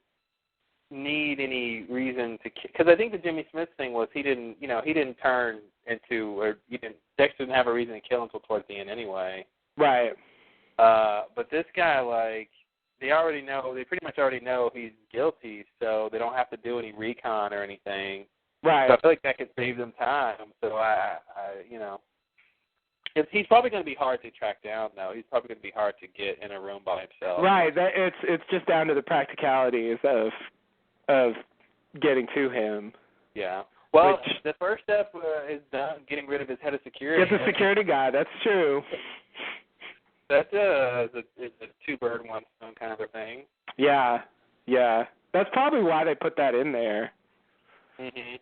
need any reason to, because I think the Jimmy Smith thing was he didn't turn into, or Dexter didn't have a reason to kill until towards the end anyway. Right. But this guy, like, they pretty much already know he's guilty, so they don't have to do any recon or anything. Right. So I feel like that could save them time. So he's probably going to be hard to track down, though. He's probably going to be hard to get in a room by himself. Right. It's just down to the practicalities of getting to him. Yeah. Well, the first step is done, getting rid of his head of security. Get the security guy. That's true. That's a two-bird, one-stone kind of a thing. Yeah. That's probably why they put that in there. Mm-hmm.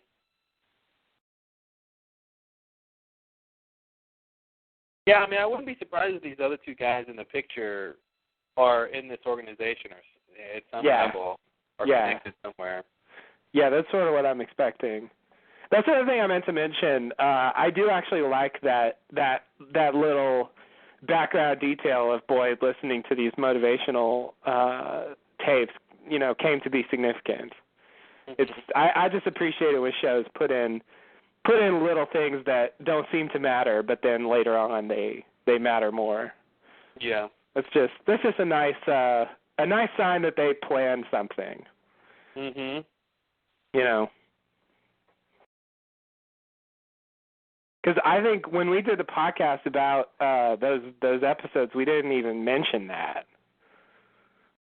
Yeah, I mean, I wouldn't be surprised if these other two guys in the picture are in this organization or at some level or connected somewhere. Yeah, that's sort of what I'm expecting. That's the other thing I meant to mention. I do actually like that little background detail of Boyd listening to these motivational tapes, came to be significant. It's I just appreciate it when shows put in little things that don't seem to matter, but then later on they matter more. Yeah. That's just a nice sign that they planned something. Mhm. Because I think when we did the podcast about those episodes, we didn't even mention that.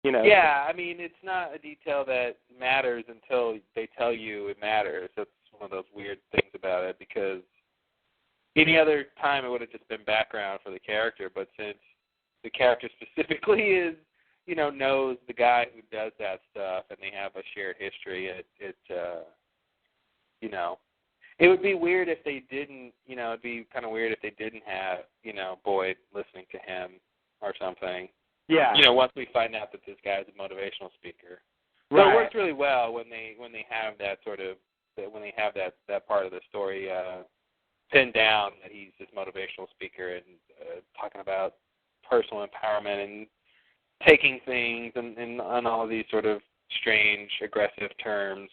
Yeah, I mean, it's not a detail that matters until they tell you it matters. That's one of those weird things about it, because any other time it would have just been background for the character, but since the character specifically is, knows the guy who does that stuff and they have a shared history, it would be weird if they didn't, it'd be kind of weird if they didn't have, Boyd listening to him or something. Yeah. Once we find out that this guy's a motivational speaker. Right. So it works really well when they have that sort of, when they have that part of the story pinned down, that he's this motivational speaker and talking about personal empowerment and taking things and all of these sort of strange, aggressive terms.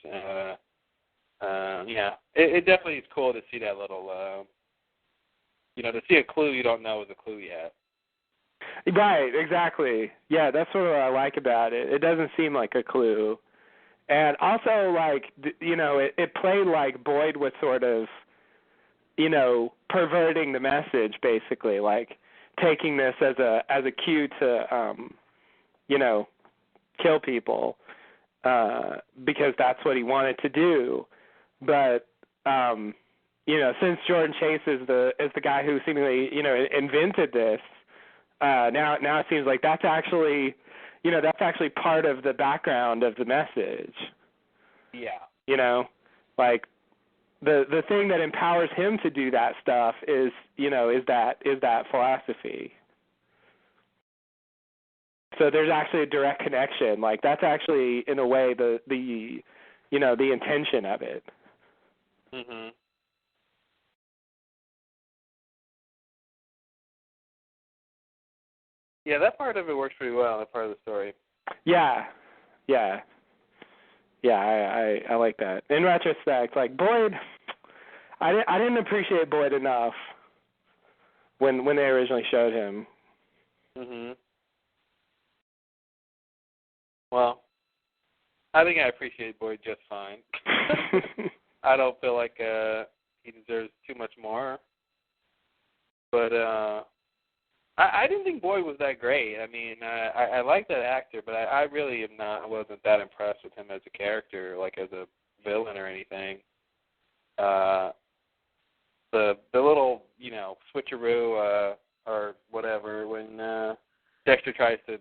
It definitely is cool to see that little, to see a clue you don't know is a clue yet. Right, exactly. Yeah, that's sort of what I like about it. It doesn't seem like a clue. And also, it played like Boyd was sort of, perverting the message, basically, like taking this as a cue to, kill people, because that's what he wanted to do. But, since Jordan Chase is the guy who seemingly, invented this, now it seems like that's actually part of the background of the message. Yeah. Like the thing that empowers him to do that stuff is that philosophy. So there's actually a direct connection. Like that's actually in a way the intention of it. Mhm. Yeah, that part of it works pretty well, that part of the story. Yeah. I like that. In retrospect, like Boyd, I didn't appreciate Boyd enough when they originally showed him. Mhm. Well, I think I appreciate Boyd just fine. I don't feel like he deserves too much more. But I didn't think Boyd was that great. I mean, I like that actor, but I really wasn't that impressed with him as a character, like as a villain or anything. The little, switcheroo or whatever when Dexter tries to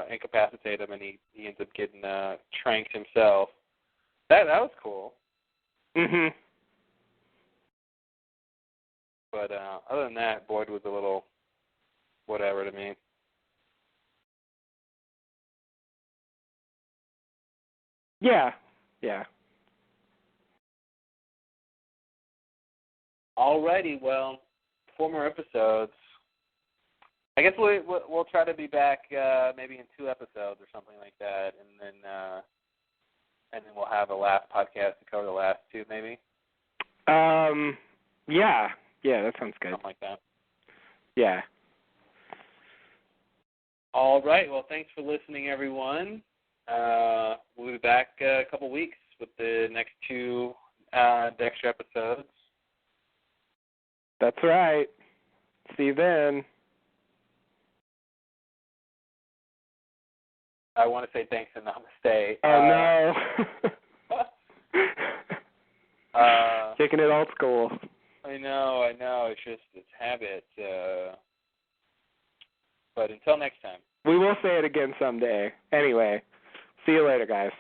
incapacitate him, and he ends up getting tranked himself. That was cool. Mhm. But other than that, Boyd was a little whatever to me. Yeah. Yeah. Alrighty, well, 4 more episodes. I guess we'll try to be back maybe in 2 episodes or something like that, and then we'll have a last podcast to cover the last 2, maybe. Yeah, that sounds good. Something like that. Yeah. All right. Well, thanks for listening, everyone. We'll be back a couple weeks with the next 2 Dexter episodes. That's right. See you then. I want to say thanks and namaste. Oh, no. Taking it old school. I know. It's habit. But until next time. We will say it again someday. Anyway, see you later, guys.